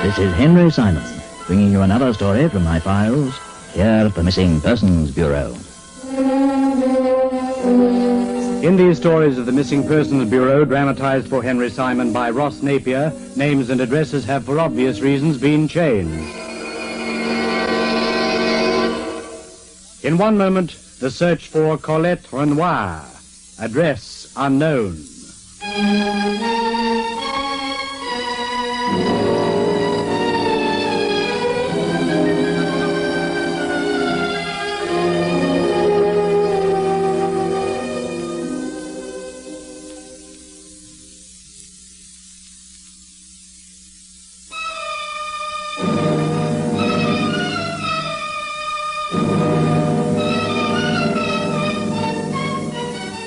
This is Henry Simon, bringing you another story from my files here at the Missing Persons Bureau. In these stories of the Missing Persons Bureau, dramatized for Henry Simon by Ross Napier, names and addresses have, for obvious reasons, been changed. In one moment, the search for Colette Renoir, address unknown.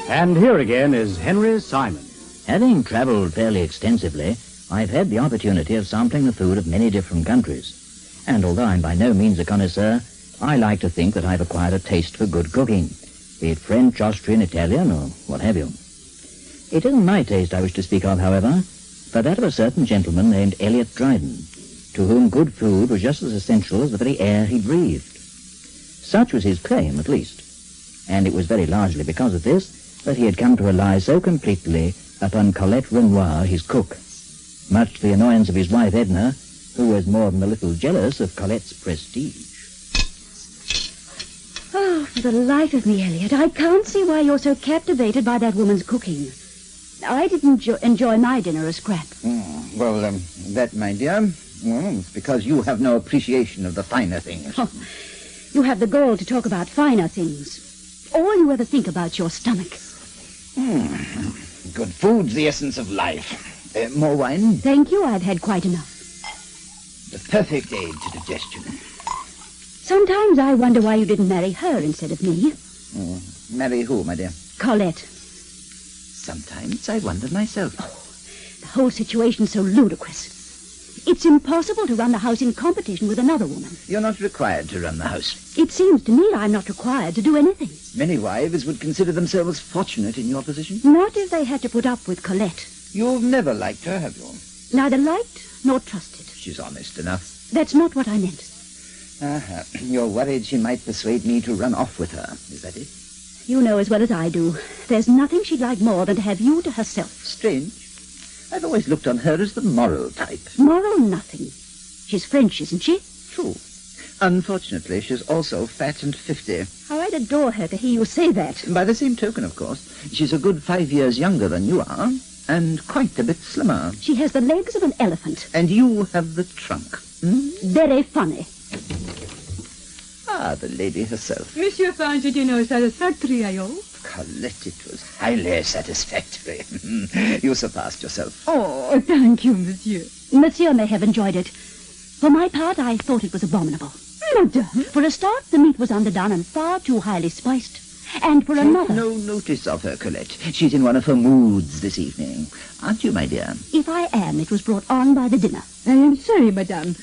And here again is Henry Simon. Having travelled fairly extensively, I've had the opportunity of sampling the food of many different countries. And although I'm by no means a connoisseur, I like to think that I've acquired a taste for good cooking, be it French, Austrian, Italian, or what have you. It isn't my taste I wish to speak of, however, but that of a certain gentleman named Elliot Dryden, to whom good food was just as essential as the very air he breathed. Such was his claim, at least. And it was very largely because of this that he had come to rely so completely upon Colette Renoir, his cook, much to the annoyance of his wife Edna, who was more than a little jealous of Colette's prestige. Oh, for the life of me, Elliot, I can't see why you're so captivated by that woman's cooking. I didn't enjoy my dinner a scrap. That, my dear, it's because you have no appreciation of the finer things. Oh, you have the gall to talk about finer things. All you ever think about your stomach. Good food's the essence of life. More wine? Thank you, I've had quite enough. The perfect aid to digestion. Sometimes I wonder why you didn't marry her instead of me. Marry who, my dear? Colette. Sometimes I wonder myself. The whole situation's so ludicrous. It's impossible to run the house in competition with another woman. You're not required to run the house. It seems to me I'm not required to do anything. Many wives would consider themselves fortunate in your position. Not if they had to put up with Colette. You've never liked her, have you? Neither liked nor trusted. She's honest enough. That's not what I meant. You're worried she might persuade me to run off with her. Is that it? You know as well as I do. There's nothing she'd like more than to have you to herself. Strange. I've always looked on her as the moral type. Moral nothing. She's French, isn't she? True. Unfortunately, she's also fat and 50. Oh, I'd adore her to hear you say that. By the same token, of course, she's a good 5 years younger than you are, and quite a bit slimmer. She has the legs of an elephant. And you have the trunk. Very funny. The lady herself. Monsieur finds your dinner satisfactory, I hope. Colette, it was highly satisfactory. You surpassed yourself. Oh, thank you, monsieur. Monsieur may have enjoyed it. For my part, I thought it was abominable. Madame. For a start, the meat was underdone and far too highly spiced. And for another... No notice of her, Colette. She's in one of her moods this evening. Aren't you, my dear? If I am, it was brought on by the dinner. I am sorry, madame.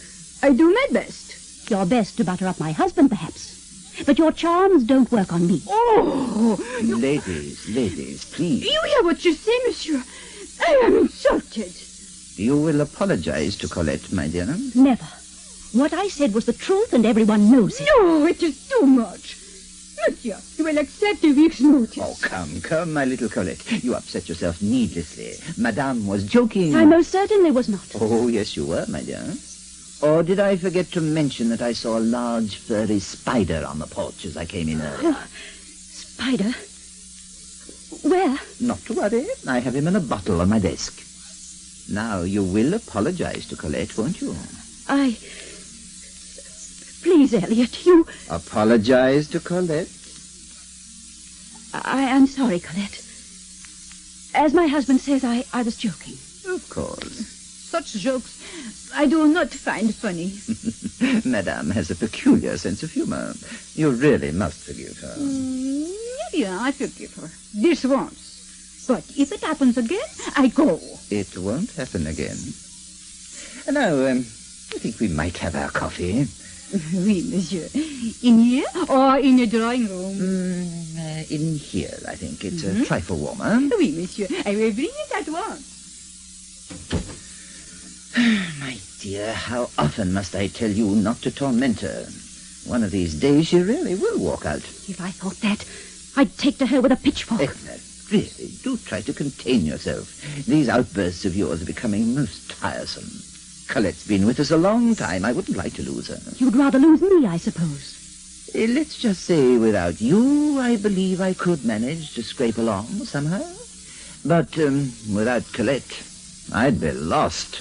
I do my best. Your best to butter up my husband, perhaps. But your charms don't work on me. Oh! Ladies, please. You hear what you say, monsieur. I am insulted. You will apologize to Colette, my dear. Never. What I said was the truth, and everyone knows it. No, it is too much. Monsieur, you will accept a week's notice. Oh, come, my little Colette. You upset yourself needlessly. Madame was joking. I most certainly was not. Oh, yes, you were, my dear. Or did I forget to mention that I saw a large, furry spider on the porch as I came in earlier? Oh, spider? Where? Not to worry. I have him in a bottle on my desk. Now, you will apologize to Colette, won't you? Please, Elliot, you... Apologize to Colette? I'm sorry, Colette. As my husband says, I was joking. Of course. Such jokes I do not find funny. Madame has a peculiar sense of humor. You really must forgive her. Yeah, I forgive her. This once. But if it happens again, I go. It won't happen again. Now, I think we might have our coffee. Oui, monsieur. In here or in the drawing room? In here, I think. It's a trifle warmer. Oui, monsieur. I will bring it at once. My dear, how often must I tell you not to torment her? One of these days she really will walk out. If I thought that, I'd take to her with a pitchfork. Edna, really, do try to contain yourself. These outbursts of yours are becoming most tiresome. Colette's been with us a long time. I wouldn't like to lose her. You'd rather lose me, I suppose. Let's just say without you, I believe I could manage to scrape along somehow. But without Colette, I'd be lost.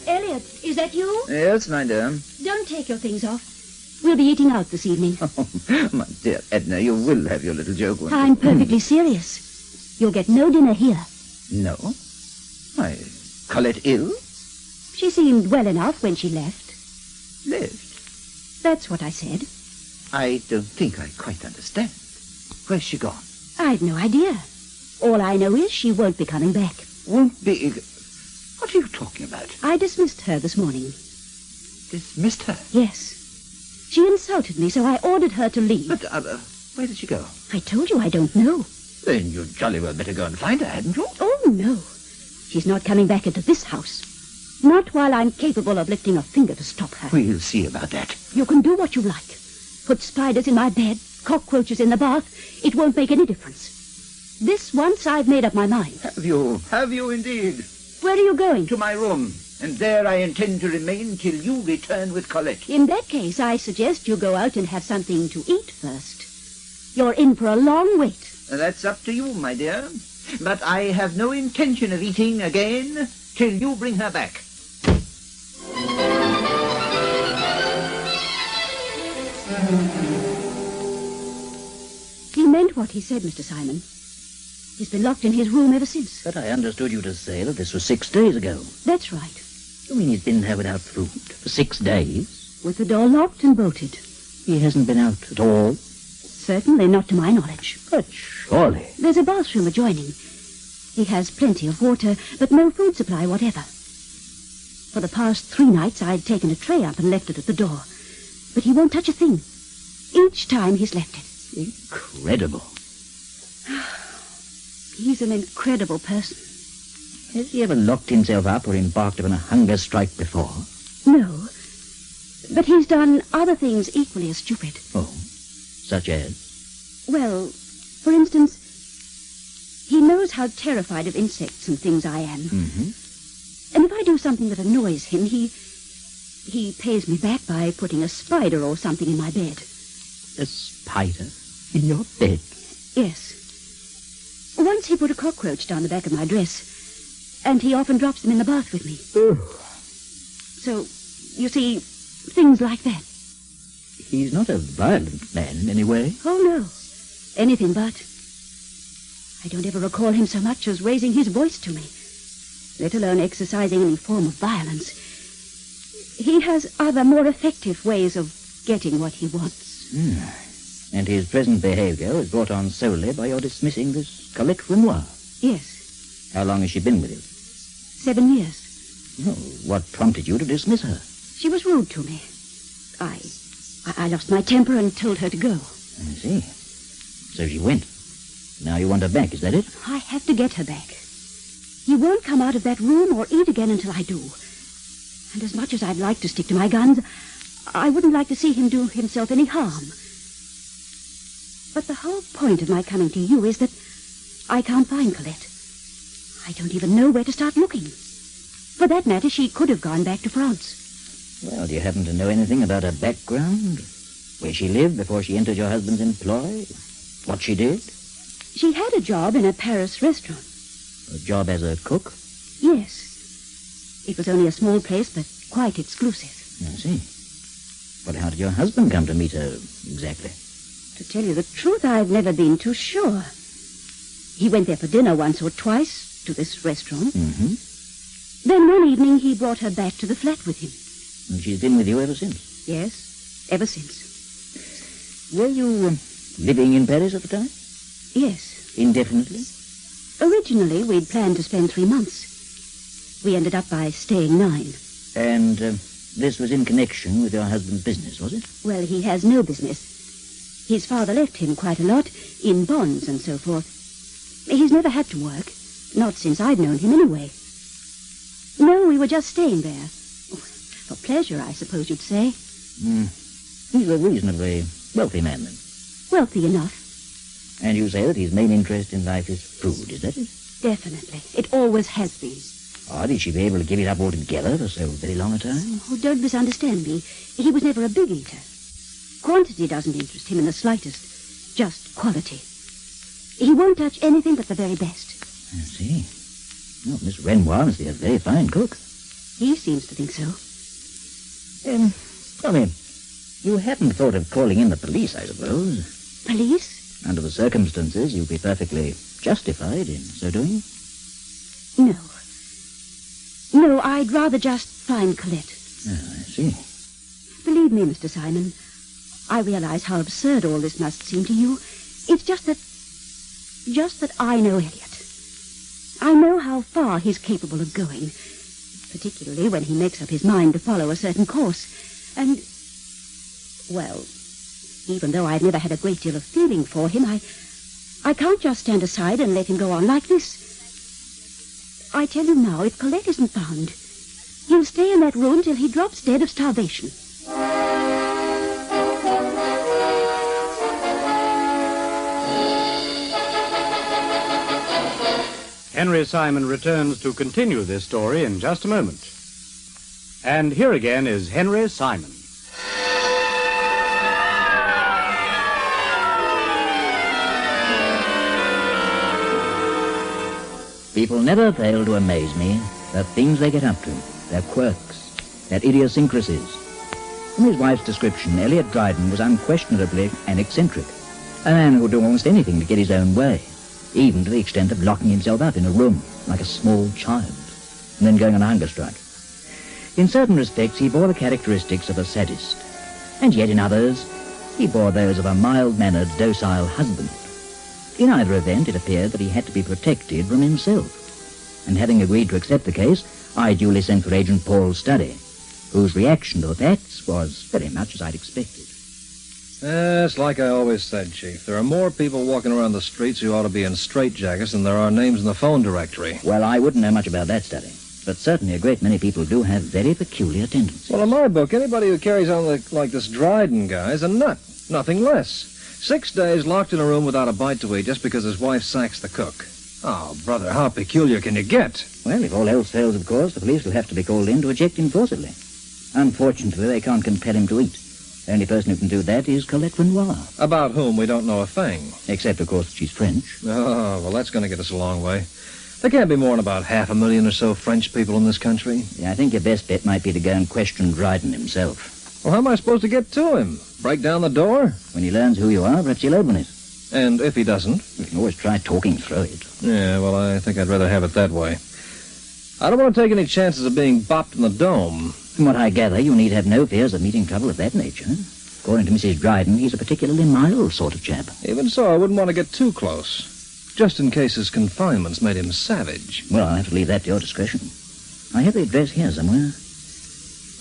Elliot, is that you? Yes, my dear. Don't take your things off. We'll be eating out this evening. Oh, my dear Edna, you will have your little joke, won't you? I'm perfectly serious. You'll get no dinner here. No? Why, Colette ill? She seemed well enough when she left. Left? That's what I said. I don't think I quite understand. Where's she gone? I've no idea. All I know is she won't be coming back. Won't be... What are you talking about? I dismissed her this morning. Dismissed her? Yes. She insulted me, so I ordered her to leave. But, where did she go? I told you I don't know. Then you'd jolly well better go and find her, hadn't you? Oh, no. She's not coming back into this house. Not while I'm capable of lifting a finger to stop her. We'll see about that. You can do what you like. Put spiders in my bed, cockroaches in the bath. It won't make any difference. This once I've made up my mind. Have you? Have you indeed? Where are you going? To my room. And there I intend to remain till you return with Colette. In that case, I suggest you go out and have something to eat first. You're in for a long wait. That's up to you, my dear. But I have no intention of eating again till you bring her back. He meant what he said, Mr. Simon. He's been locked in his room ever since. But I understood you to say that this was 6 days ago. That's right. You mean he's been there without food for 6 days? With the door locked and bolted. He hasn't been out at all? Certainly not to my knowledge. But surely... There's a bathroom adjoining. He has plenty of water, but no food supply whatever. For the past 3 nights, I'd taken a tray up and left it at the door. But he won't touch a thing. Each time he's left it. Incredible. He's an incredible person. Has he ever locked himself up or embarked upon a hunger strike before? No. But he's done other things equally as stupid. Oh, such as? Well, for instance, he knows how terrified of insects and things I am. Mm-hmm. And if I do something that annoys him, he pays me back by putting a spider or something in my bed. A spider in your bed? Yes. Once he put a cockroach down the back of my dress, and he often drops them in the bath with me. So, you see, things like that. He's not a violent man in any way. Oh, no. Anything but. I don't ever recall him so much as raising his voice to me, let alone exercising any form of violence. He has other, more effective ways of getting what he wants. And his present behavior was brought on solely by your dismissing this Colette Renoir. Yes. How long has she been with you? 7 years. Oh, what prompted you to dismiss her? She was rude to me. I lost my temper and told her to go. I see. So she went. Now you want her back, is that it? I have to get her back. He won't come out of that room or eat again until I do. And as much as I'd like to stick to my guns, I wouldn't like to see him do himself any harm. But the whole point of my coming to you is that I can't find Colette. I don't even know where to start looking. For that matter, she could have gone back to France. Well, do you happen to know anything about her background? Where she lived before she entered your husband's employ? What she did? She had a job in a Paris restaurant. A job as a cook? Yes. It was only a small place, but quite exclusive. I see. But how did your husband come to meet her exactly? To tell you the truth, I've never been too sure. He went there for dinner once or twice, to this restaurant. Mm-hmm. Then one evening he brought her back to the flat with him. And she's been with you ever since? Yes, ever since. Were you living in Paris at the time? Yes. Indefinitely? Originally, we'd planned to spend 3 months. We ended up by staying 9. And this was in connection with your husband's business, was it? Well, he has no business. His father left him quite a lot, in bonds and so forth. He's never had to work, not since I've known him anyway. No, we were just staying there. For pleasure, I suppose you'd say. He's a reasonably wealthy man, then. Wealthy enough. And you say that his main interest in life is food, is that it? Definitely. It always has been. Or did she be able to give it up altogether for so very long a time? Oh, don't misunderstand me. He was never a big eater. Quantity doesn't interest him in the slightest. Just quality. He won't touch anything but the very best. I see. Well, Miss Renoir must be a very fine cook. He seems to think so. Tell me, you hadn't thought of calling in the police, I suppose? Police? Under the circumstances, you'd be perfectly justified in so doing. No. No, I'd rather just find Colette. Oh, I see. Believe me, Mr. Simon, I realize how absurd all this must seem to you. It's just that I know Elliot. I know how far he's capable of going, particularly when he makes up his mind to follow a certain course. And, well, even though I've never had a great deal of feeling for him, I can't just stand aside and let him go on like this. I tell you now, if Colette isn't found, he'll stay in that room till he drops dead of starvation. Henry Simon returns to continue this story in just a moment. And here again is Henry Simon. People never fail to amaze me, the things they get up to, their quirks, their idiosyncrasies. From his wife's description, Elliot Dryden was unquestionably an eccentric, a man who would do almost anything to get his own way, even to the extent of locking himself up in a room like a small child, and then going on a hunger strike. In certain respects, he bore the characteristics of a sadist, and yet in others, he bore those of a mild-mannered, docile husband. In either event, it appeared that he had to be protected from himself, and having agreed to accept the case, I duly sent for Agent Paul Studdy, whose reaction to the facts was very much as I'd expected. It's like I always said, Chief. There are more people walking around the streets who ought to be in straitjackets than there are names in the phone directory. Well, I wouldn't know much about that, Studdy, but certainly a great many people do have very peculiar tendencies. Well, in my book, anybody who carries on like this Dryden guy is a nut. Nothing less. 6 days locked in a room without a bite to eat just because his wife sacks the cook. Oh, brother, how peculiar can you get? Well, if all else fails, of course, the police will have to be called in to eject him forcibly. Unfortunately, they can't compel him to eat. The only person who can do that is Colette Renoir. About whom we don't know a thing. Except, of course, that she's French. Oh, well, that's going to get us a long way. There can't be more than about 500,000 or so French people in this country. Yeah, I think your best bet might be to go and question Dryden himself. Well, how am I supposed to get to him? Break down the door? When he learns who you are, perhaps he'll open it. And if he doesn't? You can always try talking through it. Yeah, well, I think I'd rather have it that way. I don't want to take any chances of being bopped in the dome. From what I gather, you need have no fears of meeting trouble of that nature. According to Mrs. Dryden, he's a particularly mild sort of chap. Even so, I wouldn't want to get too close. Just in case his confinements made him savage. Well, I'll have to leave that to your discretion. I have the address here somewhere.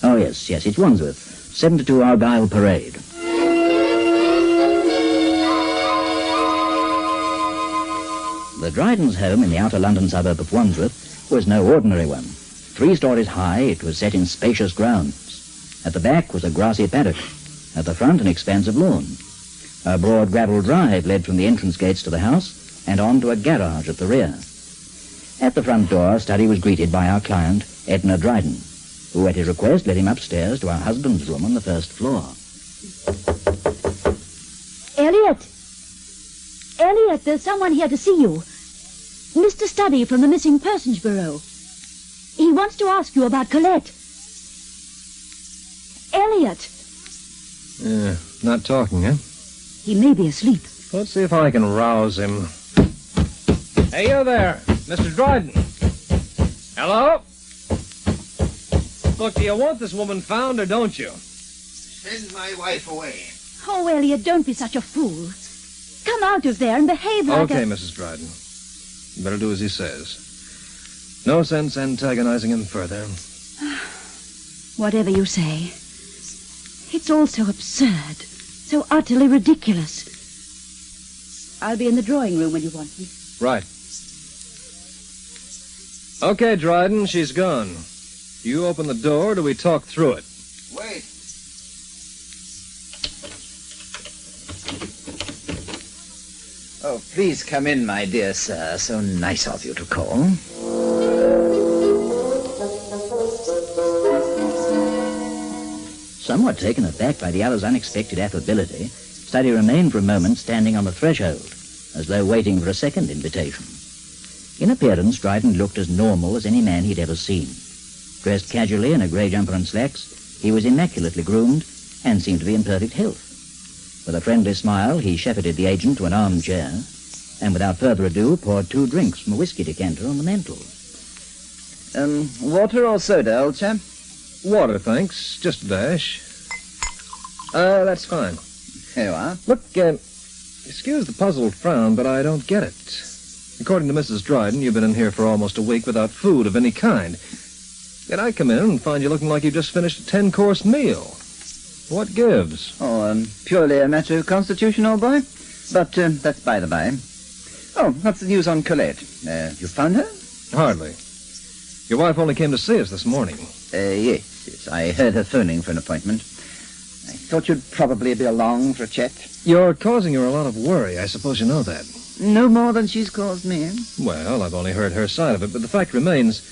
Oh, yes, it's Wandsworth. 72 Argyle Parade. The Drydens' home in the outer London suburb of Wandsworth was no ordinary one. 3 stories high, it was set in spacious grounds. At the back was a grassy paddock. At the front, an expanse of lawn. A broad gravel drive led from the entrance gates to the house and on to a garage at the rear. At the front door, Studdy was greeted by our client, Edna Dryden, who at his request led him upstairs to her husband's room on the first floor. Elliot, there's someone here to see you. Mr. Studdy from the Missing Persons Bureau. He wants to ask you about Colette. Elliot. Not talking, huh? He may be asleep. Let's see if I can rouse him. Hey, you there, Mr. Dryden. Hello? Look, do you want this woman found or don't you? Send my wife away. Oh, Elliot, don't be such a fool. Come out of there and behave like Okay, Mrs. Dryden. You better do as he says. No sense antagonizing him further. Whatever you say. It's all so absurd. So utterly ridiculous. I'll be in the drawing room when you want me. Right. Okay, Dryden, she's gone. You open the door, or do we talk through it? Wait. Oh, please come in, my dear sir. So nice of you to call. Somewhat taken aback by the other's unexpected affability, Study remained for a moment standing on the threshold, as though waiting for a second invitation. In appearance, Dryden looked as normal as any man he'd ever seen. Dressed casually in a grey jumper and slacks, he was immaculately groomed and seemed to be in perfect health. With a friendly smile, he shepherded the agent to an armchair and without further ado poured 2 drinks from a whiskey decanter on the mantel. Water or soda, old chap? Water, thanks. Just a dash. That's fine. Here you are. Look, excuse the puzzled frown, but I don't get it. According to Mrs. Dryden, you've been in here for almost a week without food of any kind. Yet I come in and find you looking like you've just finished a 10-course meal. What gives? Oh, purely a matter of constitution, old boy. But that's by the by. Oh, what's the news on Colette? You found her? Hardly. Your wife only came to see us this morning. Yes. I heard her phoning for an appointment. I thought you'd probably be along for a chat. You're causing her a lot of worry. I suppose you know that. No more than she's caused me. Well, I've only heard her side of it, but the fact remains,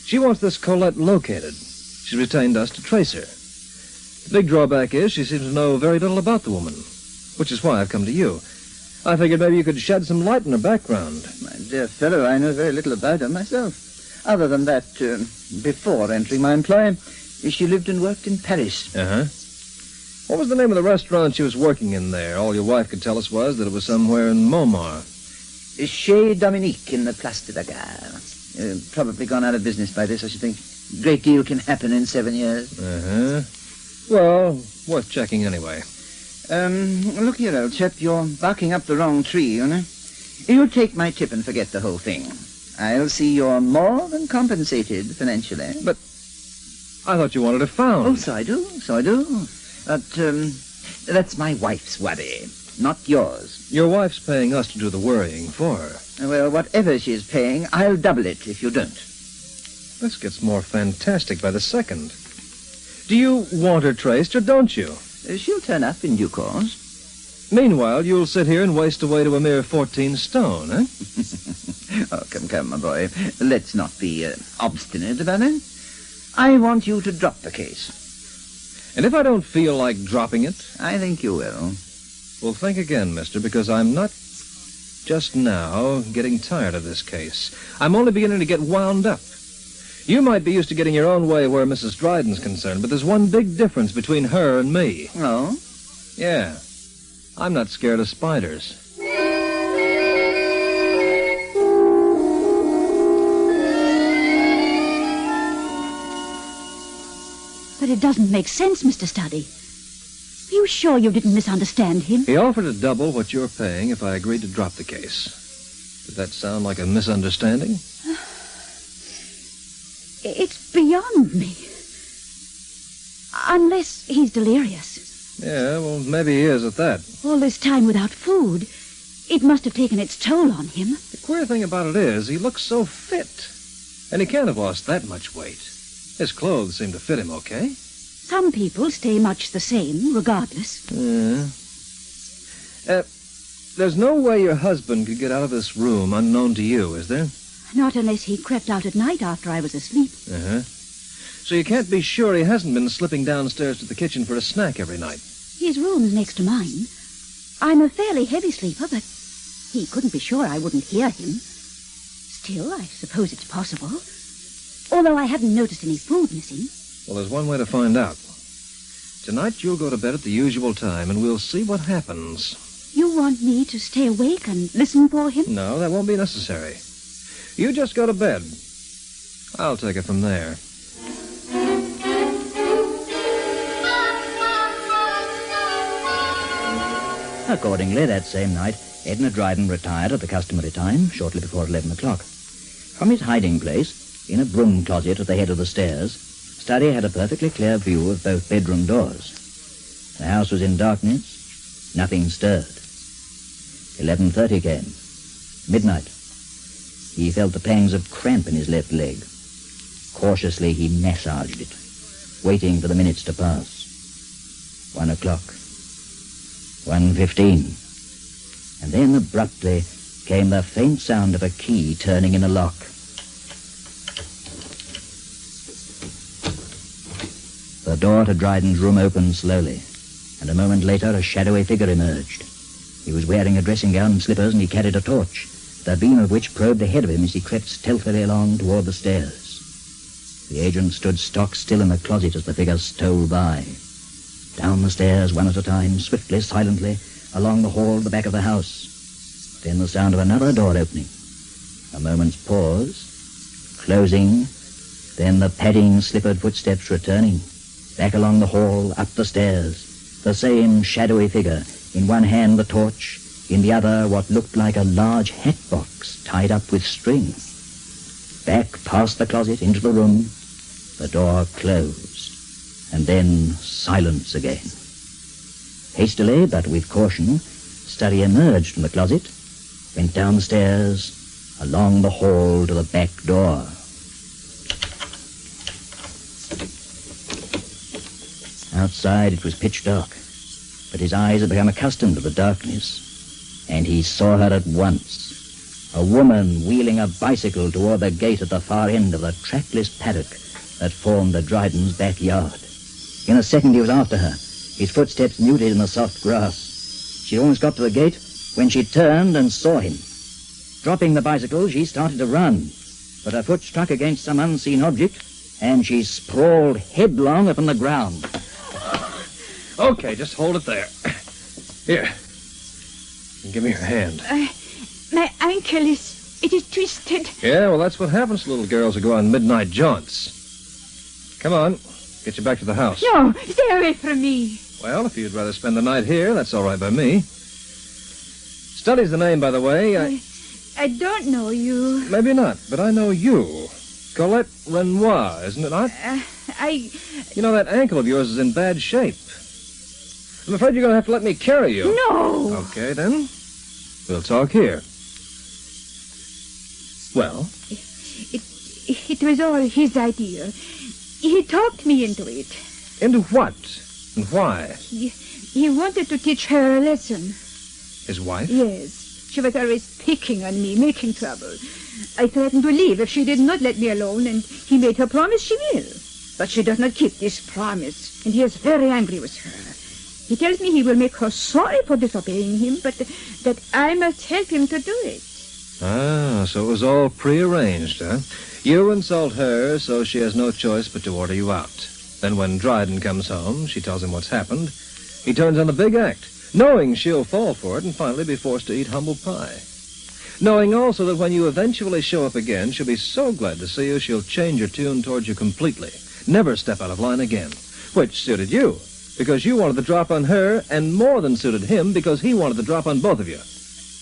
she wants this Colette located. She's retained us to trace her. The big drawback is she seems to know very little about the woman, which is why I've come to you. I figured maybe you could shed some light on her background. My dear fellow, I know very little about her myself. Other than that, before entering my employ, she lived and worked in Paris. Uh-huh. What was the name of the restaurant she was working in there? All your wife could tell us was that it was somewhere in Montmartre. Chez Dominique in the Place de la Gare. Probably gone out of business by this, I should think. Great deal can happen in 7 years. Uh-huh. Well, worth checking anyway. Look here, old chap, you're barking up the wrong tree, you know. You take my tip and forget the whole thing. I'll see you're more than compensated financially. But I thought you wanted her found. Oh, so I do. But, that's my wife's worry, not yours. Your wife's paying us to do the worrying for her. Well, whatever she's paying, I'll double it if you don't. This gets more fantastic by the second. Do you want her traced or don't you? She'll turn up in due course. Meanwhile, you'll sit here and waste away to a mere 14 stone, eh? Oh, come, my boy. Let's not be obstinate about it. I want you to drop the case. And if I don't feel like dropping it? I think you will. Well, think again, mister, because I'm not just now getting tired of this case. I'm only beginning to get wound up. You might be used to getting your own way where Mrs. Dryden's concerned, but there's one big difference between her and me. Oh? Yeah. I'm not scared of spiders. But it doesn't make sense, Mr. Study. Are you sure you didn't misunderstand him? He offered to double what you're paying if I agreed to drop the case. Did that sound like a misunderstanding? It's beyond me. Unless he's delirious. Yeah, well, maybe he is at that. All this time without food, it must have taken its toll on him. The queer thing about it is he looks so fit. And he can't have lost that much weight. His clothes seem to fit him okay. Some people stay much the same, regardless. There's no way your husband could get out of this room unknown to you, is there? Not unless he crept out at night after I was asleep. Uh-huh. So you can't be sure he hasn't been slipping downstairs to the kitchen for a snack every night. His room's next to mine. I'm a fairly heavy sleeper, but he couldn't be sure I wouldn't hear him. Still, I suppose it's possible. Although I hadn't noticed any food missing. Well, there's one way to find out. Tonight you'll go to bed at the usual time, and we'll see what happens. You want me to stay awake and listen for him? No, that won't be necessary. You just go to bed. I'll take it from there. Accordingly, that same night, Edna Dryden retired at the customary time, shortly before 11 o'clock. From his hiding place, in a broom closet at the head of the stairs, Study had a perfectly clear view of both bedroom doors. The house was in darkness, Nothing stirred. 11:30 came. Midnight. He felt the pangs of cramp in his left leg. Cautiously he massaged it, waiting for the minutes to pass. 1 o'clock. 1:15. And then abruptly came the faint sound of a key turning in a lock. The door to Dryden's room opened slowly, and a moment later a shadowy figure emerged. He was wearing a dressing gown and slippers, and he carried a torch, the beam of which probed ahead of him as he crept stealthily along toward the stairs. The agent stood stock still in the closet as the figure stole by. Down the stairs, one at a time, swiftly, silently, along the hall at the back of the house. Then the sound of another door opening. A moment's pause, closing, then the padding, slippered footsteps returning. Back along the hall, up the stairs, the same shadowy figure, in one hand the torch, in the other what looked like a large hat box tied up with string. Back past the closet, into the room, the door closed, and then silence again. Hastily, but with caution, Study emerged from the closet, went downstairs, along the hall to the back door. Outside it was pitch dark, but his eyes had become accustomed to the darkness, and he saw her at once. A woman wheeling a bicycle toward the gate at the far end of the trackless paddock that formed the Dryden's backyard. In a second he was after her, his footsteps muted in the soft grass. She'd almost got to the gate when she turned and saw him. Dropping the bicycle, she started to run, but her foot struck against some unseen object, and she sprawled headlong upon the ground. Okay, just hold it there. Here. Give me your hand. My ankle it is twisted. Yeah, well, that's what happens to little girls who go on midnight jaunts. Come on, get you back to the house. No, stay away from me. Well, if you'd rather spend the night here, that's all right by me. Study's the name, by the way. I don't know you. Maybe not, but I know you. Colette Renoir, isn't it not? You know, that ankle of yours is in bad shape. I'm afraid you're going to have to let me carry you. No! Okay, then. We'll talk here. Well? It was all his idea. He talked me into it. Into what? And why? He wanted to teach her a lesson. His wife? Yes. She was always picking on me, making trouble. I threatened to leave if she did not let me alone, and he made her promise she will. But she does not keep this promise, and he is very angry with her. He tells me he will make her sorry for disobeying him, but that I must help him to do it. Ah, so it was all prearranged, huh? You insult her, so she has no choice but to order you out. Then when Dryden comes home, she tells him what's happened. He turns on the big act, knowing she'll fall for it and finally be forced to eat humble pie. Knowing also that when you eventually show up again, she'll be so glad to see you, she'll change her tune towards you completely. Never step out of line again. Which suited you, because you wanted the drop on her, and more than suited him, because he wanted the drop on both of you.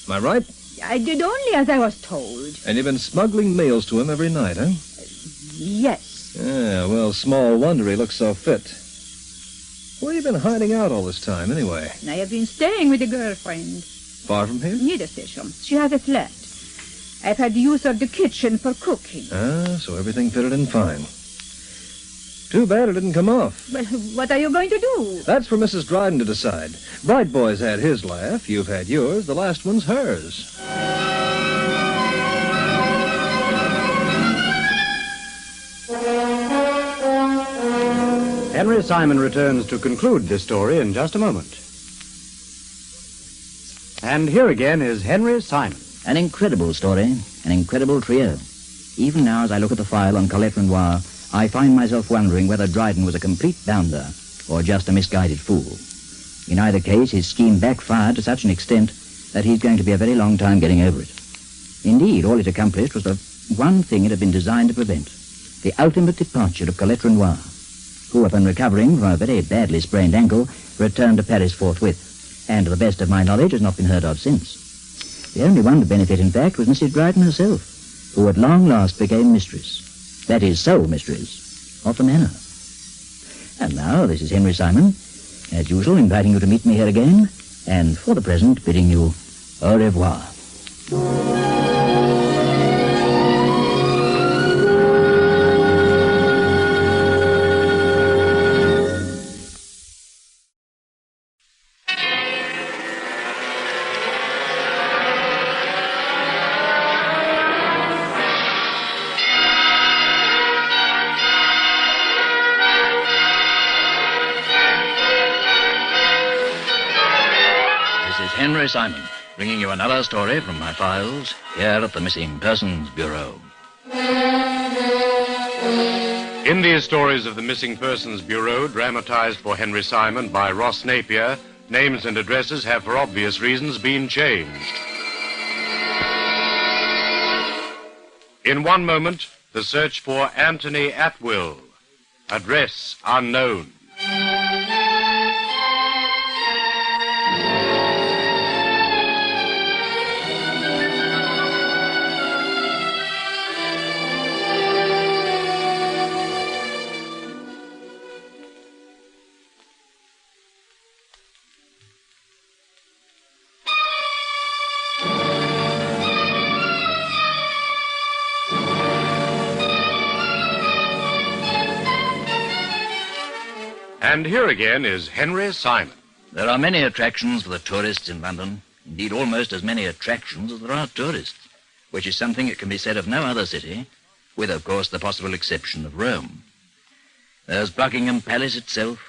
Am I right? I did only as I was told. And you've been smuggling meals to him every night, huh? Yes. Yeah, well, small wonder he looks so fit. Where have you been hiding out all this time, anyway? I have been staying with a girlfriend. Far from here? Near the station. She has a flat. I've had use of the kitchen for cooking. Ah, so everything fitted in fine. Too bad it didn't come off. Well, what are you going to do? That's for Mrs. Dryden to decide. Bright Boy's had his laugh. You've had yours. The last one's hers. Henry Simon returns to conclude this story in just a moment. And here again is Henry Simon. An incredible story, an incredible trio. Even now, as I look at the file on Colette Renoir, I find myself wondering whether Dryden was a complete bounder or just a misguided fool. In either case, his scheme backfired to such an extent that he's going to be a very long time getting over it. Indeed, all it accomplished was the one thing it had been designed to prevent, the ultimate departure of Colette Renoir, who, upon recovering from a very badly sprained ankle, returned to Paris forthwith, and to the best of my knowledge has not been heard of since. The only one to benefit, in fact, was Mrs. Dryden herself, who at long last became mistress. That is, sole mistress of the manor. And now, this is Henry Simon, as usual, inviting you to meet me here again and for the present bidding you au revoir. Henry Simon, bringing you another story from my files here at the Missing Persons Bureau. In these stories of the Missing Persons Bureau, dramatized for Henry Simon by Ross Napier, names and addresses have, for obvious reasons, been changed. In one moment, the search for Anthony Atwill. Address unknown. And here again is Henry Simon. There are many attractions for the tourists in London. Indeed, almost as many attractions as there are tourists, which is something that can be said of no other city, with, of course, the possible exception of Rome. There's Buckingham Palace itself,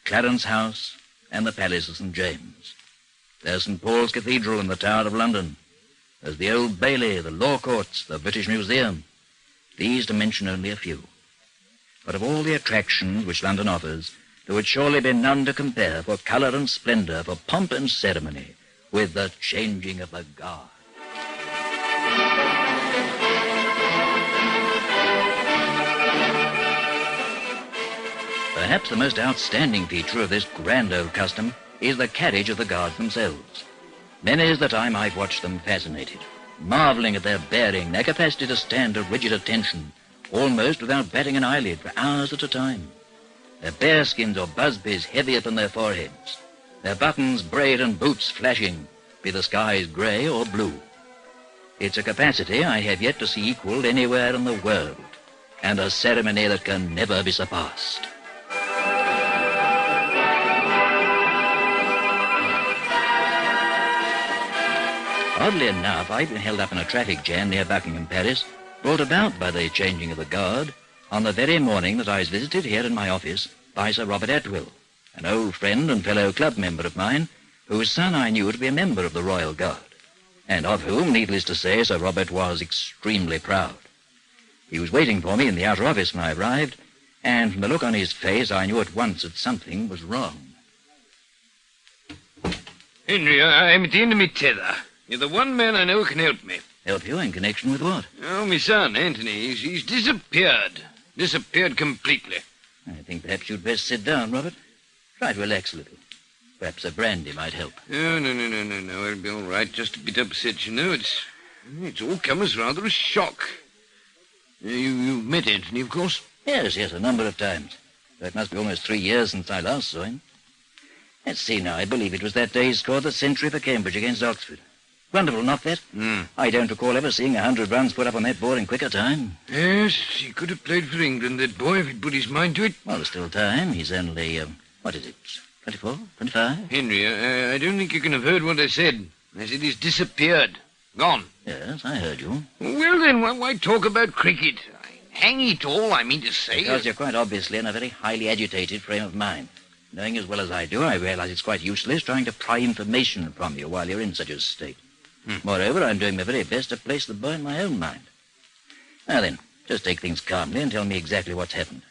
Clarence House, and the Palace of St. James. There's St. Paul's Cathedral and the Tower of London. There's the Old Bailey, the Law Courts, the British Museum. These to mention only a few. But of all the attractions which London offers, there would surely be none to compare for colour and splendour, for pomp and ceremony, with the changing of the guard. Perhaps the most outstanding feature of this grand old custom is the carriage of the guards themselves. Many's the time I've watched them fascinated, marvelling at their bearing, their capacity to stand at rigid attention, almost without batting an eyelid for hours at a time. Their bearskins or busbies heavy upon their foreheads, their buttons, braid, and boots flashing, be the skies grey or blue. It's a capacity I have yet to see equalled anywhere in the world, and a ceremony that can never be surpassed. Oddly enough, I've been held up in a traffic jam near Buckingham Palace, brought about by the changing of the guard, on the very morning that I was visited here in my office by Sir Robert Atwill, an old friend and fellow club member of mine, whose son I knew to be a member of the Royal Guard, and of whom, needless to say, Sir Robert was extremely proud. He was waiting for me in the outer office when I arrived, and from the look on his face, I knew at once that something was wrong. Henry, I'm at the end of my tether. You're the one man I know who can help me. Help you in connection with what? Oh, my son, Anthony, he's disappeared. Disappeared completely. I think perhaps you'd best sit down, Robert. Try to relax a little. Perhaps a brandy might help. Oh, no. I'll be all right. Just a bit upset, you know. It's all come as rather a shock. You've met Anthony, of course? Yes, a number of times. Though it must be almost 3 years since I last saw him. Let's see now. I believe it was that day he scored the century for Cambridge against Oxford. Wonderful, not that? I don't recall ever seeing 100 runs put up on that board in quicker time. Yes, he could have played for England, that boy, if he'd put his mind to it. Well, there's still time. He's only, 24, 25? Henry, I don't think you can have heard what I said. I said he's disappeared. Gone. Yes, I heard you. Well, then, why talk about cricket? Hang it all, I mean to say. Because you're quite obviously in a very highly agitated frame of mind. Knowing as well as I do, I realize it's quite useless trying to pry information from you while you're in such a state. Moreover, I'm doing my very best to place the boy in my own mind. Now then, just take things calmly and tell me exactly what's happened.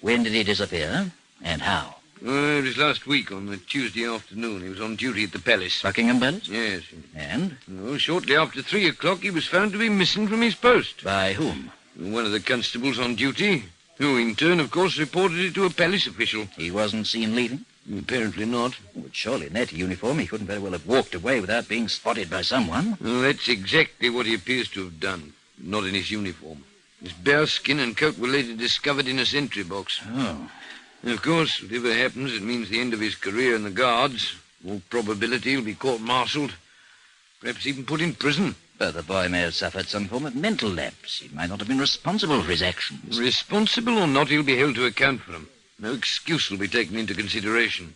When did he disappear, and how? It was last week, on a Tuesday afternoon. He was on duty at the palace. Buckingham Palace? Yes. And? Shortly after 3 o'clock, he was found to be missing from his post. By whom? One of the constables on duty, who in turn, of course, reported it to a palace official. He wasn't seen leaving? Apparently not. But surely in that uniform he couldn't very well have walked away without being spotted by someone. Well, that's exactly what he appears to have done. Not in his uniform. His bare skin and coat were later discovered in a sentry box. Oh. And of course, whatever happens, it means the end of his career in the Guards, All probability he'll be court-martialed, perhaps even put in prison. But the boy may have suffered some form of mental lapse. He might not have been responsible for his actions. Responsible or not, he'll be held to account for them. No excuse will be taken into consideration.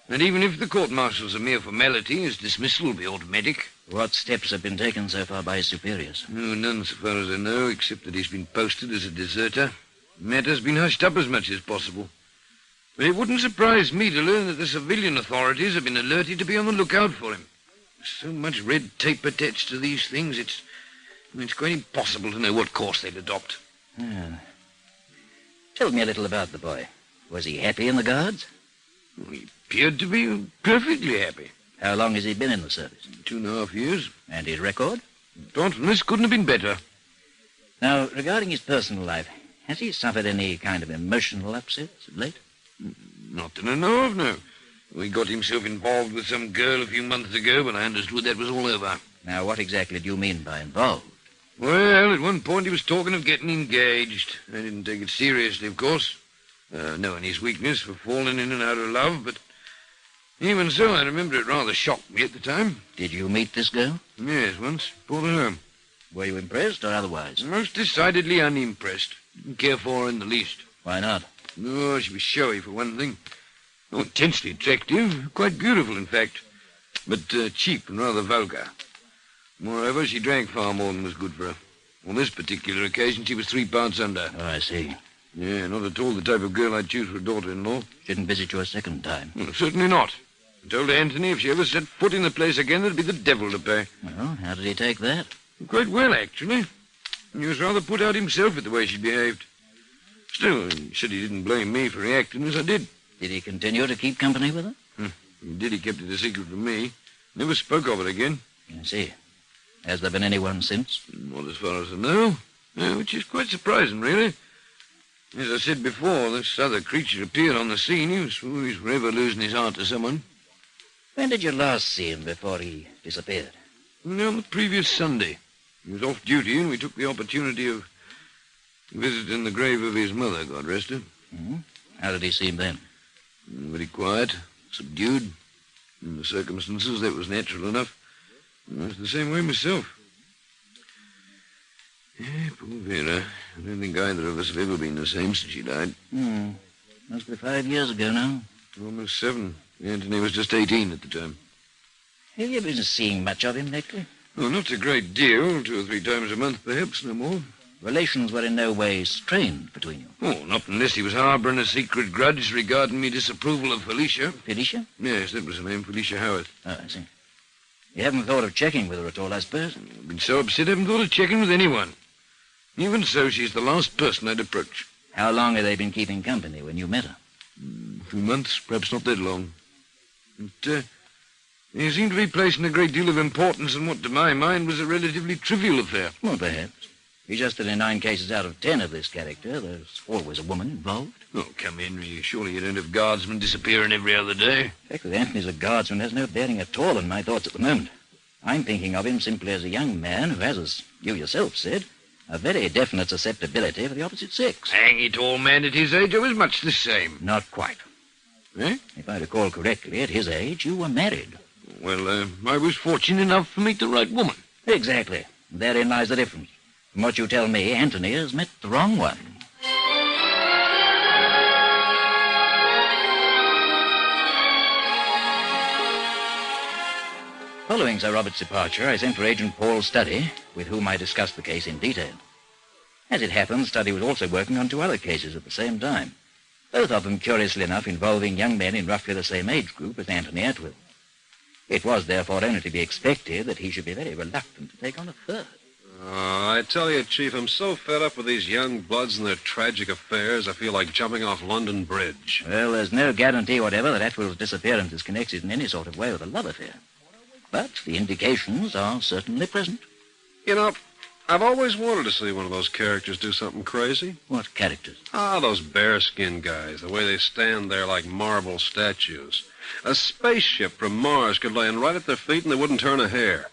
And even if the court-martial's a mere formality, his dismissal will be automatic. What steps have been taken so far by his superiors? No, none so far as I know, except that he's been posted as a deserter. The matter's been hushed up as much as possible. But it wouldn't surprise me to learn that the civilian authorities have been alerted to be on the lookout for him. There's so much red tape attached to these things, it's quite impossible to know what course they'll adopt. Yeah. Tell me a little about the boy. Was he happy in the Guards? Well, he appeared to be perfectly happy. How long has he been in the service? 2.5 years. And his record? Apart from this, couldn't have been better. Now, regarding his personal life, has he suffered any kind of emotional upsets of late? Not that I know of, no. He got himself involved with some girl a few months ago, but I understood that was all over. Now, what exactly do you mean by involved? Well, at one point he was talking of getting engaged. I didn't take it seriously, of course, knowing his weakness for falling in and out of love, but even so, I remember it rather shocked me at the time. Did you meet this girl? Yes, once. Brought her home. Were you impressed or otherwise? Most decidedly unimpressed. Didn't care for her in the least. Why not? No, she was showy, for one thing. Oh, intensely attractive. Quite beautiful, in fact. But cheap and rather vulgar. Moreover, she drank far more than was good for her. On this particular occasion, she was 3 parts under. Oh, I see. Yeah, not at all the type of girl I'd choose for a daughter-in-law. Shouldn't visit you a second time. Well, certainly not. I told Anthony if she ever set foot in the place again, there'd be the devil to pay. Well, how did he take that? Quite well, actually. He was rather put out himself at the way she behaved. Still, he said he didn't blame me for reacting as I did. Did he continue to keep company with her? He did. He kept it a secret from me. Never spoke of it again. I see. Has there been anyone since? Not as far as I know. Which is quite surprising, really. As I said before, this other creature appeared on the scene. He was always forever losing his heart to someone. When did you last see him before he disappeared? On the previous Sunday. He was off duty, and we took the opportunity of visiting the grave of his mother, God rest her. Mm-hmm. How did he seem then? Very quiet, subdued. In the circumstances, that was natural enough. I was the same way myself. Yeah, poor Vera. I don't think either of us have ever been the same since she died. Must be 5 years ago now. Almost 7. Anthony was just 18 at the time. Have you been seeing much of him lately? Oh, not a great deal. 2 or 3 times a month, perhaps, no more. Relations were in no way strained between you. Oh, not unless he was harboring a secret grudge regarding me disapproval of Felicia. Felicia? Yes, that was her name, Felicia Howard. Oh, I see. You haven't thought of checking with her at all, I suppose? I've been so upset I haven't thought of checking with anyone. Even so, she's the last person I'd approach. How long have they been keeping company when you met her? A few months, perhaps not that long. But, they seem to be placing a great deal of importance on what, to my mind, was a relatively trivial affair. Well, perhaps. It's just that in 9 cases out of 10 of this character, there's always a woman involved. Oh, come, Henry. Surely you don't have guardsmen disappearing every other day. The fact that Anthony's a guardsman has no bearing at all on my thoughts at the moment. I'm thinking of him simply as a young man who has, as you yourself said, a very definite susceptibility for the opposite sex. Hang it all, man, at his age I was much the same. Not quite. Eh? If I recall correctly, at his age, you were married. Well, I was fortunate enough to meet the right woman. Exactly. Therein lies the difference. From what you tell me, Anthony has met the wrong one. Following Sir Robert's departure, I sent for Agent Paul Studdy, with whom I discussed the case in detail. As it happened, Studdy was also working on 2 other cases at the same time, both of them, curiously enough, involving young men in roughly the same age group as Anthony Atwill. It was, therefore, only to be expected that he should be very reluctant to take on a third. Oh, I tell you, Chief, I'm so fed up with these young bloods and their tragic affairs, I feel like jumping off London Bridge. Well, there's no guarantee whatever that Atwill's disappearance is connected in any sort of way with a love affair. But the indications are certainly present. You know, I've always wanted to see one of those characters do something crazy. What characters? Those bearskin guys, the way they stand there like marble statues. A spaceship from Mars could land right at their feet and they wouldn't turn a hair.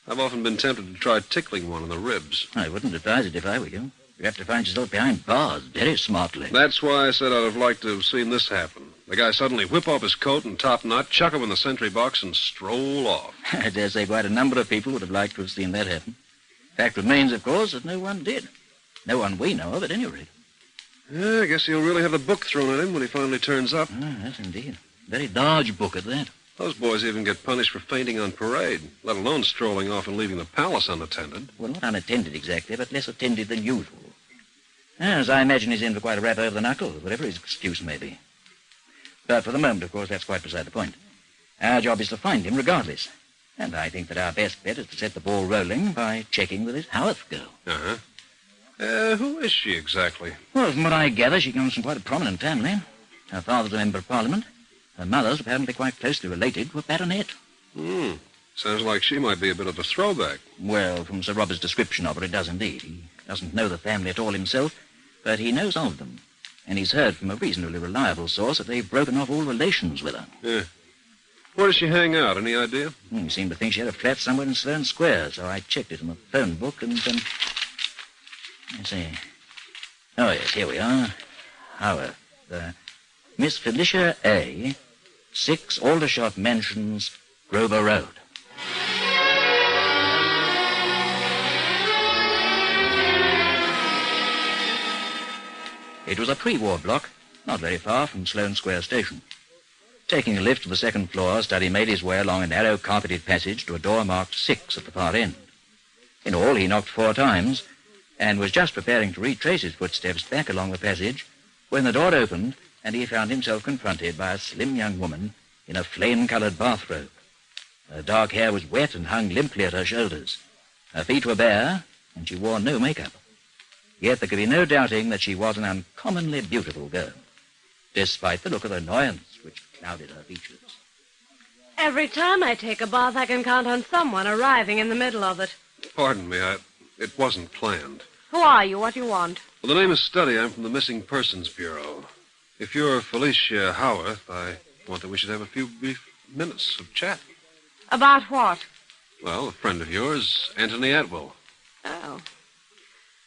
I've often been tempted to try tickling one in the ribs. I wouldn't advise it if I were you. You have to find yourself behind bars very smartly. That's why I said I'd have liked to have seen this happen. The guy suddenly whip off his coat and top knot, chuck him in the sentry box, and stroll off. I dare say quite a number of people would have liked to have seen that happen. Fact remains, of course, that no one did. No one we know of, at any rate. Yeah, I guess he'll really have the book thrown at him when he finally turns up. Oh, yes, indeed. Very large book at that. Those boys even get punished for fainting on parade, let alone strolling off and leaving the palace unattended. Well, not unattended exactly, but less attended than usual. As I imagine he's in for quite a rap over the knuckles, whatever his excuse may be. But for the moment, of course, that's quite beside the point. Our job is to find him regardless. And I think that our best bet is to set the ball rolling by checking with this Howarth girl. Uh-huh. Who is she exactly? Well, from what I gather, she comes from quite a prominent family. Her father's a member of Parliament. Her mother's apparently quite closely related to a baronet. Sounds like she might be a bit of a throwback. Well, from Sir Robert's description of her, it does indeed. He doesn't know the family at all himself, but he knows of them. And he's heard from a reasonably reliable source that they've broken off all relations with her. Yeah. Where does she hang out? Any idea? He seemed to think she had a flat somewhere in Sloane Square, so I checked it in the phone book and, let's see. Oh, yes, here we are. Howarth. Miss Felicia A., 6 Aldershot Mansions, Grover Road. It was a pre-war block, not very far from Sloane Square Station. Taking a lift to the second floor, Studdy made his way along a narrow carpeted passage to a door marked 6 at the far end. In all, he knocked 4 times and was just preparing to retrace his footsteps back along the passage when the door opened and he found himself confronted by a slim young woman in a flame-colored bathrobe. Her dark hair was wet and hung limply at her shoulders. Her feet were bare, and she wore no makeup. Yet there could be no doubting that she was an uncommonly beautiful girl, despite the look of annoyance which clouded her features. Every time I take a bath, I can count on someone arriving in the middle of it. Pardon me, it wasn't planned. Who are you? What do you want? Well, the name is Studdy. I'm from the Missing Persons Bureau. If you're Felicia Howarth, I want that we should have a few brief minutes of chat. About what? Well, a friend of yours, Anthony Atwell. Oh.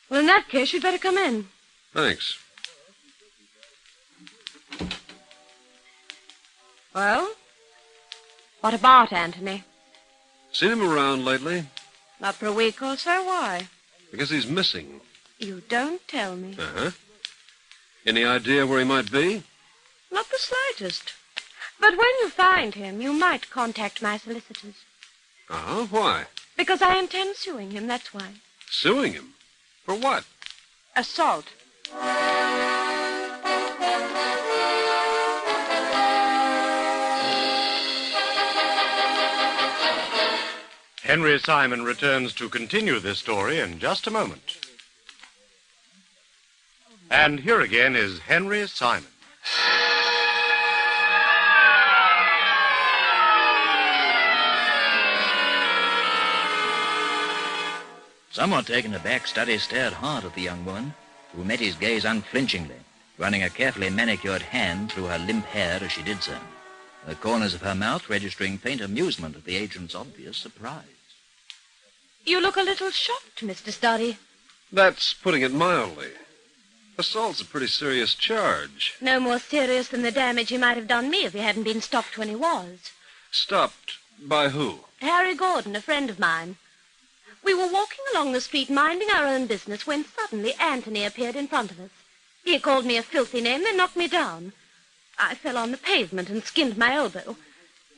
Well, in that case, you'd better come in. Thanks. Well? What about Anthony? Seen him around lately? Not for a week or so. Why? Because he's missing. You don't tell me. Uh-huh. Any idea where he might be? Not the slightest. But when you find him, you might contact my solicitors. Uh-huh. Why? Because I intend suing him, that's why. Suing him? For what? Assault. Henry Simon returns to continue this story in just a moment. And here again is Henry Simon. Somewhat taken aback, Studdy stared hard at the young woman, who met his gaze unflinchingly, running a carefully manicured hand through her limp hair as she did so, the corners of her mouth registering faint amusement at the agent's obvious surprise. You look a little shocked, Mr. Studdy. That's putting it mildly. Assault's a pretty serious charge. No more serious than the damage he might have done me if he hadn't been stopped when he was. Stopped by who? Harry Gordon, a friend of mine. We were walking along the street minding our own business when suddenly Anthony appeared in front of us. He called me a filthy name, then knocked me down. I fell on the pavement and skinned my elbow.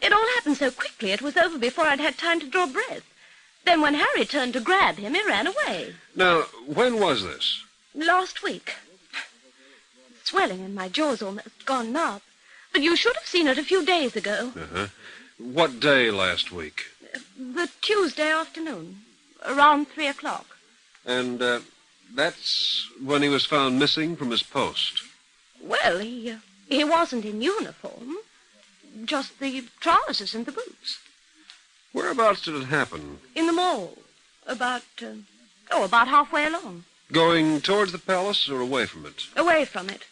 It all happened so quickly it was over before I'd had time to draw breath. Then when Harry turned to grab him, he ran away. Now, when was this? Last week. Swelling in my jaw's almost gone numb. But you should have seen it a few days ago. Uh-huh. What day last week? The Tuesday afternoon, around 3 o'clock. And, that's when he was found missing from his post. Well, he wasn't in uniform. Just the trousers and the boots. Whereabouts did it happen? In the mall. About halfway along. Going towards the palace or away from it? Away from it.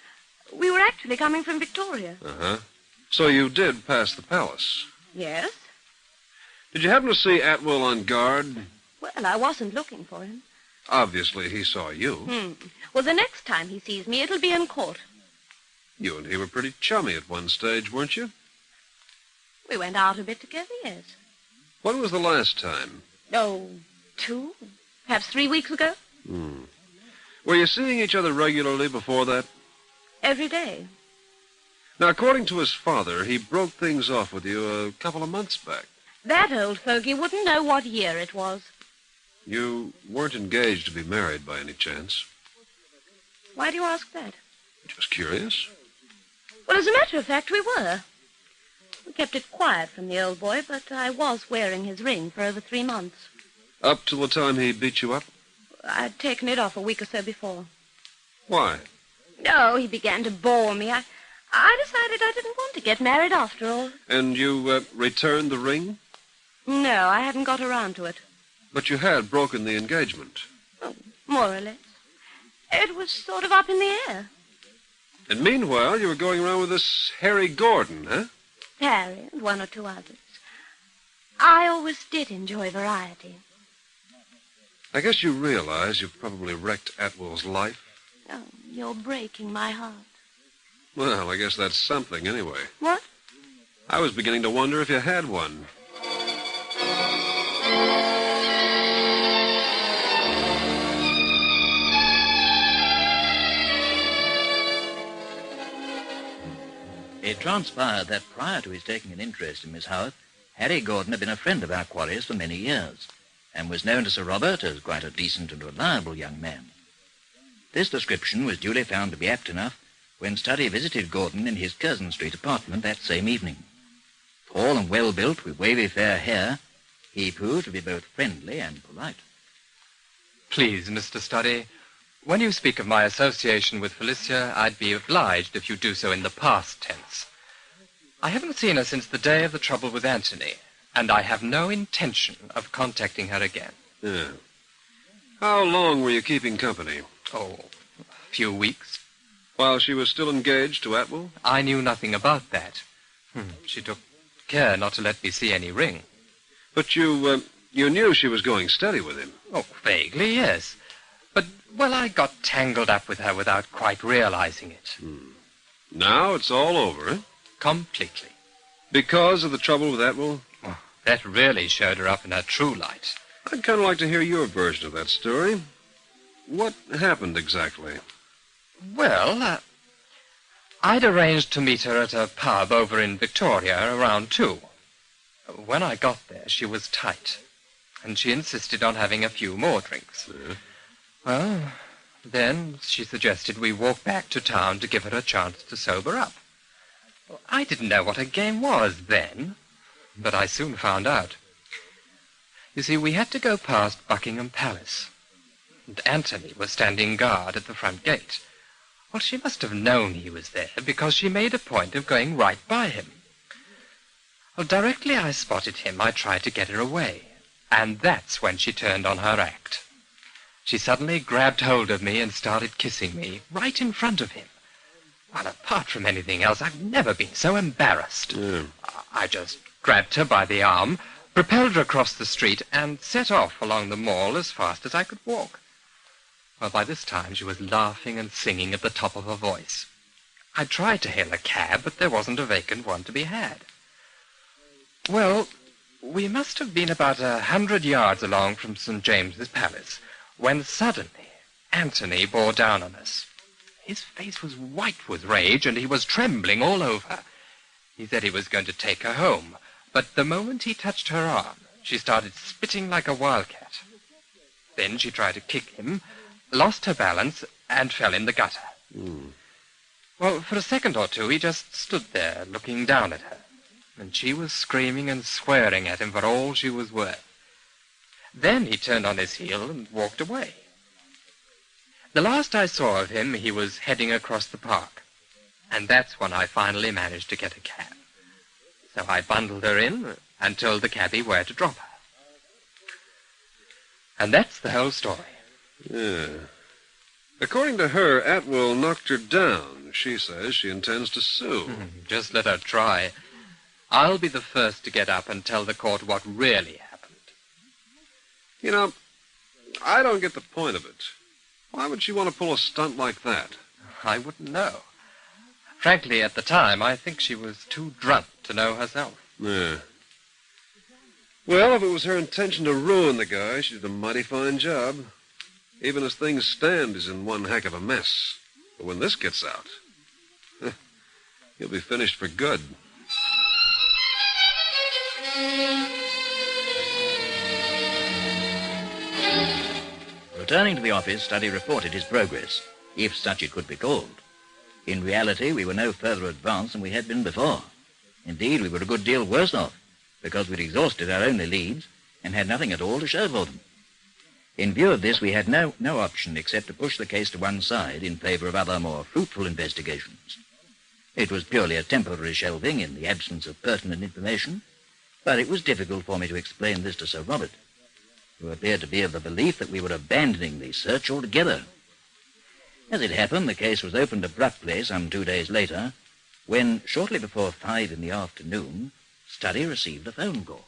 We were actually coming from Victoria. Uh-huh. So you did pass the palace? Yes. Did you happen to see Atwell on guard? Well, I wasn't looking for him. Obviously, he saw you. Well, the next time he sees me, it'll be in court. You and he were pretty chummy at one stage, weren't you? We went out a bit together, yes. When was the last time? Oh, 2, perhaps 3 weeks ago. Were you seeing each other regularly before that? Every day. Now, according to his father, he broke things off with you a couple of months back. That old fogey wouldn't know what year it was. You weren't engaged to be married by any chance? Why do you ask that? Just curious. Well, as a matter of fact, we were. We kept it quiet from the old boy, but I was wearing his ring for over 3 months. Up till the time he beat you up? I'd taken it off a week or so before. Why? Oh, he began to bore me. I decided I didn't want to get married after all. And you returned the ring? No, I hadn't got around to it. But you had broken the engagement. Oh, more or less. It was sort of up in the air. And meanwhile, you were going around with this Harry Gordon, huh? Harry and 1 or 2 others. I always did enjoy variety. I guess you realize you've probably wrecked Atwell's life. Oh, you're breaking my heart. Well, I guess that's something anyway. What? I was beginning to wonder if you had one. It transpired that prior to his taking an interest in Miss Howarth, Harry Gordon had been a friend of our quarry's for many years, and was known to Sir Robert as quite a decent and reliable young man. This description was duly found to be apt enough when Studdy visited Gordon in his Curzon Street apartment that same evening. Tall and well-built, with wavy fair hair, he proved to be both friendly and polite. Please, Mr. Studdy, when you speak of my association with Felicia, I'd be obliged if you do so in the past tense. I haven't seen her since the day of the trouble with Anthony, and I have no intention of contacting her again. Yeah. How long were you keeping company? Oh, a few weeks. While she was still engaged to Atwell? I knew nothing about that. She took care not to let me see any ring. But you knew she was going steady with him. Oh, vaguely, yes. But, well, I got tangled up with her without quite realizing it. Now it's all over, eh? Completely. Because of the trouble with Atwell? Oh, that really showed her up in her true light. I'd kind of like to hear your version of that story. What happened exactly? Well, I'd arranged to meet her at a pub over in Victoria around 2. When I got there, she was tight, and she insisted on having a few more drinks. Yeah. Well, then she suggested we walk back to town to give her a chance to sober up. I didn't know what a game was then, but I soon found out. You see, we had to go past Buckingham Palace, and Anthony was standing guard at the front gate. Well, she must have known he was there, because she made a point of going right by him. Well, directly I spotted him, I tried to get her away, and that's when she turned on her act. She suddenly grabbed hold of me and started kissing me right in front of him. Well, apart from anything else, I've never been so embarrassed. Yeah. I just grabbed her by the arm, propelled her across the street, and set off along the Mall as fast as I could walk. Well, by this time, she was laughing and singing at the top of her voice. I tried to hail a cab, but there wasn't a vacant one to be had. Well, we must have been about 100 yards along from St. James's Palace, when suddenly Anthony bore down on us. His face was white with rage, and he was trembling all over. He said he was going to take her home, but the moment he touched her arm, she started spitting like a wildcat. Then she tried to kick him, lost her balance, and fell in the gutter. Well, for a second or two, he just stood there, looking down at her, and she was screaming and swearing at him for all she was worth. Then he turned on his heel and walked away. The last I saw of him, he was heading across the park, and that's when I finally managed to get a cab. So I bundled her in and told the cabbie where to drop her. And that's the whole story. Yeah. According to her, Atwell knocked her down. She says she intends to sue. Just let her try. I'll be the first to get up and tell the court what really happened. You know, I don't get the point of it. Why would she want to pull a stunt like that? I wouldn't know. Frankly, at the time, I think she was too drunk to know herself. Yeah. Well, if it was her intention to ruin the guy, she did a mighty fine job. Even as things stand, he's in one heck of a mess. But when this gets out, he'll be finished for good. Returning to the office, Study reported his progress, if such it could be called. In reality, we were no further advanced than we had been before. Indeed, we were a good deal worse off, because we'd exhausted our only leads and had nothing at all to show for them. In view of this, we had no option except to push the case to one side in favor of other, more fruitful investigations. It was purely a temporary shelving in the absence of pertinent information, but it was difficult for me to explain this to Sir Robert, who appeared to be of the belief that we were abandoning the search altogether. As it happened, the case was opened abruptly some 2 days later, when, shortly before 5 in the afternoon, Study received a phone call.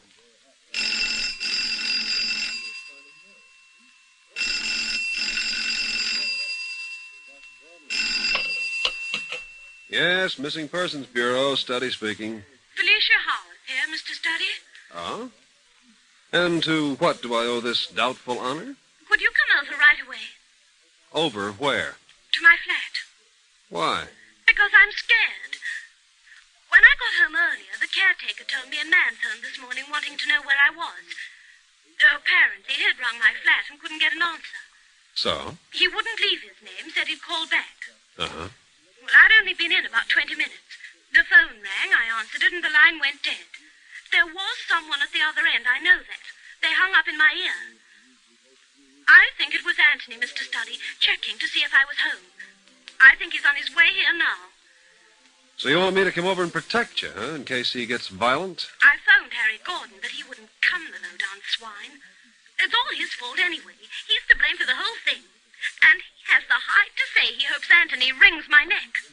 Yes, Missing Persons Bureau, Study speaking. Felicia Howard here, Mr. Study. Oh? And to what do I owe this doubtful honor? Would you come over right away? Over where? To my flat. Why? Because I'm scared. When I got home earlier, the caretaker told me a man phoned this morning wanting to know where I was. Apparently, he'd rung my flat and couldn't get an answer. So? He wouldn't leave his name, said he'd call back. Uh-huh. Well, I'd only been in about 20 minutes. The phone rang, I answered it, and the line went dead. There was someone at the other end, I know that. They hung up in my ear. I think it was Anthony, Mr. Study, checking to see if I was home. I think he's on his way here now. So you want me to come over and protect you, huh, in case he gets violent? I phoned Harry Gordon, but he wouldn't come, the low-down swine. It's all his fault anyway. He's to blame for the whole thing. And he has the height to say he hopes Anthony wrings my neck.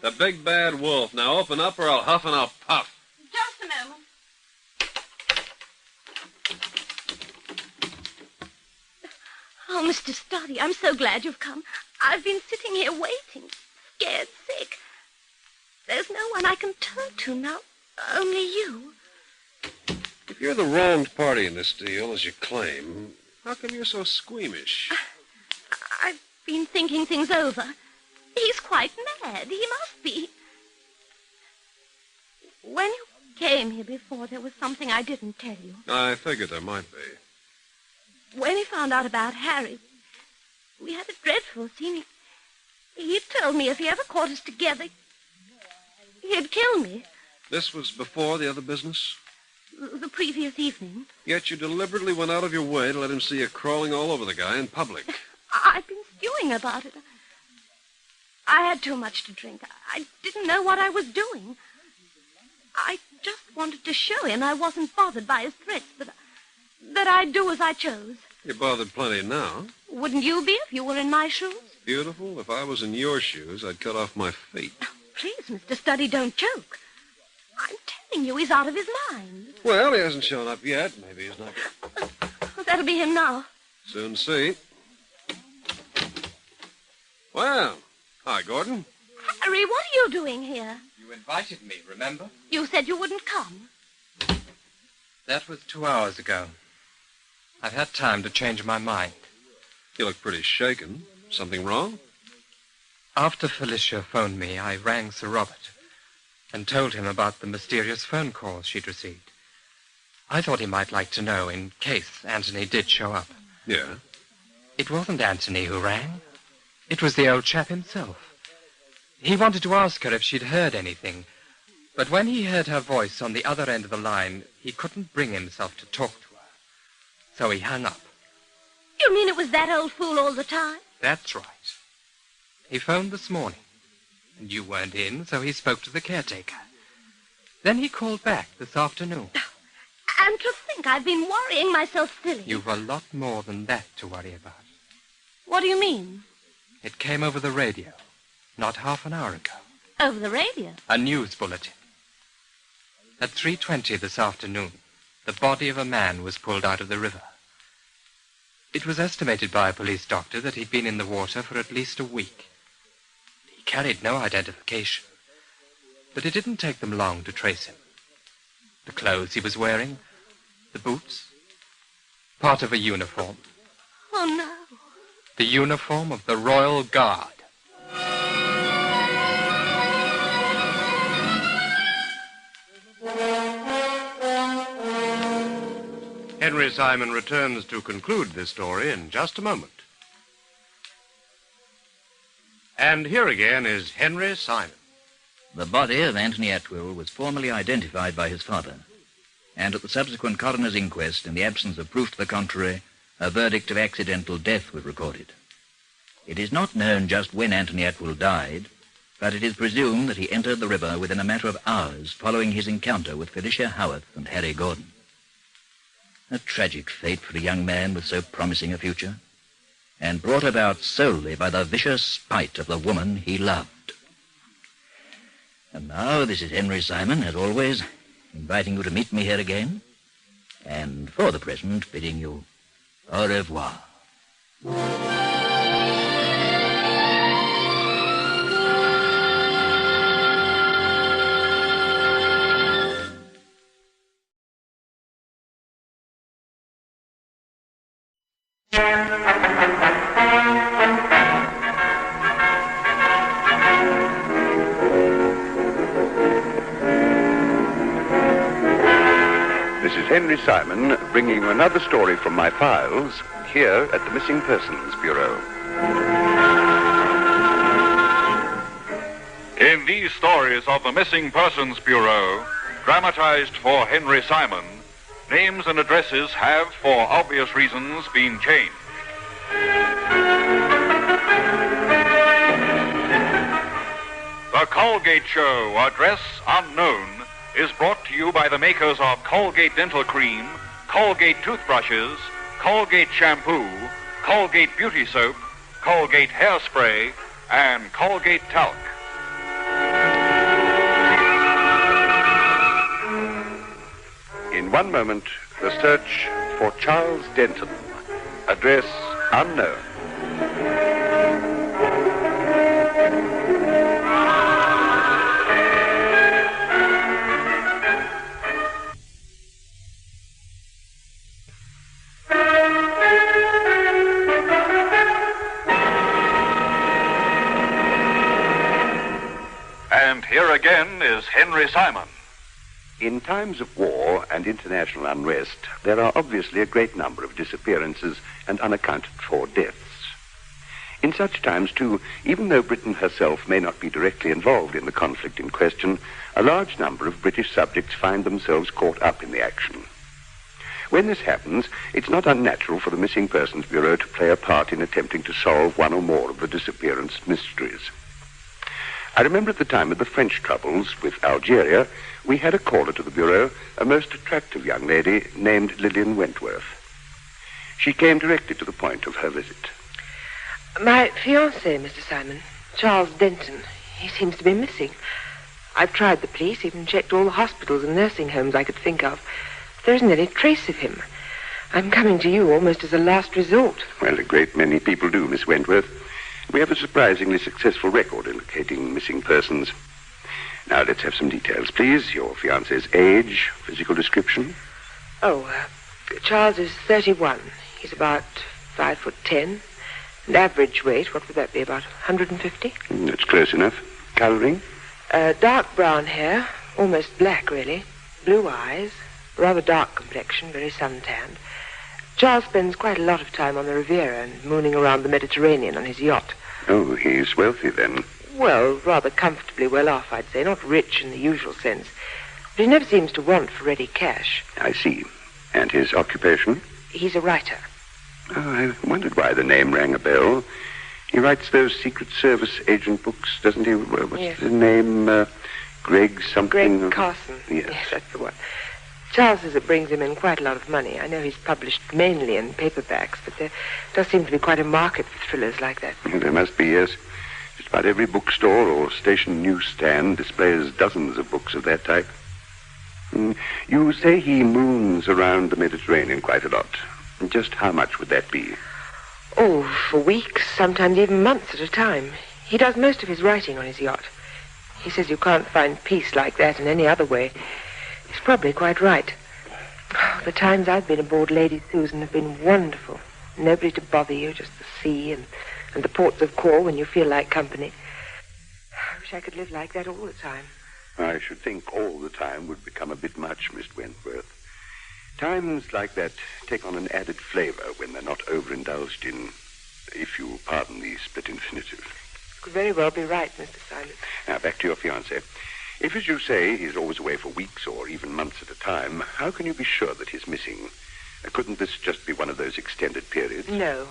The big bad wolf. Now open up or I'll huff and I'll puff. Just a moment. Oh, Mr. Study, I'm so glad you've come. I've been sitting here waiting, scared sick. There's no one I can turn to now, only you. If you're the wronged party in this deal, as you claim, how come you're so squeamish? I've been thinking things over. He's quite mad. He must be. When you came here before, there was something I didn't tell you. I figured there might be. When he found out about Harry, we had a dreadful scene. He told me if he ever caught us together, he'd kill me. This was before the other business? The previous evening. Yet you deliberately went out of your way to let him see you crawling all over the guy in public. I've been stewing about it. I had too much to drink. I didn't know what I was doing. I just wanted to show him I wasn't bothered by his threats, that I'd do as I chose. You're bothered plenty now. Wouldn't you be if you were in my shoes? Beautiful. If I was in your shoes, I'd cut off my feet. Oh, please, Mr. Study, don't joke. I'm telling you, he's out of his mind. Well, he hasn't shown up yet. Maybe he's not. Oh, that'll be him now. Soon see. Well, hi, Gordon. Harry, what are you doing here? You invited me, remember? You said you wouldn't come. That was 2 hours ago. I've had time to change my mind. You look pretty shaken. Something wrong? After Felicia phoned me, I rang Sir Robert and told him about the mysterious phone calls she'd received. I thought he might like to know in case Anthony did show up. Yeah? It wasn't Anthony who rang. It was the old chap himself. He wanted to ask her if she'd heard anything, but when he heard her voice on the other end of the line, he couldn't bring himself to talk to her. So he hung up. You mean it was that old fool all the time? That's right. He phoned this morning, and you weren't in, so he spoke to the caretaker. Then he called back this afternoon. And to think I've been worrying myself silly. You've a lot more than that to worry about. What do you mean? It came over the radio, not half an hour ago. Over the radio? A news bulletin. At 3:20 this afternoon, the body of a man was pulled out of the river. It was estimated by a police doctor that he'd been in the water for at least a week. He carried no identification, but it didn't take them long to trace him. The clothes he was wearing, the boots, part of a uniform. Oh, no. The uniform of the Royal Guard. Henry Simon returns to conclude this story in just a moment. And here again is Henry Simon. The body of Anthony Atwill was formally identified by his father, and at the subsequent coroner's inquest, in the absence of proof to the contrary, a verdict of accidental death was recorded. It is not known just when Anthony Atwill died, but it is presumed that he entered the river within a matter of hours following his encounter with Felicia Howarth and Harry Gordon. A tragic fate for a young man with so promising a future, and brought about solely by the vicious spite of the woman he loved. And now, this is Henry Simon, as always, inviting you to meet me here again, and for the present, bidding you au revoir. This is Henry Simon bringing you another story from my files here at the Missing Persons Bureau. In these stories of the Missing Persons Bureau, dramatized for Henry Simon, names and addresses have, for obvious reasons, been changed. The Colgate Show, address unknown, is brought to you by the makers of Colgate Dental Cream, Colgate Toothbrushes, Colgate Shampoo, Colgate Beauty Soap, Colgate Hairspray, and Colgate Talc. In one moment, the search for Charles Denton, address unknown. And here again is Henry Simon. In times of war and international unrest, there are obviously a great number of disappearances and unaccounted for deaths. In such times, too, even though Britain herself may not be directly involved in the conflict in question, a large number of British subjects find themselves caught up in the action. When this happens, it's not unnatural for the Missing Persons Bureau to play a part in attempting to solve one or more of the disappearance mysteries. I remember at the time of the French troubles with Algeria, we had a caller to the Bureau, a most attractive young lady named Lillian Wentworth. She came directly to the point of her visit. My fiancé, Mr. Simon, Charles Denton, he seems to be missing. I've tried the police, even checked all the hospitals and nursing homes I could think of. There isn't any trace of him. I'm coming to you almost as a last resort. Well, a great many people do, Miss Wentworth. We have a surprisingly successful record indicating missing persons. Now, let's have some details, please. Your fiancé's age, physical description. Charles is 31. He's about 5'10". And average weight, what would that be, about 150? That's close enough. Colouring? Dark brown hair, almost black, really. Blue eyes, rather dark complexion, very suntanned. Charles spends quite a lot of time on the Riviera and mooning around the Mediterranean on his yacht. Oh, he's wealthy, then. Well, rather comfortably well off, I'd say. Not rich in the usual sense. But he never seems to want for ready cash. I see. And his occupation? He's a writer. Oh, I wondered why the name rang a bell. He writes those Secret Service agent books, doesn't he? What's yes. the name? Greg something? Greg Carson. Yes, that's the one. Charles says it brings him in quite a lot of money. I know he's published mainly in paperbacks, but there does seem to be quite a market for thrillers like that. There must be, yes. Just about every bookstore or station newsstand displays dozens of books of that type. You say he moons around the Mediterranean quite a lot. Just how much would that be? Oh, for weeks, sometimes even months at a time. He does most of his writing on his yacht. He says you can't find peace like that in any other way. He's probably quite right. Oh, the times I've been aboard Lady Susan have been wonderful. Nobody to bother you, just the sea and the ports of call when you feel like company. I wish I could live like that all the time. I should think all the time would become a bit much, Miss Wentworth. Times like that take on an added flavor when they're not overindulged in, if you pardon the split infinitive. You could very well be right, Mr. Simon. Now, back to your fiancé. If, as you say, he's always away for weeks or even months at a time, how can you be sure that he's missing? Couldn't this just be one of those extended periods? No.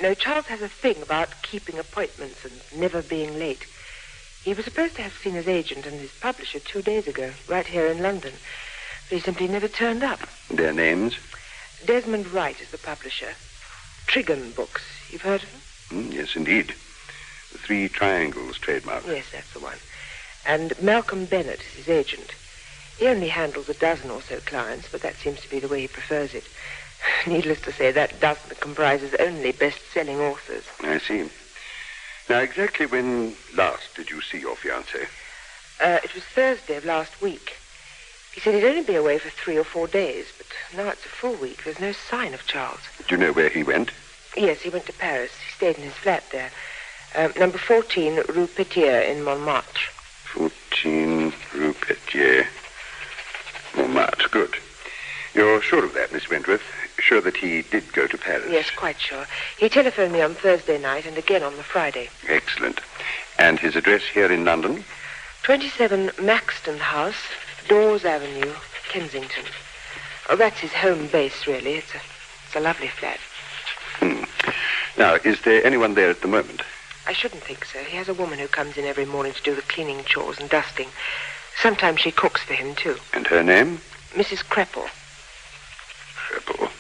No, Charles has a thing about keeping appointments and never being late. He was supposed to have seen his agent and his publisher 2 days ago, right here in London. But he simply never turned up. Their names? Desmond Wright is the publisher. Trigon Books. You've heard of him? Yes, indeed. The Three Triangles trademark. Yes, that's the one. And Malcolm Bennett is his agent. He only handles a dozen or so clients, but that seems to be the way he prefers it. Needless to say, that dozen comprises only best-selling authors. I see. Now, exactly when last did you see your fiancé? It was Thursday of last week. He said he'd only be away for 3 or 4 days, but now it's a full week. There's no sign of Charles. Do you know where he went? Yes, he went to Paris. He stayed in his flat there. Number 14, Rue Petier in Montmartre. 14 Rue Petier, Montmartre. Good. You're sure of that, Miss Wentworth? Sure that he did go to Paris? Yes, quite sure. He telephoned me on Thursday night and again on the Friday. Excellent. And his address here in London? 27 Maxton House, Dawes Avenue, Kensington. Oh, that's his home base, really. It's a lovely flat. Now, is there anyone there at the moment? I shouldn't think so. He has a woman who comes in every morning to do the cleaning chores and dusting. Sometimes she cooks for him, too. And her name? Mrs. Kreppel. Kreppel.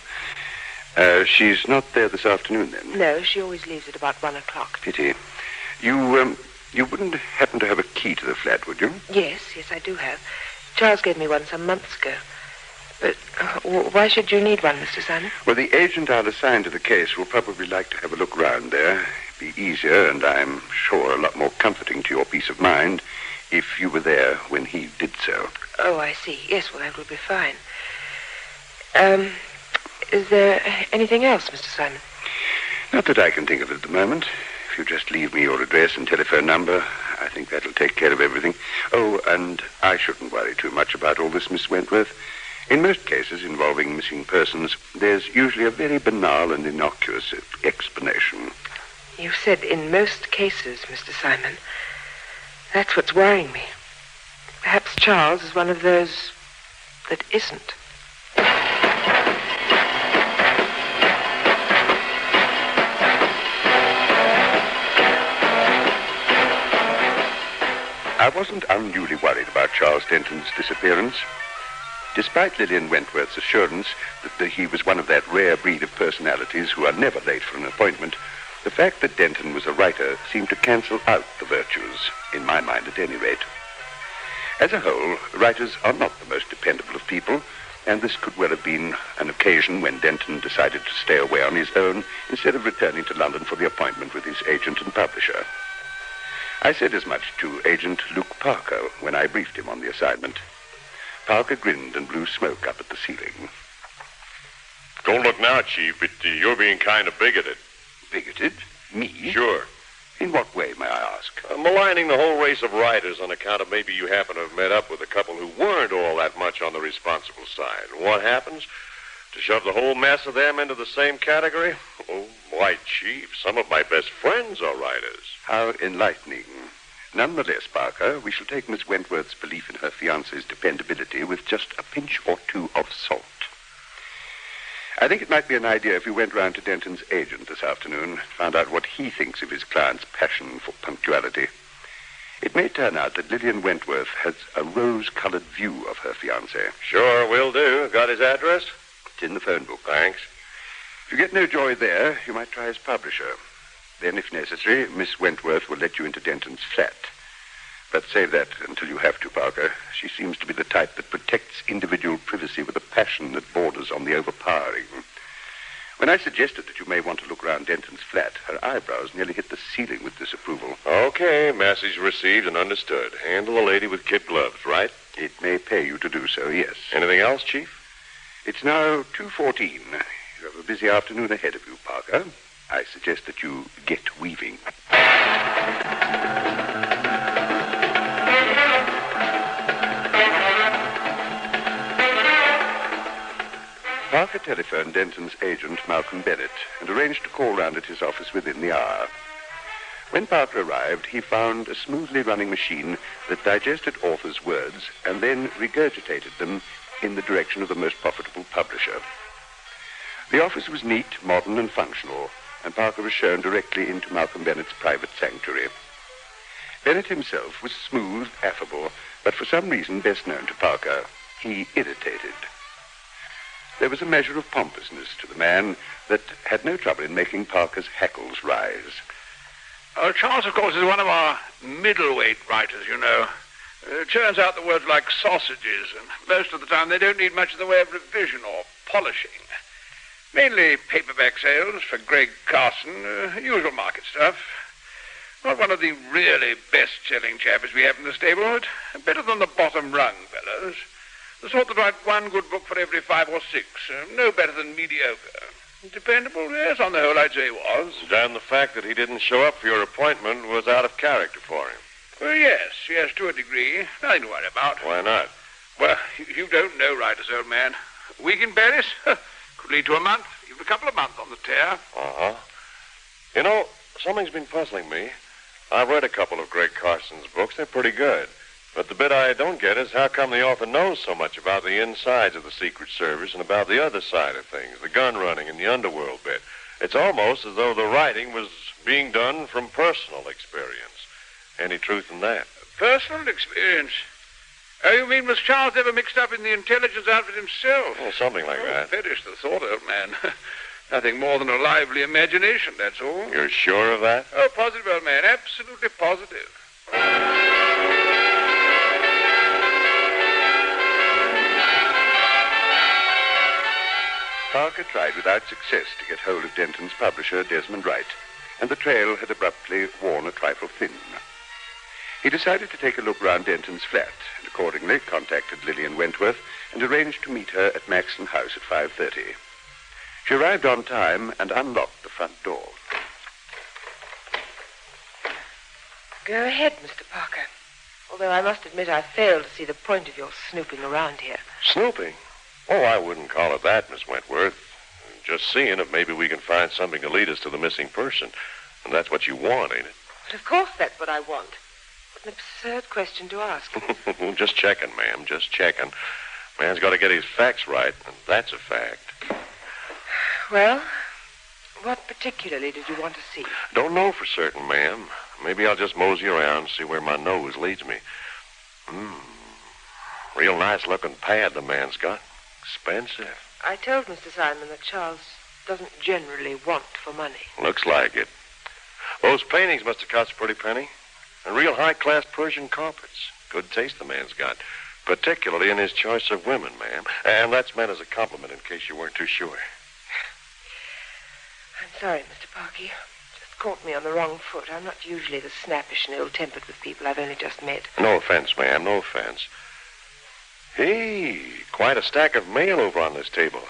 She's not there this afternoon, then? No, she always leaves at about 1 o'clock. Pity. You wouldn't happen to have a key to the flat, would you? Yes, I do have. Charles gave me one some months ago. But why should you need one, Mr. Simon? Well, the agent I'll assign to the case will probably like to have a look round there. It'd be easier, and I'm sure a lot more comforting to your peace of mind, if you were there when he did so. Oh, I see. Yes, well, that would be fine. Is there anything else, Mr. Simon? Not that I can think of at the moment. If you just leave me your address and telephone number, I think that'll take care of everything. Oh, and I shouldn't worry too much about all this, Miss Wentworth. In most cases involving missing persons, there's usually a very banal and innocuous explanation. You said in most cases, Mr. Simon. That's what's worrying me. Perhaps Charles is one of those that isn't. I wasn't unduly worried about Charles Denton's disappearance. Despite Lillian Wentworth's assurance that he was one of that rare breed of personalities who are never late for an appointment, the fact that Denton was a writer seemed to cancel out the virtues, in my mind at any rate. As a whole, writers are not the most dependable of people, and this could well have been an occasion when Denton decided to stay away on his own instead of returning to London for the appointment with his agent and publisher. I said as much to Agent Luke Parker when I briefed him on the assignment. Parker grinned and blew smoke up at the ceiling. Don't look now, Chief, but you're being kind of bigoted. Bigoted? Me? Sure. In what way, may I ask? Maligning the whole race of writers on account of maybe you happen to have met up with a couple who weren't all that much on the responsible side. And what happens? To shove the whole mass of them into the same category? Oh, why, Chief, some of my best friends are writers. How enlightening. Nonetheless, Parker, we shall take Miss Wentworth's belief in her fiancé's dependability with just a pinch or two of salt. I think it might be an idea if you went round to Denton's agent this afternoon and found out what he thinks of his client's passion for punctuality. It may turn out that Lillian Wentworth has a rose-colored view of her fiancé. Sure, will do. Got his address? It's in the phone book. Thanks. If you get no joy there, you might try his publisher. Then, if necessary, Miss Wentworth will let you into Denton's flat. But save that until you have to, Parker. She seems to be the type that protects individual privacy with a passion that borders on the overpowering. When I suggested that you may want to look around Denton's flat, her eyebrows nearly hit the ceiling with disapproval. Okay, message received and understood. Handle the lady with kid gloves, right? It may pay you to do so, yes. Anything else, Chief? It's now 2:14. You have a busy afternoon ahead of you, Parker. I suggest that you get weaving. Parker telephoned Denton's agent, Malcolm Bennett, and arranged to call round at his office within the hour. When Parker arrived, he found a smoothly running machine that digested authors' words and then regurgitated them in the direction of the most profitable publisher. The office was neat, modern, and functional, and Parker was shown directly into Malcolm Bennett's private sanctuary. Bennett himself was smooth, affable, but for some reason best known to Parker, he irritated. There was a measure of pompousness to the man that had no trouble in making Parker's hackles rise. Charles, of course, is one of our middleweight writers, you know. Churns out the words like sausages, and most of the time they don't need much in the way of revision or polishing. Mainly paperback sales for Greg Carson, usual market stuff. Not one of the really best-selling chappies we have in the stable, but better than the bottom rung fellows. The sort that write one good book for every 5 or 6. No better than mediocre. Dependable, yes, on the whole I'd say he was. And the fact that he didn't show up for your appointment was out of character for him. Well, yes, to a degree. Nothing to worry about. Why not? Well, you don't know writers, old man. A week in Paris could lead to a month, even a couple of months on the tear. Uh-huh. You know, something's been puzzling me. I've read a couple of Greg Carson's books. They're pretty good. But the bit I don't get is how come the author knows so much about the insides of the Secret Service and about the other side of things, the gun running and the underworld bit. It's almost as though the writing was being done from personal experience. Any truth in that? Personal experience? Oh, you mean was Charles ever mixed up in the intelligence outfit himself? Well, something like that. Perish the thought, old man. Nothing more than a lively imagination, that's all. You're sure of that? Oh, positive, old man. Absolutely positive. Parker tried without success to get hold of Denton's publisher, Desmond Wright, and the trail had abruptly worn a trifle thin. He decided to take a look round Denton's flat, and accordingly contacted Lillian Wentworth and arranged to meet her at Maxon House at 5:30. She arrived on time and unlocked the front door. Go ahead, Mr. Parker. Although I must admit I fail to see the point of your snooping around here. Snooping? Oh, I wouldn't call it that, Miss Wentworth. Just seeing if maybe we can find something to lead us to the missing person. And that's what you want, ain't it? But of course that's what I want. What an absurd question to ask. Just checking, ma'am, just checking. Man's got to get his facts right, and that's a fact. Well, what particularly did you want to see? Don't know for certain, ma'am. Maybe I'll just mosey around and see where my nose leads me. Real nice-looking pad the man's got. Expensive. I told Mr. Simon that Charles doesn't generally want for money. Looks like it. Those paintings must have cost a pretty penny. And real high-class Persian carpets. Good taste the man's got. Particularly in his choice of women, ma'am. And that's meant as a compliment in case you weren't too sure. I'm sorry, Mr. Parker. You just caught me on the wrong foot. I'm not usually the snappish and ill-tempered with people I've only just met. No offense, ma'am, no offense. Hey, quite a stack of mail over on this table.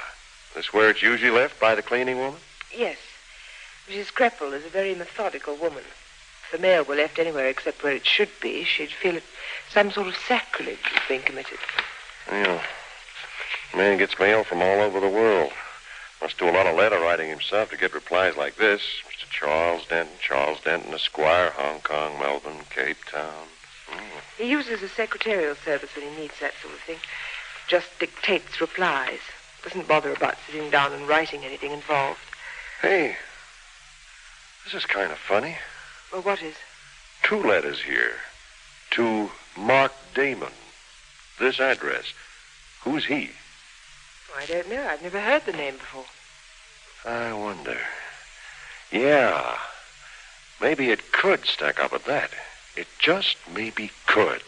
This where it's usually left by the cleaning woman? Yes. Mrs. Kreppel is a very methodical woman. If the mail were left anywhere except where it should be, she'd feel it some sort of sacrilege was being committed. Yeah. Man gets mail from all over the world. Must do a lot of letter writing himself to get replies like this. Mr. Charles Denton, Esquire, Hong Kong, Melbourne, Cape Town. He uses a secretarial service when he needs that sort of thing. Just dictates replies. Doesn't bother about sitting down and writing anything involved. Hey, this is kind of funny. Well, what is? 2 letters here. To Mark Damon. This address. Who's he? I don't know. I've never heard the name before. I wonder. Yeah. Maybe it could stack up at that. It just maybe could.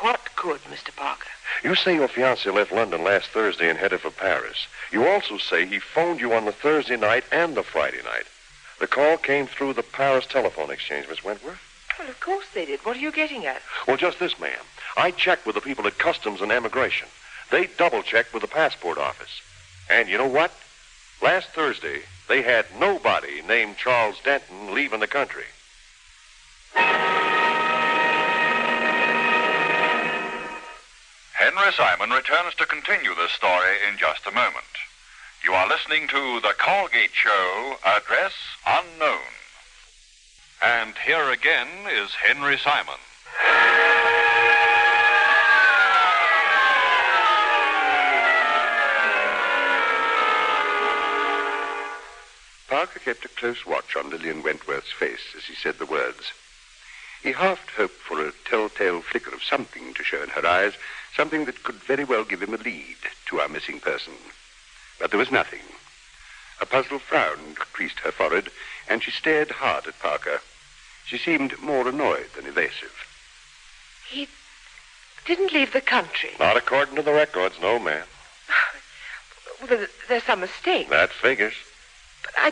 What could, Mr. Parker? You say your fiancé left London last Thursday and headed for Paris. You also say he phoned you on the Thursday night and the Friday night. The call came through the Paris telephone exchange, Miss Wentworth. Well, of course they did. What are you getting at? Well, just this, ma'am. I checked with the people at Customs and Immigration. They double-checked with the passport office. And you know what? Last Thursday, they had nobody named Charles Denton leaving the country. Henry Simon returns to continue this story in just a moment. You are listening to The Colgate Show, Address Unknown. And here again is Henry Simon. Parker kept a close watch on Lillian Wentworth's face as he said the words. He half hoped for a telltale flicker of something to show in her eyes, something that could very well give him a lead to our missing person. But there was nothing. A puzzled frown creased her forehead, and she stared hard at Parker. She seemed more annoyed than evasive. He didn't leave the country. Not according to the records, no, ma'am. Well, there's some mistake. That figures. But I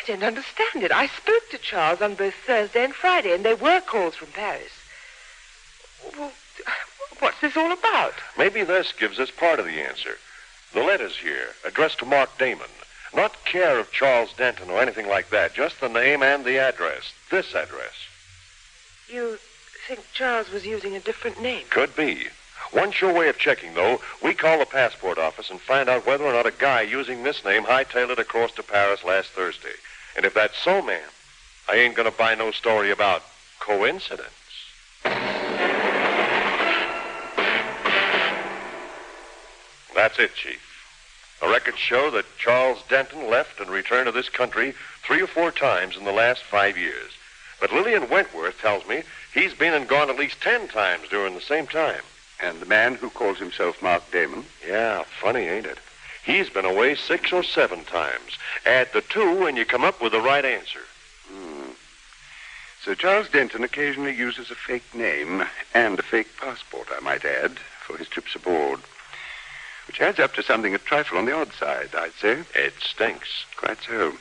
don't understand it. I spoke to Charles on both Thursday and Friday, and there were calls from Paris. Well, what's this all about? Maybe this gives us part of the answer. The letter's here, addressed to Mark Damon. Not care of Charles Denton or anything like that, just the name and the address. This address. You think Charles was using a different name? Could be. One sure way of checking, though, we call the passport office and find out whether or not a guy using this name hightailed it across to Paris last Thursday. And if that's so, ma'am, I ain't gonna buy no story about coincidence. That's it, Chief. The records show that Charles Denton left and returned to this country 3 or 4 times in the last 5 years. But Lillian Wentworth tells me he's been and gone at least 10 times during the same time. And the man who calls himself Mark Damon? Yeah, funny, ain't it? He's been away 6 or 7 times. Add the 2 and you come up with the right answer. So Charles Denton occasionally uses a fake name and a fake passport, I might add, for his trips abroad. Which adds up to something a trifle on the odd side, I'd say. It stinks. Quite so.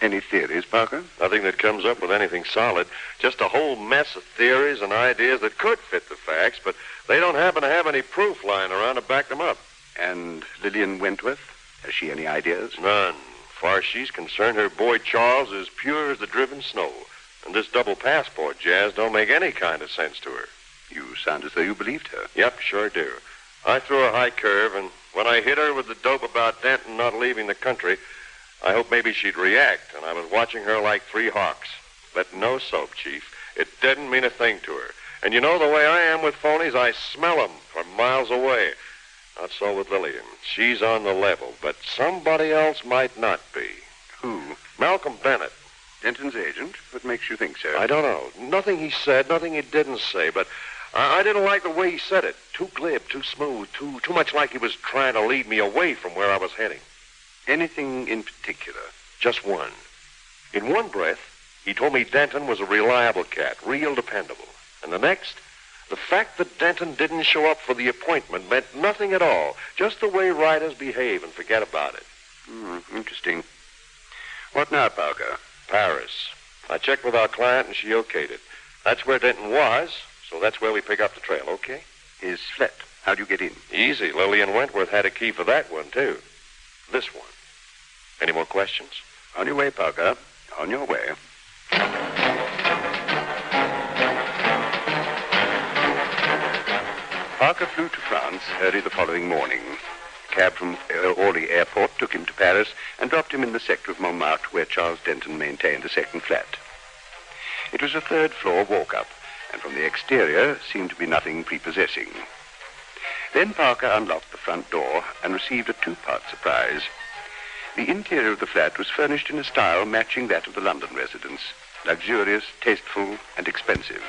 Any theories, Parker? Nothing that comes up with anything solid. Just a whole mess of theories and ideas that could fit the facts, but they don't happen to have any proof lying around to back them up. And Lillian Wentworth? Has she any ideas? None. Far as she's concerned, her boy Charles is pure as the driven snow. And this double passport jazz don't make any kind of sense to her. You sound as though you believed her. Yep, sure do. I threw a high curve, and when I hit her with the dope about Denton not leaving the country, I hoped maybe she'd react, and I was watching her like 3 hawks. But no soap, Chief. It didn't mean a thing to her. And you know the way I am with phonies, I smell 'em from miles away. Not so with Lillian. She's on the level, but somebody else might not be. Who? Malcolm Bennett. Denton's agent? What makes you think so? I don't know. Nothing he said, nothing he didn't say, but I didn't like the way he said it. Too glib, too smooth, too much like he was trying to lead me away from where I was heading. Anything in particular? Just one. In one breath, he told me Denton was a reliable cat, real dependable. And the next, the fact that Denton didn't show up for the appointment meant nothing at all. Just the way writers behave and forget about it. Interesting. What now, Parker? Paris. I checked with our client and she okayed it. That's where Denton was, so that's where we pick up the trail, okay? His flat. How'd you get in? Easy. Lillian Wentworth had a key for that one, too. This one. Any more questions? On your way, Parker. On your way. Parker flew to France early the following morning. A cab from Orly Airport took him to Paris and dropped him in the sector of Montmartre where Charles Denton maintained a second flat. It was a 3rd-floor walk-up, and from the exterior seemed to be nothing prepossessing. Then Parker unlocked the front door and received a 2-part surprise. The interior of the flat was furnished in a style matching that of the London residence, luxurious, tasteful, and expensive.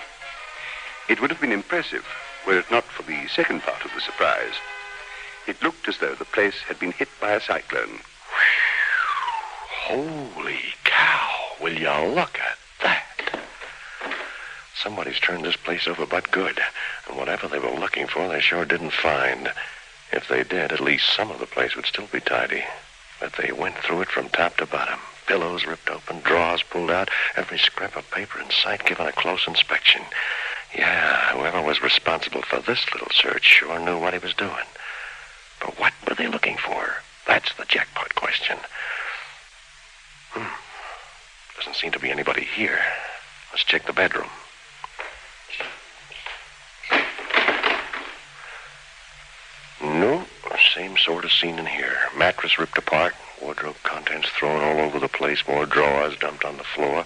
It would have been impressive were it not for the second part of the surprise. It looked as though the place had been hit by a cyclone. Holy cow, will you look at that? Somebody's turned this place over but good, and whatever they were looking for, they sure didn't find. If they did, at least some of the place would still be tidy. But they went through it from top to bottom. Pillows ripped open, drawers pulled out, every scrap of paper in sight given a close inspection. Yeah, whoever was responsible for this little search sure knew what he was doing. But what were they looking for? That's the jackpot question. Doesn't seem to be anybody here. Let's check the bedroom. No, same sort of scene in here. Mattress ripped apart, wardrobe contents thrown all over the place, more drawers dumped on the floor.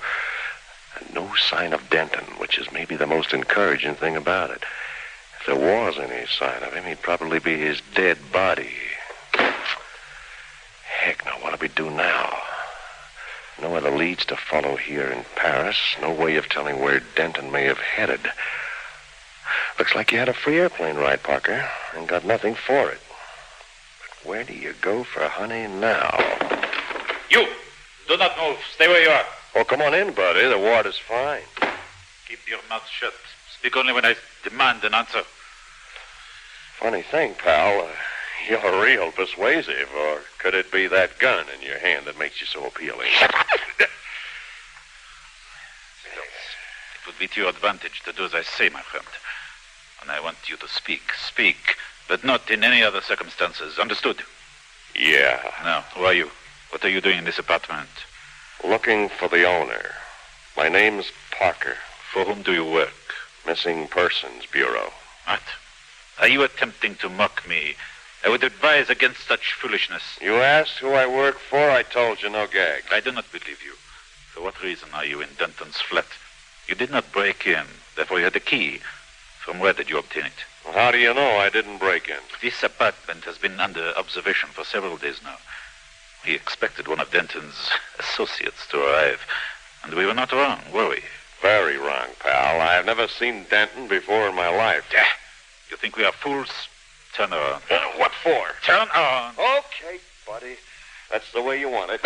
And no sign of Denton, which is maybe the most encouraging thing about it. If there was any sign of him, he'd probably be his dead body. Heck, now what do we do now? No other leads to follow here in Paris. No way of telling where Denton may have headed. Looks like you had a free airplane ride, Parker, and got nothing for it. But where do you go for honey now? You! Do not move. Stay where you are. Oh, come on in, buddy. The ward is fine. Keep your mouth shut. Speak only when I demand an answer. Funny thing, pal. You're real persuasive, or could it be that gun in your hand that makes you so appealing? Shut up! It would be to your advantage to do as I say, my friend. And I want you to speak. Speak, but not in any other circumstances. Understood? Yeah. Now, who are you? What are you doing in this apartment? Looking for the owner. My name's Parker. For whom do you work? Missing Persons Bureau. What? Are you attempting to mock me? I would advise against such foolishness. You asked who I work for, I told you, no gag. I do not believe you. For what reason are you in Denton's flat? You did not break in, therefore you had the key. From where did you obtain it? Well, how do you know I didn't break in? This apartment has been under observation for several days now. We expected one of Denton's associates to arrive, and we were not wrong, were we? Very wrong, pal. I have never seen Denton before in my life. You think we are fools? Turn around. What for? Turn on. Okay, buddy. That's the way you want it.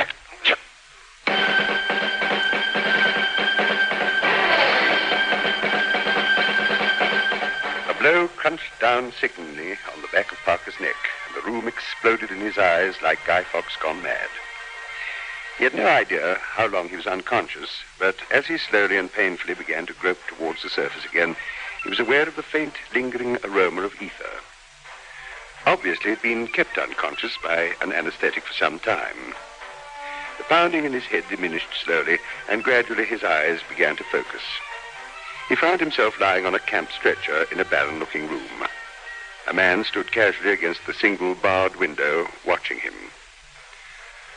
A blow crunched down sickeningly on the back of Parker's neck, and the room exploded in his eyes like Guy Fawkes gone mad. He had no idea how long he was unconscious, but as he slowly and painfully began to grope towards the surface again, he was aware of the faint, lingering aroma of ether. Obviously, he'd been kept unconscious by an anesthetic for some time. The pounding in his head diminished slowly, and gradually his eyes began to focus. He found himself lying on a camp stretcher in a barren-looking room. A man stood casually against the single barred window, watching him.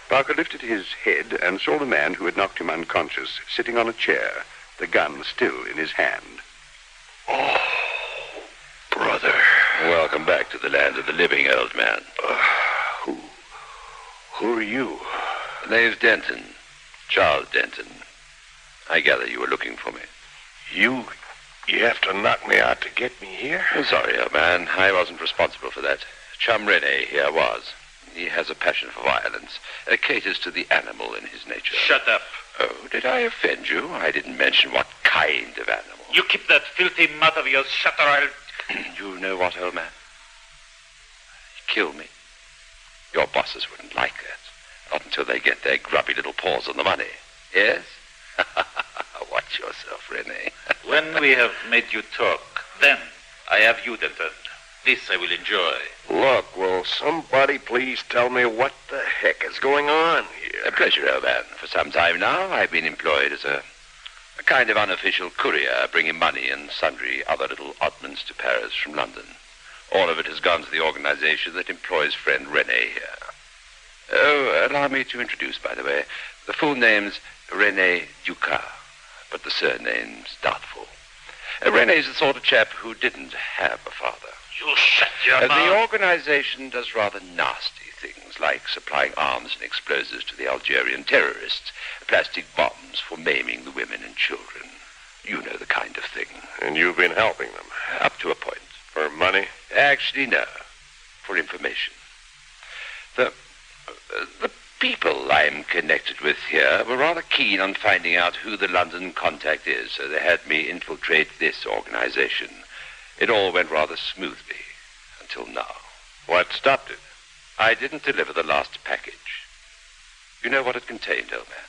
Parker lifted his head and saw the man who had knocked him unconscious sitting on a chair, the gun still in his hand. Oh, brother. Welcome back to the land of the living, old man. Who are you? Name's Denton. Charles Denton. I gather you were looking for me. You have to knock me out to get me here? I'm sorry, old man. I wasn't responsible for that. Chum Rene here was. He has a passion for violence. Caters to the animal in his nature. Shut up. Oh, did I offend you? I didn't mention what kind of animal. You keep that filthy mouth of yours shut, or I'll... You know what, old man? Kill me. Your bosses wouldn't like that. Not until they get their grubby little paws on the money. Yes? Watch yourself, Rene. When we have made you talk, then I have you, Denton. This I will enjoy. Look, will somebody please tell me what the heck is going on here? A pleasure, old man. For some time now, I've been employed as a kind of unofficial courier, bringing money and sundry other little oddments to Paris from London. All of it has gone to the organization that employs friend Rene here. Oh, allow me to introduce, by the way. The full name's Rene Ducat, but the surname's doubtful. Rene's the sort of chap who didn't have a father. You shut your mouth. The organization does rather nasty things, like supplying arms and explosives to the Algerian terrorists, plastic bombs for maiming the women and children. You know the kind of thing. And you've been helping them? Up to a point. For money? Actually, no. For information. The people I'm connected with here were rather keen on finding out who the London contact is, so they had me infiltrate this organization. It all went rather smoothly, until now. What stopped it? I didn't deliver the last package. You know what it contained, old man?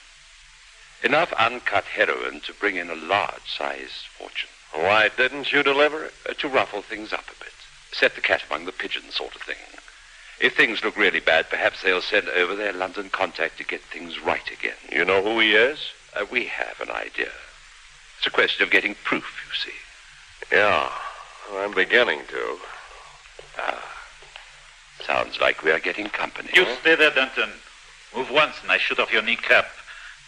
Enough uncut heroin to bring in a large-sized fortune. Why didn't you deliver it? To ruffle things up a bit. Set the cat among the pigeons sort of thing. If things look really bad, perhaps they'll send over their London contact to get things right again. You know who he is? We have an idea. It's a question of getting proof, you see. Yeah, I'm beginning to. Sounds like we are getting company. You stay there, Denton. Move once and I shoot off your kneecap.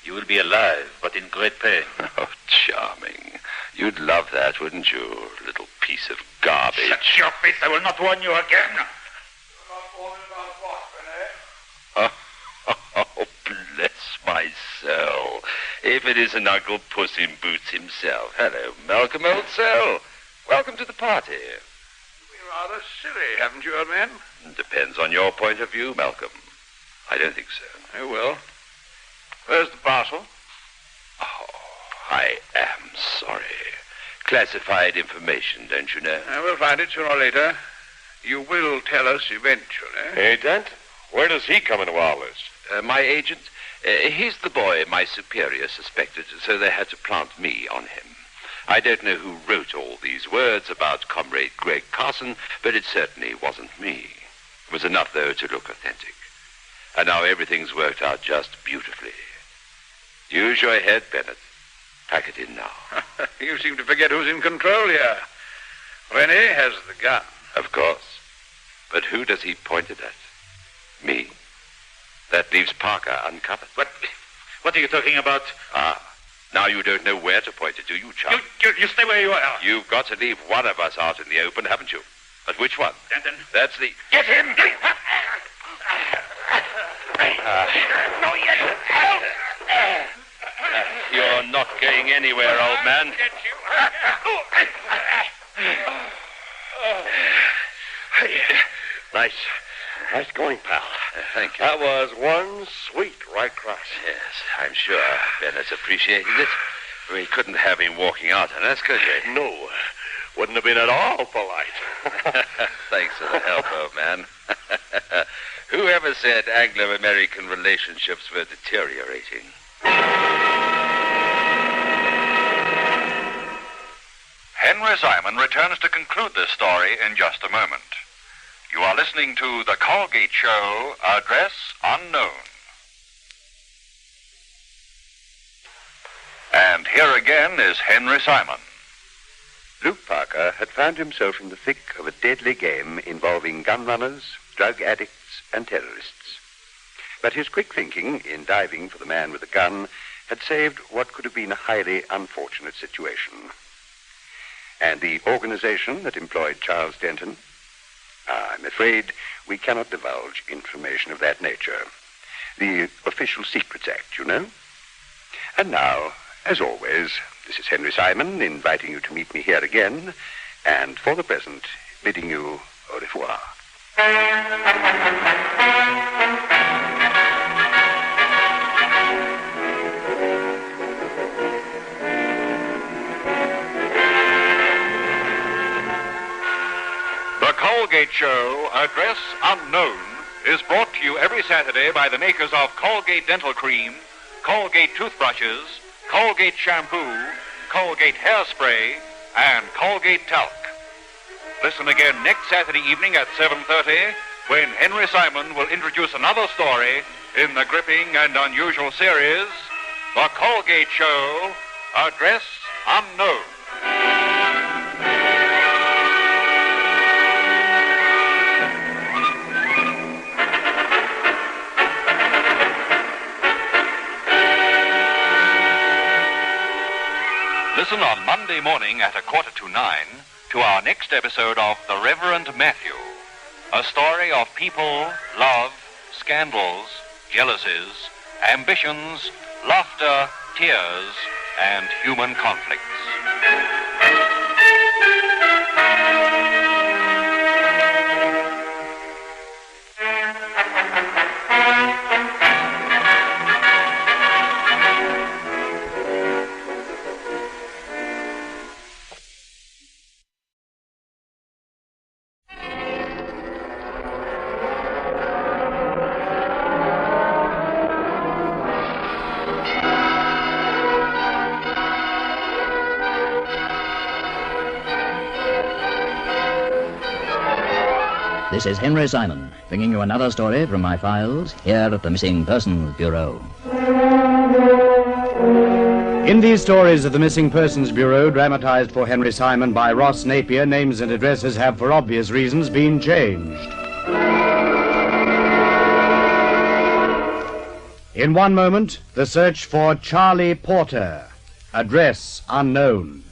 You will be alive, but in great pain. Oh, charming. You'd love that, wouldn't you, little piece of garbage? Shut your face. I will not warn you again. Oh, bless my soul. If it isn't Uncle Puss in Boots himself. Hello, Malcolm, old soul. Welcome to the party. You've been rather silly, haven't you, old man? Depends on your point of view, Malcolm. I don't think so. Oh, well. Where's the parcel? Oh, I am sorry. Classified information, don't you know? We'll find it sooner or later. You will tell us eventually. Hey, Dent, where does he come into all this? My agent? He's the boy my superior suspected, so they had to plant me on him. I don't know who wrote all these words about Comrade Greg Carson, but it certainly wasn't me. It was enough, though, to look authentic. And now everything's worked out just beautifully. Use your head, Bennett. Pack it in now. You seem to forget who's in control here. Rennie has the gun. Of course. But who does he point it at? Me. That leaves Parker uncovered. What are you talking about? Now you don't know where to point it, do you, chum? You stay where you are. You've got to leave one of us out in the open, haven't you? But which one? Denton. That's the... Get him! No, yes. You're not going anywhere, old man. Nice going, pal. Thank you. That was one sweet right cross. Yes, I'm sure Bennett appreciated it. We couldn't have him walking out on us, could we? No. Wouldn't have been at all polite. Thanks for the help, old man. Whoever said Anglo-American relationships were deteriorating? Henry Simon returns to conclude this story in just a moment. You are listening to The Colgate Show, Address Unknown. And here again is Henry Simon. Luke Parker had found himself in the thick of a deadly game involving gun runners, drug addicts, and terrorists. But his quick thinking in diving for the man with the gun had saved what could have been a highly unfortunate situation. And the organization that employed Charles Denton? I'm afraid we cannot divulge information of that nature. The Official Secrets Act, you know. And now, as always, this is Henry Simon inviting you to meet me here again, and for the present, bidding you au revoir. The Colgate Show, Address Unknown, is brought to you every Saturday by the makers of Colgate Dental Cream, Colgate Toothbrushes, Colgate Shampoo, Colgate Hairspray, and Colgate Talc. Listen again next Saturday evening at 7:30 when Henry Simon will introduce another story in the gripping and unusual series, The Colgate Show, Address Unknown. Listen on Monday morning at 8:45 to our next episode of The Reverend Matthew, a story of people, love, scandals, jealousies, ambitions, laughter, tears, and human conflicts. This is Henry Simon, bringing you another story from my files here at the Missing Persons Bureau. In these stories of the Missing Persons Bureau, dramatized for Henry Simon by Ross Napier, names and addresses have, for obvious reasons, been changed. In one moment, the search for Charlie Porter, address unknown.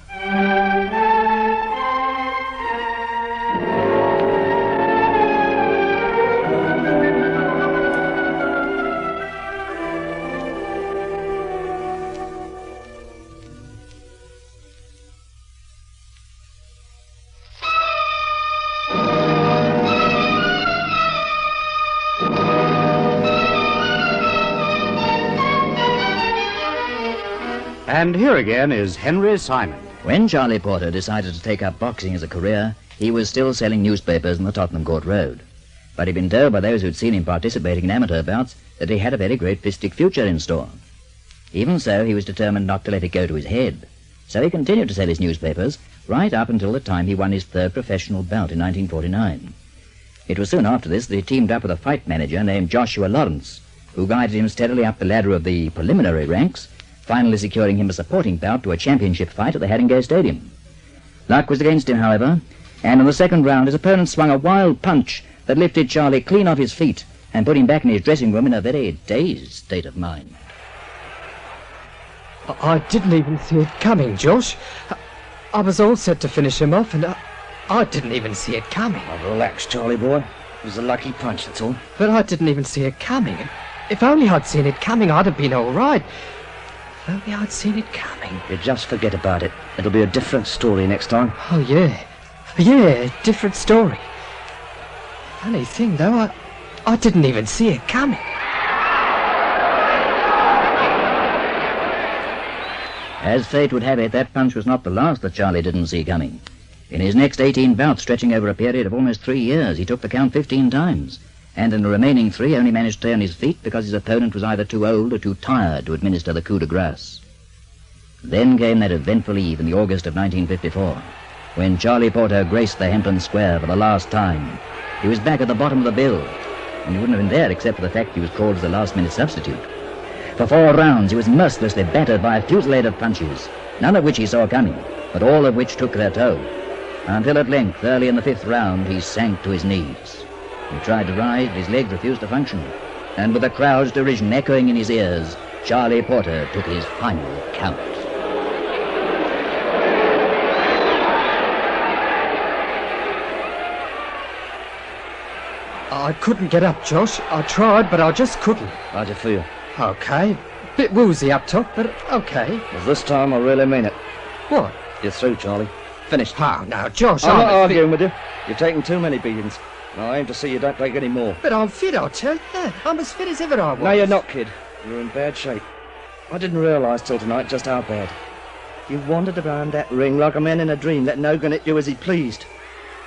And here again is Henry Simon. When Charlie Porter decided to take up boxing as a career, he was still selling newspapers in the Tottenham Court Road. But he'd been told by those who'd seen him participating in amateur bouts that he had a very great fistic future in store. Even so, he was determined not to let it go to his head. So he continued to sell his newspapers right up until the time he won his third professional bout in 1949. It was soon after this that he teamed up with a fight manager named Joshua Lawrence, who guided him steadily up the ladder of the preliminary ranks, finally securing him a supporting bout to a championship fight at the Haringey Stadium. Luck was against him, however, and in the second round his opponent swung a wild punch that lifted Charlie clean off his feet and put him back in his dressing room in a very dazed state of mind. I didn't even see it coming, Josh. I was all set to finish him off, and I didn't even see it coming. Oh, relax, Charlie boy. It was a lucky punch, that's all. But I didn't even see it coming. If only I'd seen it coming, I'd have been all right. If only I'd seen it coming. You just forget about it. It'll be a different story next time. Oh, yeah. Yeah, different story. Funny thing, though, I didn't even see it coming. As fate would have it, that punch was not the last that Charlie didn't see coming. In his next 18 bouts, stretching over a period of almost 3 years, he took the count 15 times, and in the remaining 3 only managed to stay on his feet because his opponent was either too old or too tired to administer the coup de grace. Then came that eventful eve in the August of 1954, when Charlie Porter graced the Hampton Square for the last time. He was back at the bottom of the bill, and he wouldn't have been there except for the fact he was called as a last-minute substitute. For 4 rounds, he was mercilessly battered by a fusillade of punches, none of which he saw coming, but all of which took their toll, until at length, early in the 5th round, he sank to his knees. He tried to rise, but his legs refused to function, and with the crowd's derision echoing in his ears, Charlie Porter took his final count. I couldn't get up, Josh. I tried, but I just couldn't. How'd you feel? Okay. Bit woozy up top, but okay. Well, this time I really mean it. What? You're through, Charlie. Finished. Oh, now, Josh, I'm not arguing with you. You've taken too many beatings. I aim to see you don't take any more. But I'm fit, I'll tell you. I'm as fit as ever I was. No, you're not, kid. You're in bad shape. I didn't realise till tonight just how bad. You wandered around that ring like a man in a dream, letting Hogan hit you as he pleased.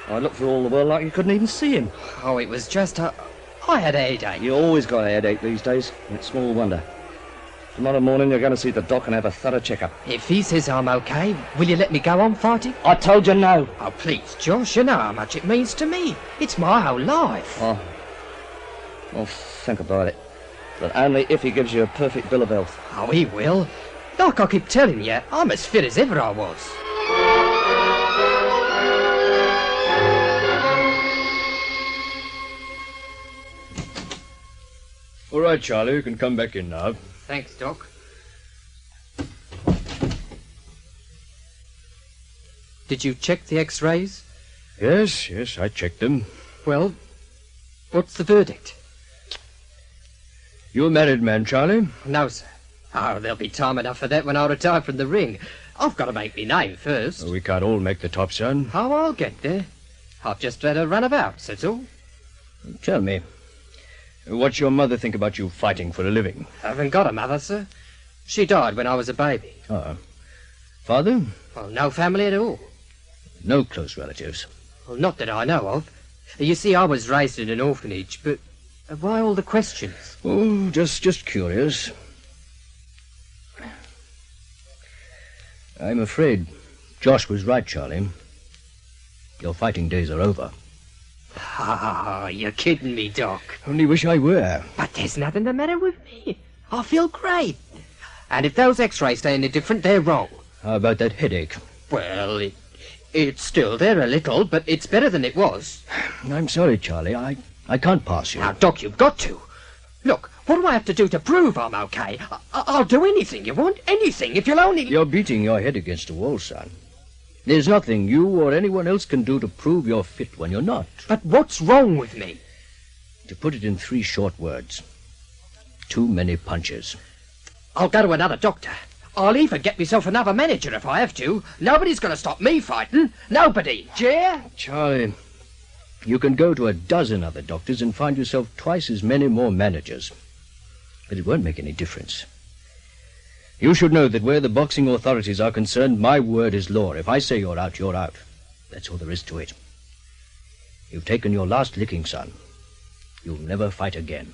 I looked for all the world like you couldn't even see him. Oh, it was just I had a headache. You always got a headache these days. It's small wonder. Tomorrow morning you're going to see the doc and have a thorough checkup. If he says I'm okay, will you let me go on fighting? I told you no. Oh, please, Josh, you know how much it means to me. It's my whole life. Oh. Well, think about it. But only if he gives you a perfect bill of health. Oh, he will. Like I keep telling you, I'm as fit as ever I was. All right, Charlie, you can come back in now. Thanks, Doc. Did you check the X-rays? Yes, I checked them. Well, what's the verdict? You a married man, Charlie? No, sir. Oh, there'll be time enough for that when I retire from the ring. I've got to make me name first. We can't all make the top, son. Oh, I'll get there. I've just had a runabout, that's all. Tell me, what's your mother think about you fighting for a living? I haven't got a mother, sir. She died when I was a baby. Oh. Father? Well, no family at all. No close relatives? Well, not that I know of. You see, I was raised in an orphanage, but why all the questions? Oh, just curious. I'm afraid Josh was right, Charlie. Your fighting days are over. Ah, you're kidding me, Doc. Only wish I were. But there's nothing the matter with me. I feel great. And if those x-rays say any different, they're wrong. How about that headache? Well, it's still there a little, but it's better than it was. I'm sorry, Charlie. I can't pass you. Now, Doc, you've got to. Look, what do I have to do to prove I'm okay? I'll do anything you want, anything, if you'll only... You're beating your head against a wall, son. There's nothing you or anyone else can do to prove you're fit when you're not. But what's wrong with me? To put it in 3 short words. Too many punches. I'll go to another doctor. I'll even get myself another manager if I have to. Nobody's going to stop me fighting. Nobody. Yeah? Charlie, you can go to a dozen other doctors and find yourself twice as many more managers. But it won't make any difference. You should know that where the boxing authorities are concerned, my word is law. If I say you're out, you're out. That's all there is to it. You've taken your last licking, son. You'll never fight again.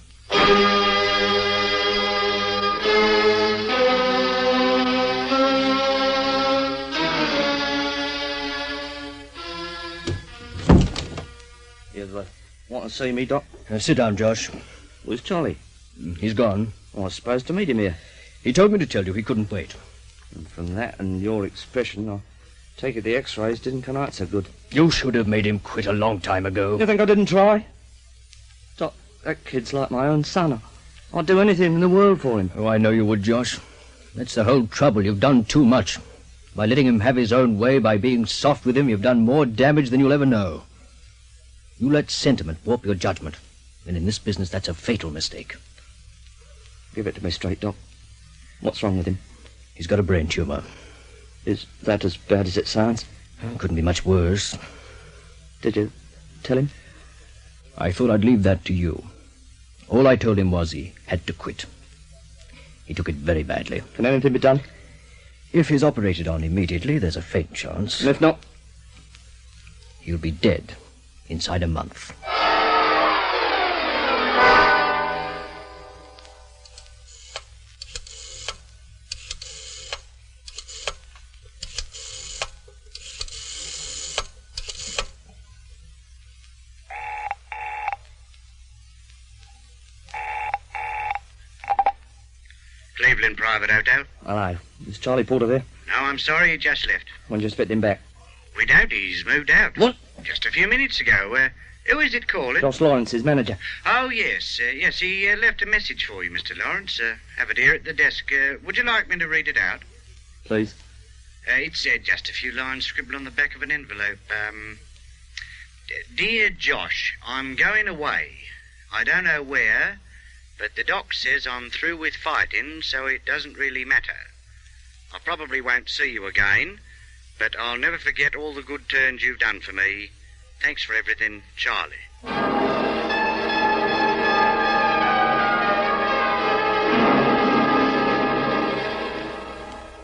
You want to see me, Doc? Sit down, Josh. Where's Charlie? He's gone. Well, I was supposed to meet him here. He told me to tell you he couldn't wait. And from that and your expression, I take it the x-rays didn't come out so good. You should have made him quit a long time ago. You think I didn't try? Doc, that kid's like my own son. I'd do anything in the world for him. Oh, I know you would, Josh. That's the whole trouble. You've done too much. By letting him have his own way, by being soft with him, you've done more damage than you'll ever know. You let sentiment warp your judgment. And in this business, that's a fatal mistake. Give it to me straight, Doc. What's wrong with him? He's got a brain tumor. Is that as bad as it sounds? Couldn't be much worse. Did you tell him? I thought I'd leave that to you. All I told him was he had to quit. He took it very badly. Can anything be done? If he's operated on immediately, there's a faint chance. And if not? He'll be dead inside a month. Cleveland Private Hotel. Hello. Is Charlie Porter there? No, I'm sorry, he just left. When you expect him back? We don't, he's moved out. What? Just a few minutes ago. Who is it calling? Josh Lawrence, his manager. Oh, yes. Yes, he left a message for you, Mr. Lawrence. Have it here at the desk. Would you like me to read it out? Please. It's just a few lines scribbled on the back of an envelope. Dear Josh, I'm going away. I don't know where, but the doc says I'm through with fighting, so it doesn't really matter. I probably won't see you again, but I'll never forget all the good turns you've done for me. Thanks for everything, Charlie.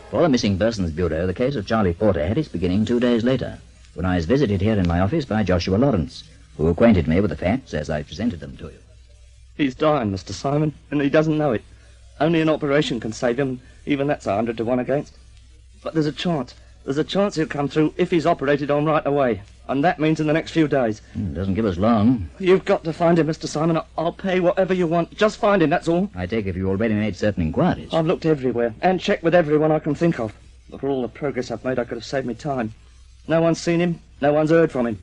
For the Missing Persons Bureau, the case of Charlie Porter had its beginning 2 days later, when I was visited here in my office by Joshua Lawrence, who acquainted me with the facts as I presented them to you. He's dying, Mr. Simon, and he doesn't know it. Only an operation can save him. Even that's 100 to 1 against. But there's a chance. There's a chance he'll come through if he's operated on right away. And that means in the next few days. Doesn't give us long. You've got to find him, Mr. Simon. I'll pay whatever you want. Just find him, that's all. I take it you already made certain inquiries. I've looked everywhere and checked with everyone I can think of. But for all the progress I've made, I could have saved me time. No one's seen him. No one's heard from him.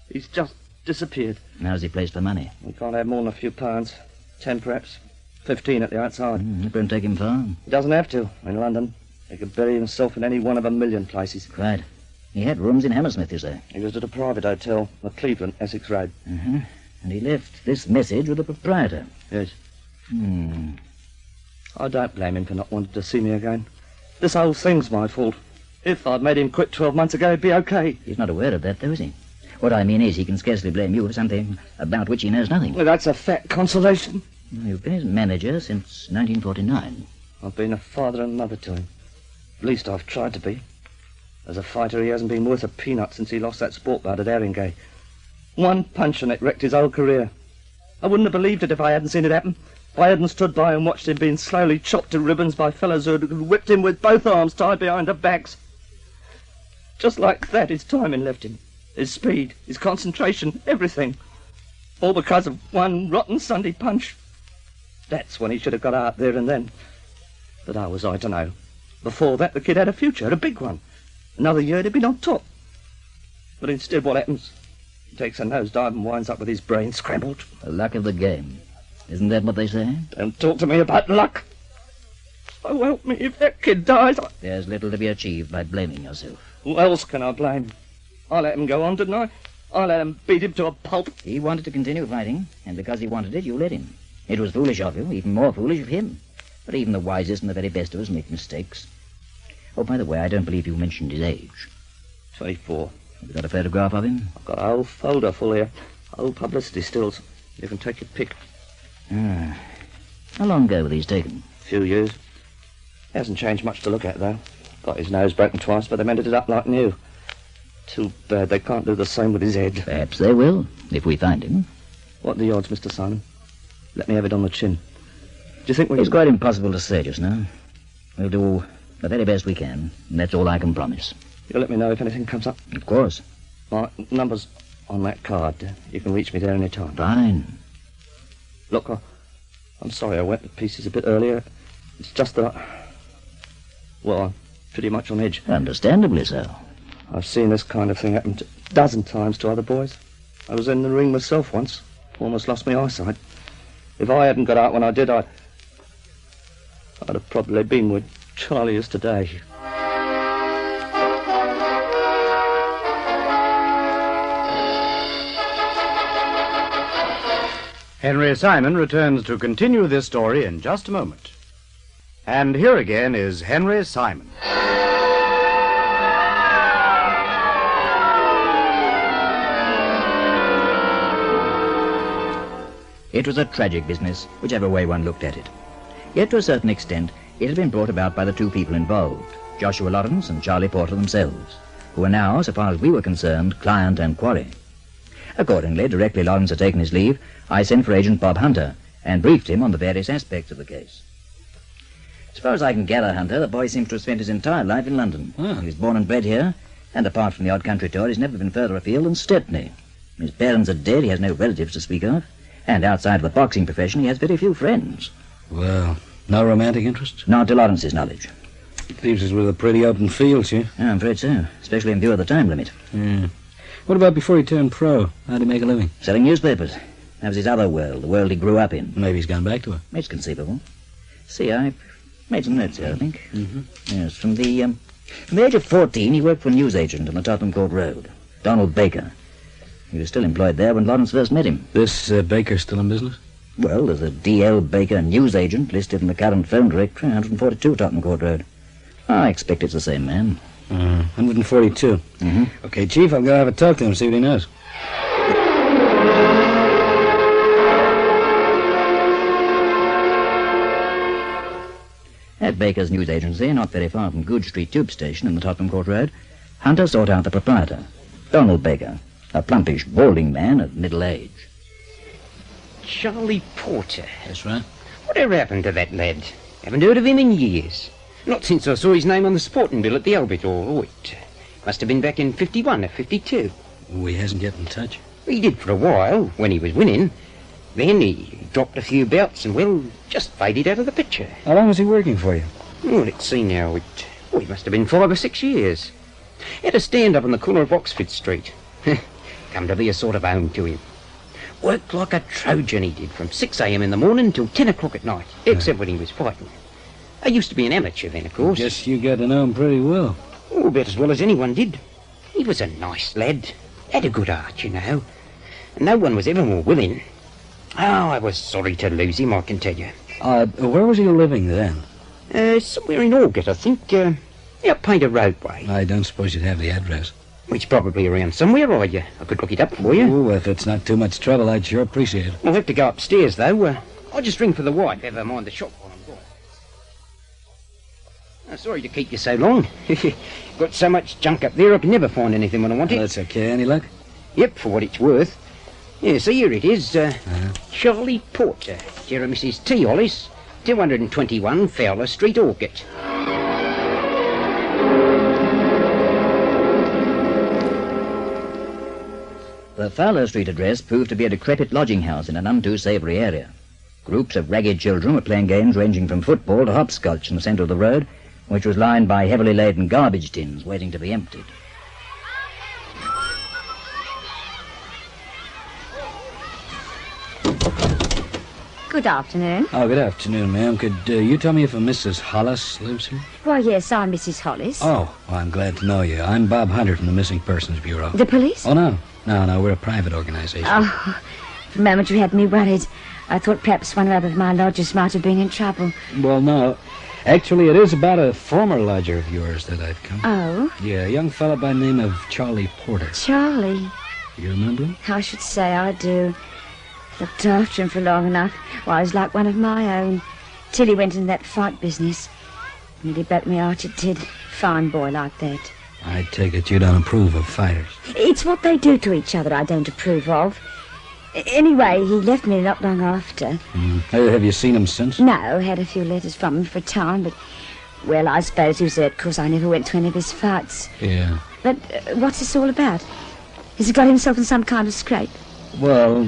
He's just disappeared. How's he placed for money? We can't have more than a few pounds. 10 perhaps. 15 at the outside. It won't take him far. He doesn't have to. In London, he could bury himself in any one of a million places. Quite. He had rooms in Hammersmith, you say? He was at a private hotel, the Cleveland, Essex Road. And he left this message with the proprietor. Yes. I don't blame him for not wanting to see me again. This whole thing's my fault. If I'd made him quit 12 months ago, he'd be okay. He's not aware of that, though, is he? What I mean is he can scarcely blame you for something about which he knows nothing. Well, that's a fat consolation. You've been his manager since 1949. I've been a father and mother to him. At least I've tried to be. As a fighter, he hasn't been worth a peanut since he lost that sport bout at Haringey. One punch and it wrecked his whole career. I wouldn't have believed it if I hadn't seen it happen. If I hadn't stood by and watched him being slowly chopped to ribbons by fellows who had whipped him with both arms tied behind their backs. Just like that, his timing left him. His speed, his concentration, everything. All because of one rotten Sunday punch. That's when he should have got out there and then. But how was I to know? Before that, the kid had a future, a big one. Another year, he'd been on top. But instead, what happens? He takes a nosedive and winds up with his brain scrambled. The luck of the game. Isn't that what they say? Don't talk to me about luck. So help me, if that kid dies... There's little to be achieved by blaming yourself. Who else can I blame? I let him go on, didn't I? I let him beat him to a pulp. He wanted to continue fighting, and because he wanted it, you let him. It was foolish of you, even more foolish of him. But even the wisest and the very best of us make mistakes. Oh, by the way, I don't believe you mentioned his age. 24. Have you got a photograph of him? I've got a whole folder full here. Whole publicity stills. You can take your pick. Ah. How long ago were these taken? A few years. Hasn't changed much to look at, though. Got his nose broken twice, but they mended it up like new. Too bad they can't do the same with his head. Perhaps they will, if we find him. What are the odds, Mr. Simon? Let me have it on the chin. Do you think we... It's quite impossible to say just now. We'll do the very best we can, and that's all I can promise. You'll let me know if anything comes up? Of course. My number's on that card. You can reach me there any time. Fine. Look, I'm sorry I went to pieces a bit earlier. It's just that Well, I'm pretty much on edge. Understandably so. I've seen this kind of thing happen a dozen times to other boys. I was in the ring myself once. Almost lost my eyesight. If I hadn't got out when I did, I'd have probably been where Charlie is today. Henry Simon returns to continue this story in just a moment. And here again is Henry Simon. It was a tragic business, whichever way one looked at it. Yet to a certain extent, it had been brought about by the two people involved, Joshua Lawrence and Charlie Porter themselves, who were now, so far as we were concerned, client and quarry. Accordingly, directly Lawrence had taken his leave, I sent for Agent Bob Hunter and briefed him on the various aspects of the case. As far as I can gather, Hunter, the boy seems to have spent his entire life in London. He was born and bred here, and apart from the odd country tour, he's never been further afield than Stepney. His parents are dead, he has no relatives to speak of, and outside of the boxing profession, he has very few friends. Well, no romantic interest? Not to Lawrence's knowledge. Leaves us with a pretty open field, Chief. Yeah, I'm afraid so, especially in view of the time limit. Yeah. What about before he turned pro? How'd he make a living? Selling newspapers. That was his other world, the world he grew up in. Maybe he's gone back to it. It's conceivable. See, I've made some notes here, I think. Mm-hmm. Yes, from the age of 14, he worked for a newsagent on the Tottenham Court Road, Donald Baker. He was still employed there when Lawrence first met him. This Baker's still in business? Well, there's a D.L. Baker newsagent listed in the current phone directory, 142 Tottenham Court Road. I expect it's the same man. 142. Mm-hmm. Okay, Chief, I've got to have a talk to him, see what he knows. At Baker's news agency, not very far from Goodge Street Tube Station in the Tottenham Court Road, Hunter sought out the proprietor, Donald Baker, a plumpish, balding man of middle age. Charlie Porter. That's right. Whatever happened to that lad? Haven't heard of him in years. Not since I saw his name on the sporting bill at the Albert Hall. Oh, it must have been back in 51 or 52. Oh, he hasn't get in touch? He did for a while, when he was winning. Then he dropped a few bouts and, well, just faded out of the picture. How long was he working for you? Oh, let's see now. It must have been 5 or 6 years. Had a stand up on the corner of Oxford Street. Come to be a sort of home to him. Worked like a Trojan, he did, from 6 a.m. in the morning till 10 o'clock at night, except when he was fighting. I used to be an amateur then, of course. Guess you got to know him pretty well. Oh, about as well as anyone did. He was a nice lad. Had a good heart, you know. And no one was ever more willing. Oh, I was sorry to lose him, I can tell you. Where was you living then? Somewhere in Aldgate, I think. Painter Roadway. I don't suppose you'd have the address. It's probably around somewhere, or I could look it up for you. Oh, if it's not too much trouble, I'd sure appreciate it. I'll have to go upstairs, though. I'll just ring for the wife. Never mind the shop while I'm gone. Sorry to keep you so long. Got so much junk up there, I can never find anything when I want it. That's okay. Any luck? Yep, for what it's worth. Yeah, so here it is. Charlie Porter, dear Mrs. T. Hollis, 221 Fowler Street, Aldgate. The Fowler Street address proved to be a decrepit lodging house in an none too savoury area. Groups of ragged children were playing games ranging from football to hopscotch in the centre of the road, which was lined by heavily laden garbage tins waiting to be emptied. Good afternoon. Oh, good afternoon, ma'am. Could you tell me if a Mrs. Hollis lives here? Why, yes, I'm Mrs. Hollis. Oh, well, I'm glad to know you. I'm Bob Hunter from the Missing Persons Bureau. The police? Oh, no. No, we're a private organization. Oh, for a moment you had me worried. I thought perhaps one or other of my lodgers might have been in trouble. Well, no. Actually, it is about a former lodger of yours that I've come. Oh? Yeah, a young fellow by the name of Charlie Porter. Charlie? You remember him? I should say I do. Looked after him for long enough. Well, I was like one of my own. Till he went into that fight business. Nearly broke me heart, it did. Fine boy like that. I take it you don't approve of fighters. It's what they do to each other I don't approve of. Anyway, he left me not long after. Have you seen him since? No, had a few letters from him for a time, but... Well, I suppose he was there because I never went to any of his fights. Yeah. But what's this all about? Has he got himself in some kind of scrape? Well,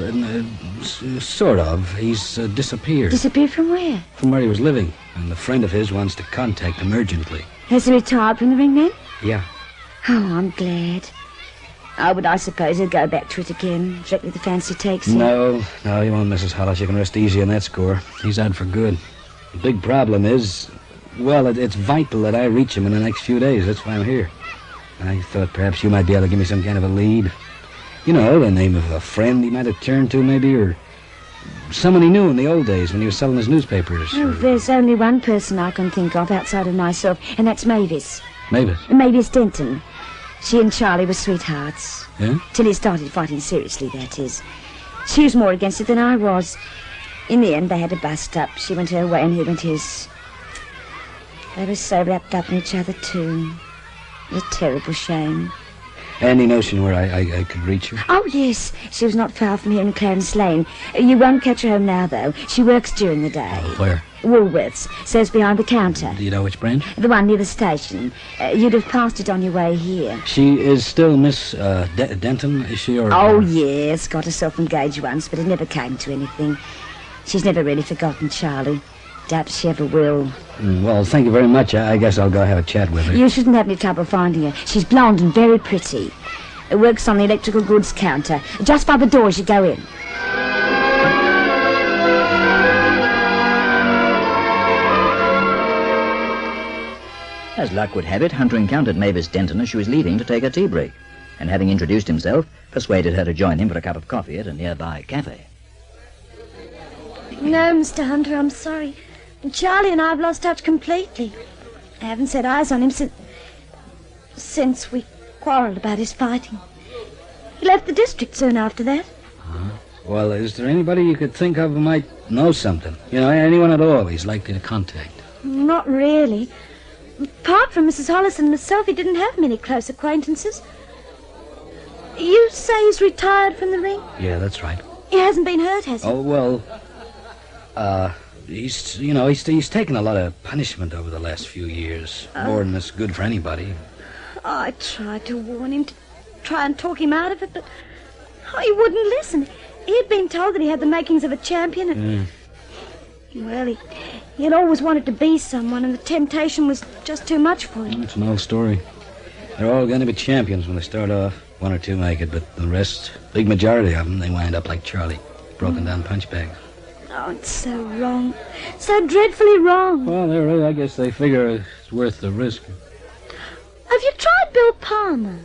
sort of. He's disappeared. Disappeared from where? From where he was living. And a friend of his wants to contact him urgently. Has he retired from the ring then? Yeah. Oh, I'm glad. Oh, but I suppose he'll go back to it again, directly the fancy takes him. No, you won't, Mrs. Hollis. You can rest easy on that score. He's out for good. The big problem is, well, it's vital that I reach him in the next few days. That's why I'm here. I thought perhaps you might be able to give me some kind of a lead. You know, the name of a friend he might have turned to, maybe, or someone he knew in the old days when he was selling his newspapers. Oh, there's only one person I can think of outside of myself, and that's Mavis. Mavis? Mavis Denton. She and Charlie were sweethearts. Yeah? Till he started fighting seriously, that is. She was more against it than I was. In the end, they had to bust up. She went her way and he went his. They were so wrapped up in each other, too. It was a terrible shame. Any notion where I could reach her? Oh, yes. She was not far from here in Clarence Lane. You won't catch her home now, though. She works during the day. Where? Woolworths. Serves behind the counter. Do you know which branch? The one near the station. You'd have passed it on your way here. She is still Miss Denton, is she? Or, Oh, yes. Got herself engaged once, but it never came to anything. She's never really forgotten Charlie. Doubt she ever will. Well, thank you very much. I guess I'll go have a chat with her. You shouldn't have any trouble finding her. She's blonde and very pretty. Works on the electrical goods counter. Just by the door as you go in. As luck would have it, Hunter encountered Mavis Denton as she was leaving to take a tea break, and having introduced himself, persuaded her to join him for a cup of coffee at a nearby cafe. No, Mr. Hunter, I'm sorry. Charlie and I have lost touch completely. I haven't set eyes on him since we quarrelled about his fighting. He left the district soon after that. Well, is there anybody you could think of who might know something? You know, anyone at all he's likely to contact? Not really. Apart from Mrs. Hollis and myself, he didn't have many close acquaintances. You say he's retired from the ring? Yeah, that's right. He hasn't been hurt, has he? Oh, well, he's taken a lot of punishment over the last few years. More than that's good for anybody. I tried to warn him, to try and talk him out of it, but he wouldn't listen. He had been told that he had the makings of a champion, and... Well, he had always wanted to be someone, and the temptation was just too much for him. It's an old story. They're all going to be champions when they start off. One or two make it, but the rest, big majority of them, they wind up like Charlie, broken down punch bags. Oh, it's so wrong. So dreadfully wrong. Well, I guess they figure it's worth the risk. Have you tried Bill Palmer?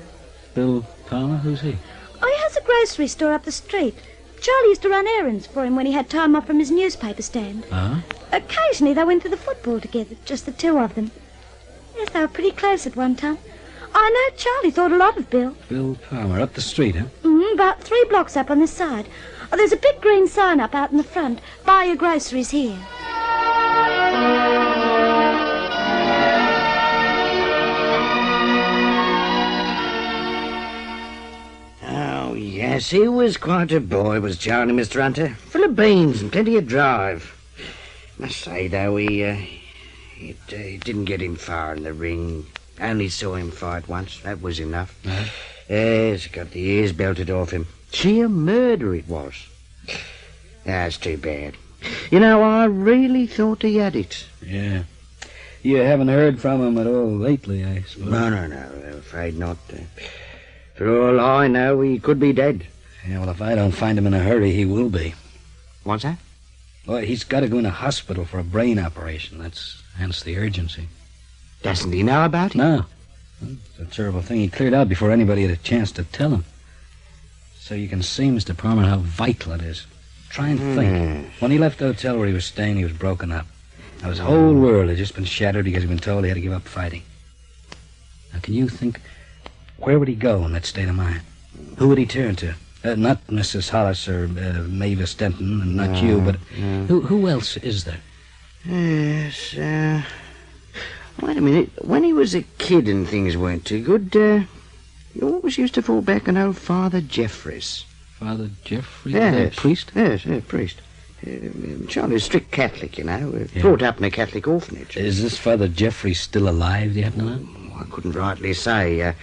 Bill Palmer? Who's he? Oh, he has a grocery store up the street. Charlie used to run errands for him when he had time off from his newspaper stand. Uh-huh. Occasionally they went to the football together, just the two of them. Yes, they were pretty close at one time. I know Charlie thought a lot of Bill. Bill Palmer, up the street, huh? About 3 blocks up on this side. Oh, there's a big green sign up out in the front. Buy your groceries here. Oh, yes, he was quite a boy, was Charlie, Mr. Hunter. Full of beans and plenty of drive. Must say, though, it didn't get him far in the ring. Only saw him fight once. That was enough. Yes, got the ears belted off him. Sheer murder it was. That's too bad. You know, I really thought he had it. Yeah. You haven't heard from him at all lately, I suppose? No, I'm afraid not. For all I know, he could be dead. Yeah, well, if I don't find him in a hurry, he will be. What's that? Well, he's got to go in a hospital for a brain operation. Hence the urgency. Doesn't he know about it? No. It's a terrible thing. He cleared out before anybody had a chance to tell him. So you can see, Mr. Palmer, how vital it is. Try and think. When he left the hotel where he was staying, he was broken up. Now, his whole world had just been shattered because he'd been told he had to give up fighting. Now, can you think, where would he go in that state of mind? Who would he turn to? Not Mrs. Hollis or Mavis Denton, and not you, but who else is there? Yes, wait a minute. When he was a kid and things weren't too good, he always used to fall back on old Father Jeffries. Father Jeffries? Yes. Priest? Yes, priest. Charlie's a strict Catholic, you know. Brought up in a Catholic orphanage. Is this Father Jeffries still alive, do you happen to know? I couldn't rightly say.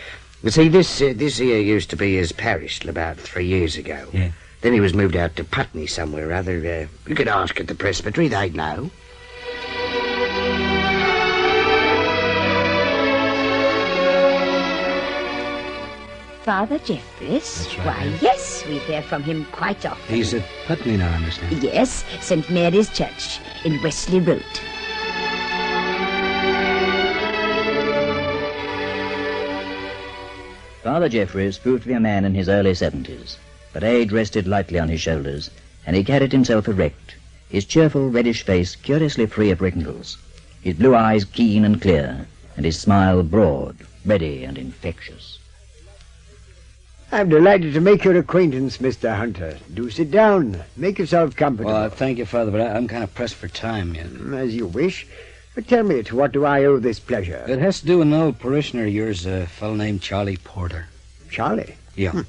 You see, this here used to be his parish till about 3 years ago. Yeah. Then he was moved out to Putney somewhere or other. You could ask at the presbytery, they'd know. Father Jeffries? That's right. Why, yes, we hear from him quite often. He's at Putney now, I understand. Yes, St. Mary's Church in Wesley Road. Father Jeffries proved to be a man in his early 70s, but age rested lightly on his shoulders, and he carried himself erect, his cheerful reddish face curiously free of wrinkles, his blue eyes keen and clear, and his smile broad, ready, and infectious. I'm delighted to make your acquaintance, Mr. Hunter. Do sit down. Make yourself comfortable. Well, thank you, Father, but I'm kind of pressed for time yet. As you wish. But tell me, to what do I owe this pleasure? It has to do with an old parishioner of yours, a fellow named Charlie Porter. Charlie? Yeah.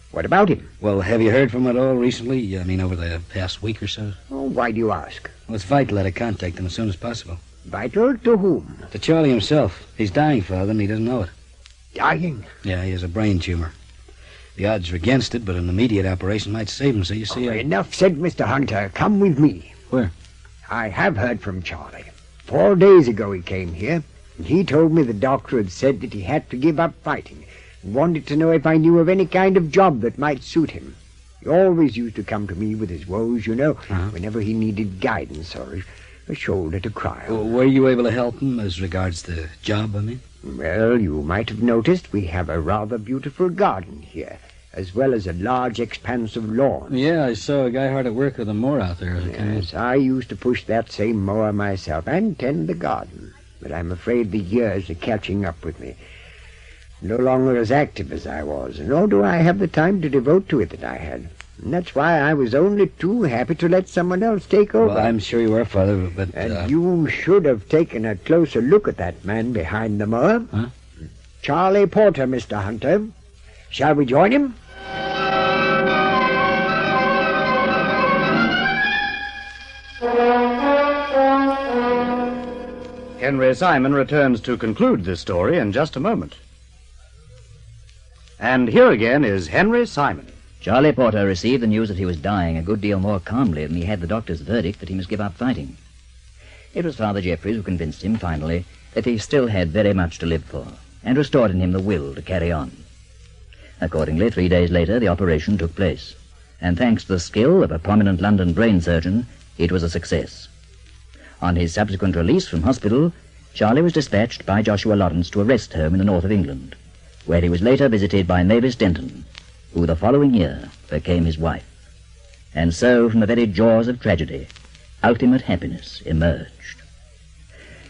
What about him? Well, have you heard from him at all recently? I mean, over the past week or so? Oh, why do you ask? Well, it's vital that I contact him as soon as possible. Vital to whom? To Charlie himself. He's dying, Father, and he doesn't know it. Dying? Yeah, he has a brain tumor. The odds are against it, but an immediate operation might save him, so you see... Enough said, Mr. Hunter. Come with me. Where? I have heard from Charlie. 4 days ago he came here, and he told me the doctor had said that he had to give up fighting, and wanted to know if I knew of any kind of job that might suit him. He always used to come to me with his woes, you know, whenever he needed guidance or a shoulder to cry on. Well, were you able to help him as regards the job, I mean? Well, you might have noticed we have a rather beautiful garden here, as well as a large expanse of lawn. Yeah, I saw a guy hard at work with a mower out there. Yes, I used to push that same mower myself and tend the garden, but I'm afraid the years are catching up with me. No longer as active as I was, nor do I have the time to devote to it that I had. And that's why I was only too happy to let someone else take over. Well, I'm sure you were, Father, but... And you should have taken a closer look at that man behind the mower. Huh? Charlie Porter, Mr. Hunter. Shall we join him? Henry Simon returns to conclude this story in just a moment. And here again is Henry Simon. Charlie Porter received the news that he was dying a good deal more calmly than he had the doctor's verdict that he must give up fighting. It was Father Jeffries who convinced him, finally, that he still had very much to live for, and restored in him the will to carry on. Accordingly, 3 days later, the operation took place, and thanks to the skill of a prominent London brain surgeon, it was a success. On his subsequent release from hospital, Charlie was dispatched by Joshua Lawrence to a rest home in the north of England, where he was later visited by Mavis Denton, who the following year became his wife. And so, from the very jaws of tragedy, ultimate happiness emerged.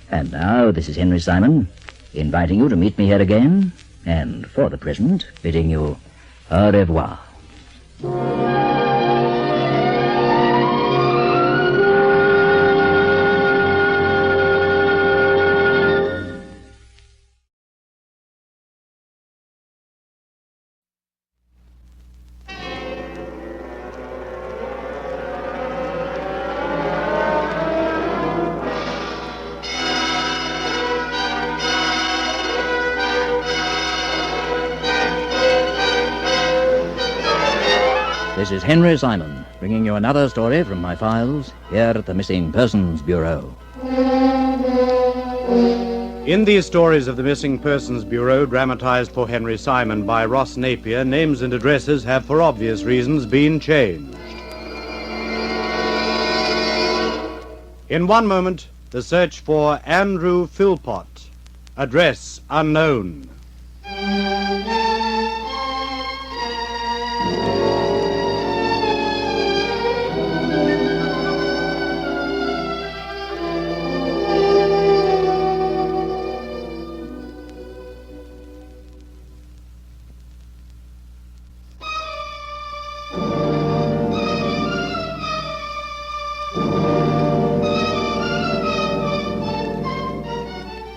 And now, this is Henry Simon, inviting you to meet me here again, and for the present, bidding you au revoir. This is Henry Simon, bringing you another story from my files here at the Missing Persons Bureau. In these stories of the Missing Persons Bureau, dramatized for Henry Simon by Ross Napier, names and addresses have, for obvious reasons, been changed. In one moment, the search for Andrew Philpott, address unknown.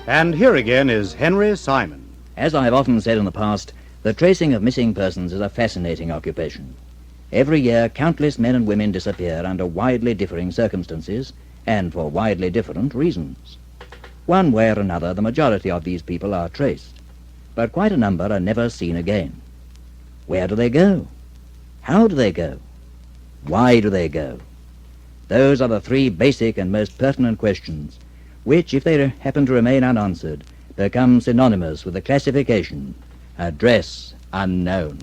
And here again is Henry Simon. As I have often said in the past, the tracing of missing persons is a fascinating occupation. Every year, countless men and women disappear under widely differing circumstances and for widely different reasons. One way or another, the majority of these people are traced, but quite a number are never seen again. Where do they go? How do they go? Why do they go? Those are the three basic and most pertinent questions which, if they happen to remain unanswered, become synonymous with the classification, address unknown.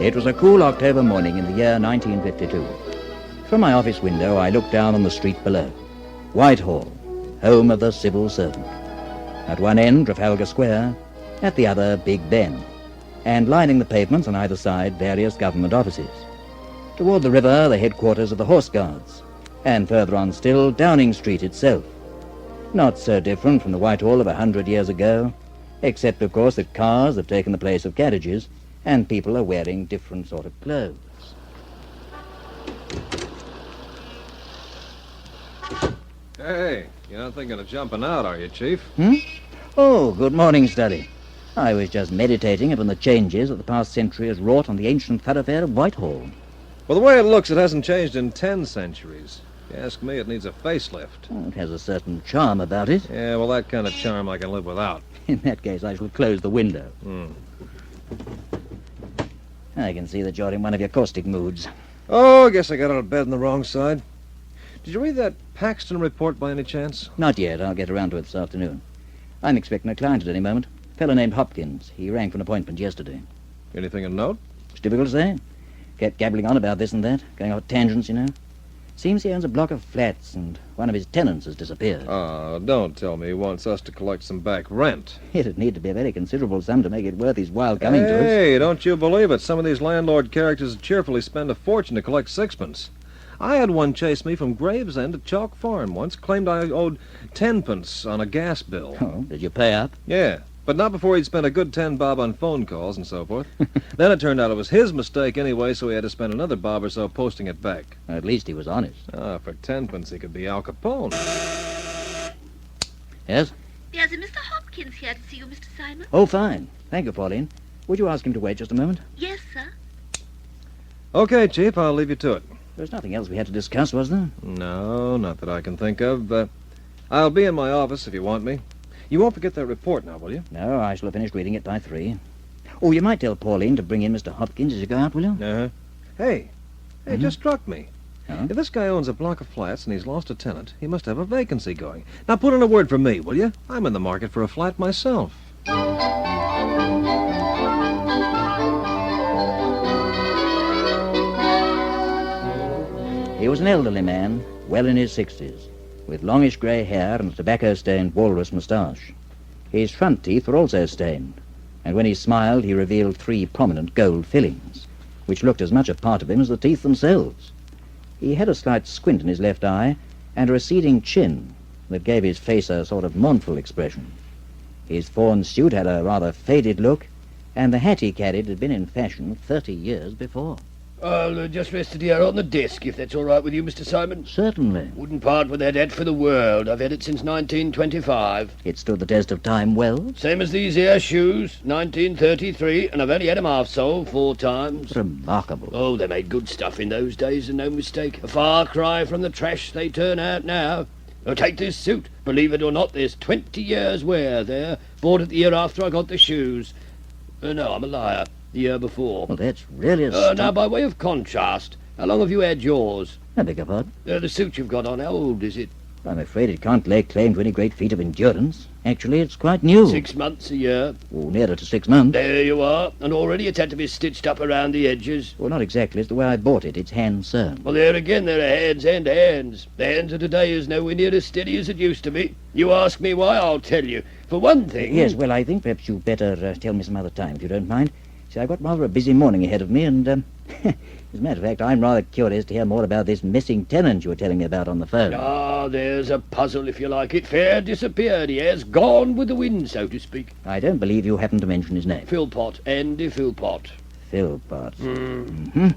It was a cool October morning in the year 1952. From my office window, I looked down on the street below. Whitehall, home of the civil servant. At one end, Trafalgar Square, at the other, Big Ben, and lining the pavements on either side, various government offices. Toward the river, the headquarters of the Horse Guards, and further on still, Downing Street itself. Not so different from the Whitehall of 100 years ago, except, of course, that cars have taken the place of carriages, and people are wearing different sort of clothes. Hey, you're not thinking of jumping out, are you, Chief? Oh, good morning, Studdy. I was just meditating upon the changes that the past century has wrought on the ancient thoroughfare of Whitehall. Well, the way it looks, it hasn't changed in 10 centuries. If you ask me, it needs a facelift. Oh, it has a certain charm about it. Yeah, well, that kind of charm I can live without. In that case, I shall close the window. I can see that you're in one of your caustic moods. Oh, I guess I got out of bed on the wrong side. Did you read that Paxton report by any chance? Not yet. I'll get around to it this afternoon. I'm expecting a client at any moment. A fellow named Hopkins. He rang for an appointment yesterday. Anything of note? It's difficult to say. Kept gabbling on about this and that, going off tangents, you know. Seems he owns a block of flats, and one of his tenants has disappeared. Oh, don't tell me he wants us to collect some back rent. It'd need to be a very considerable sum to make it worth his while coming to us. Hey, don't you believe it. Some of these landlord characters cheerfully spend a fortune to collect sixpence. I had one chase me from Gravesend to Chalk Farm once, claimed I owed 10p on a gas bill. Oh, did you pay up? Yeah, but not before he'd spent a good 10 bob on phone calls and so forth. Then it turned out it was his mistake anyway, so he had to spend another bob or so posting it back. At least he was honest. Ah, for 10p he could be Al Capone. Yes? There's a Mr. Hopkins here to see you, Mr. Simon. Oh, fine. Thank you, Pauline. Would you ask him to wait just a moment? Yes, sir. Okay, Chief, I'll leave you to it. There's nothing else we had to discuss, was there? No, not that I can think of. I'll be in my office if you want me. You won't forget that report now, will you? No, I shall have finished reading it by 3. Oh, you might tell Pauline to bring in Mr. Hopkins as you go out, will you? Uh-huh. Hey, it just struck me. If this guy owns a block of flats and he's lost a tenant, he must have a vacancy going. Now put in a word for me, will you? I'm in the market for a flat myself. He was an elderly man, well in his 60s, with longish grey hair and a tobacco-stained walrus moustache. His front teeth were also stained. and when he smiled he revealed 3 prominent gold fillings, which looked as much a part of him as the teeth themselves. He had a slight squint in his left eye, and a receding chin that gave his face a sort of mournful expression. His fawn suit had a rather faded look, and the hat he carried had been in fashion 30 years before. I'll just rest it here on the desk, if that's all right with you, Mr. Simon. Certainly. Wouldn't part with that hat for the world. I've had it since 1925. It stood the test of time well? Same as these here shoes, 1933, and I've only had 'em half-soled 4 times. Remarkable. Oh, they made good stuff in those days, and no mistake. A far cry from the trash they turn out now. Oh, take this suit. Believe it or not, there's 20 years' wear there. Bought it the year after I got the shoes. No, I'm a liar. The year before. Well, that's really now, by way of contrast, how long have you had yours? I beg your pardon? The suit you've got on, how old is it? I'm afraid it can't lay claim to any great feat of endurance. Actually, it's quite new. 6 months a year. Oh, nearer to 6 months. There you are. And already it's had to be stitched up around the edges. Well, not exactly. It's the way I bought it. It's hand-sewn. Well, there again, there are hands and hands. The hands of today is nowhere near as steady as it used to be. You ask me why, I'll tell you. For one thing... Yes, well, I think perhaps you'd better tell me some other time, if you don't mind. See, I've got rather a busy morning ahead of me, and, as a matter of fact, I'm rather curious to hear more about this missing tenant you were telling me about on the phone. Ah, there's a puzzle, if you like it. Fair disappeared, he has. Gone with the wind, so to speak. I don't believe you happened to mention his name. Philpott, Andy Philpott. Philpott. Mm-hmm.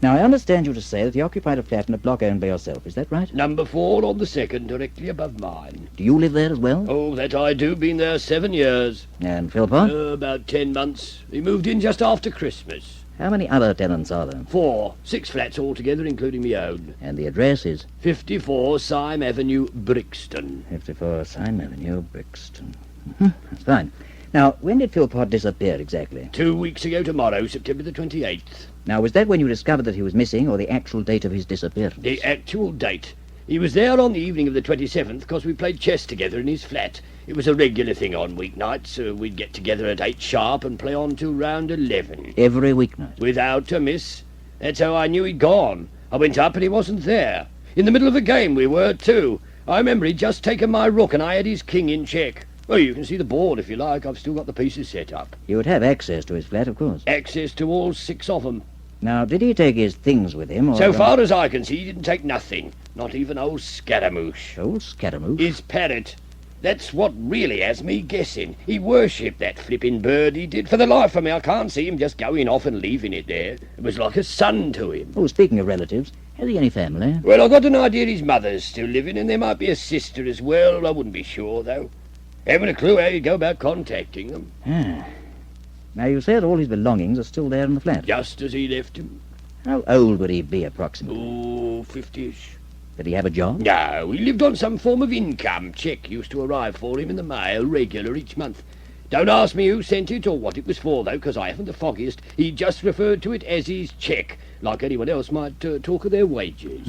Now, I understand you to say that he occupied a flat in a block owned by yourself. Is that right? Number 4 on the 2nd, directly above mine. Do you live there as well? Oh, that I do. Been there 7 years. And Philpott? About 10 months. He moved in just after Christmas. How many other tenants are there? 4. 6 flats altogether, including my own. And the address is? 54 Syme Avenue, Brixton. 54 Syme Avenue, Brixton. That's fine. Now, when did Philpott disappear exactly? 2 weeks ago tomorrow, September the 28th. Now, was that when you discovered that he was missing, or the actual date of his disappearance? The actual date. He was there on the evening of the 27th, because we played chess together in his flat. It was a regular thing on weeknights. We'd get together at 8 sharp and play on till round 11. Every weeknight? Without a miss. That's how I knew he'd gone. I went up and he wasn't there. In the middle of a game we were, too. I remember he'd just taken my rook and I had his king in check. Well, you can see the board if you like. I've still got the pieces set up. You would have access to his flat, of course. Access to all 6 of them. Now, did he take his things with him, or... So far as I can see, he didn't take nothing. Not even old Scaramouche. Old Scaramouche? His parrot. That's what really has me guessing. He worshipped that flipping bird, he did. For the life of me, I can't see him just going off and leaving it there. It was like a son to him. Oh, speaking of relatives, has he any family? Well, I got an idea his mother's still living, and there might be a sister as well. I wouldn't be sure, though. Haven't a clue how you go about contacting them. Ah. Now, you say that all his belongings are still there in the flat? Just as he left him. How old would he be, approximately? Oh, 50-ish. Did he have a job? No, he lived on some form of income. Cheque used to arrive for him in the mail, regular each month. Don't ask me who sent it or what it was for, though, because I haven't the foggiest. He just referred to it as his cheque, like anyone else might talk of their wages.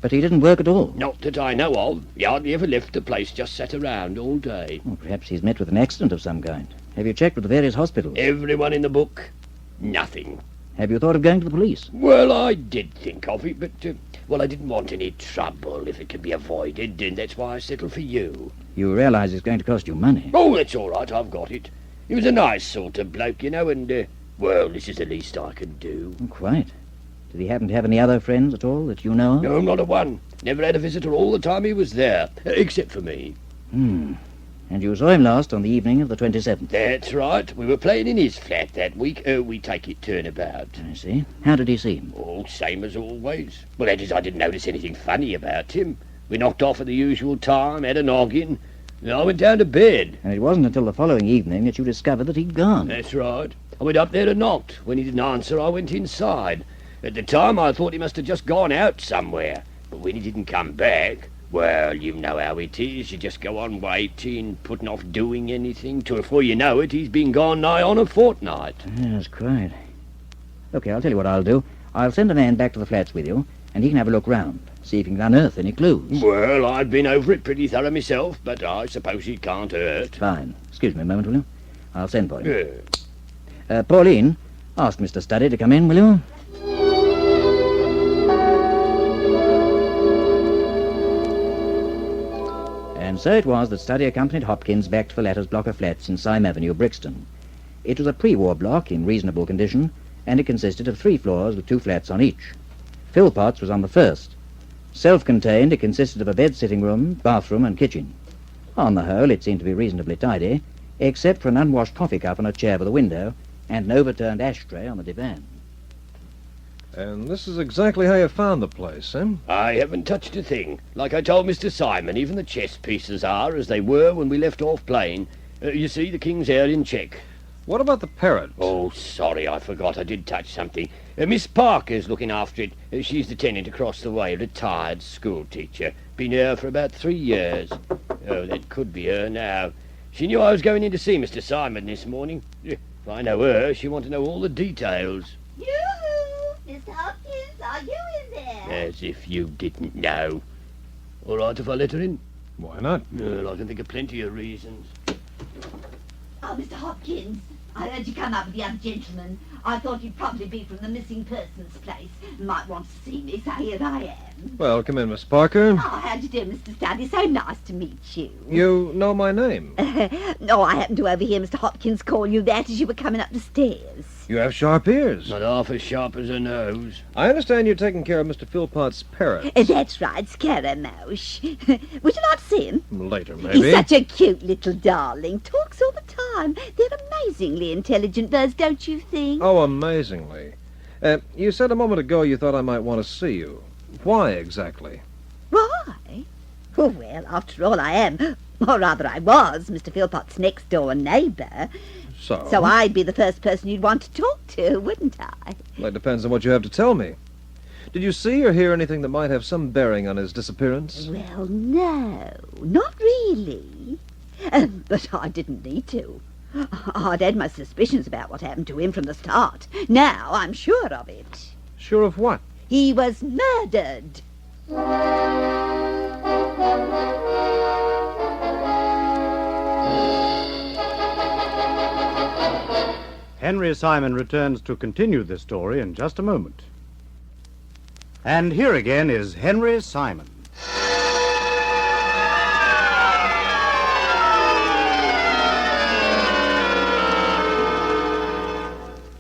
But he didn't work at all? Not that I know of. He hardly ever left the place, just sat around all day. Well, perhaps he's met with an accident of some kind. Have you checked with the various hospitals? Everyone in the book. Nothing. Have you thought of going to the police? Well, I did think of it, but, I didn't want any trouble if it could be avoided, and that's why I settled for you. You realise it's going to cost you money? Oh, that's all right, I've got it. He was a nice sort of bloke, you know, and, this is the least I can do. Oh, quite. Did he happen to have any other friends at all that you know of? No, not a one. Never had a visitor all the time he was there, except for me. And you saw him last on the evening of the 27th? That's right. We were playing in his flat that week. We take it turnabout. I see. How did he seem? Oh, same as always. Well, that is, I didn't notice anything funny about him. We knocked off at the usual time, had a noggin, and I went down to bed. And it wasn't until the following evening that you discovered that he'd gone? That's right. I went up there and knocked. When he didn't answer, I went inside. At the time, I thought he must have just gone out somewhere. But when he didn't come back... Well, you know how it is. You just go on waiting, putting off doing anything, till before you know it, he's been gone nigh on a fortnight. Yes, quite. OK, I'll tell you what I'll do. I'll send a man back to the flats with you, and he can have a look round, see if he can unearth any clues. Well, I've been over it pretty thorough myself, but I suppose it can't hurt. Fine. Excuse me a moment, will you? I'll send for him. Pauline, ask Mr. Studdy to come in, will you? And so it was that Studdy accompanied Hopkins back to the latter's block of flats in Syme Avenue, Brixton, It was a pre-war block in reasonable condition, and it consisted of 3 floors with 2 flats on each. Philpot's was on the first. Self-contained, it consisted of a bed-sitting room, bathroom, and kitchen. On the whole, it seemed to be reasonably tidy, except for an unwashed coffee cup on a chair by the window and an overturned ashtray on the divan. And this is exactly how you found the place, eh? I haven't touched a thing. Like I told Mr. Simon, even the chess pieces are as they were when we left off playing. You see, the king's air in check. What about the parrot? Oh, sorry, I forgot. I did touch something. Miss Parker's looking after it. She's the tenant across the way, a retired school teacher. Been here for about 3 years. Oh, that could be her now. She knew I was going in to see Mr. Simon this morning. If I know her, she'll want to know all the details. Yoo-hoo! Mr. Hopkins, are you in there? As if you didn't know. All right if I let her in? Why not? Well, I can think of plenty of reasons. Oh, Mr. Hopkins, I heard you come up with the other gentleman. I thought you'd probably be from the missing persons place. Might want to see me, so here I am. Well, come in, Miss Parker. Oh, how do you do, Mr. Studley? So nice to meet you. You know my name. No, I happened to overhear Mr. Hopkins call you that as you were coming up the stairs. You have sharp ears. Not half as sharp as her nose. I understand you're taking care of Mr. Philpot's parrot. That's right, Scaramouche. Would you like to see him? Later, maybe. He's such a cute little darling. Talks all the time. They're amazingly intelligent birds, don't you think? Oh, amazingly. You said a moment ago you thought I might want to see you. Why exactly? Why? Oh, well, after all, I am, or rather I was, Mr. Philpot's next-door neighbour. So I'd be the first person you'd want to talk to, wouldn't I? That depends on what you have to tell me. Did you see or hear anything that might have some bearing on his disappearance? Well, no, not really. But I didn't need to. I'd had my suspicions about what happened to him from the start. Now I'm sure of it. Sure of what? He was murdered. Henry Simon returns to continue this story in just a moment. And here again is Henry Simon.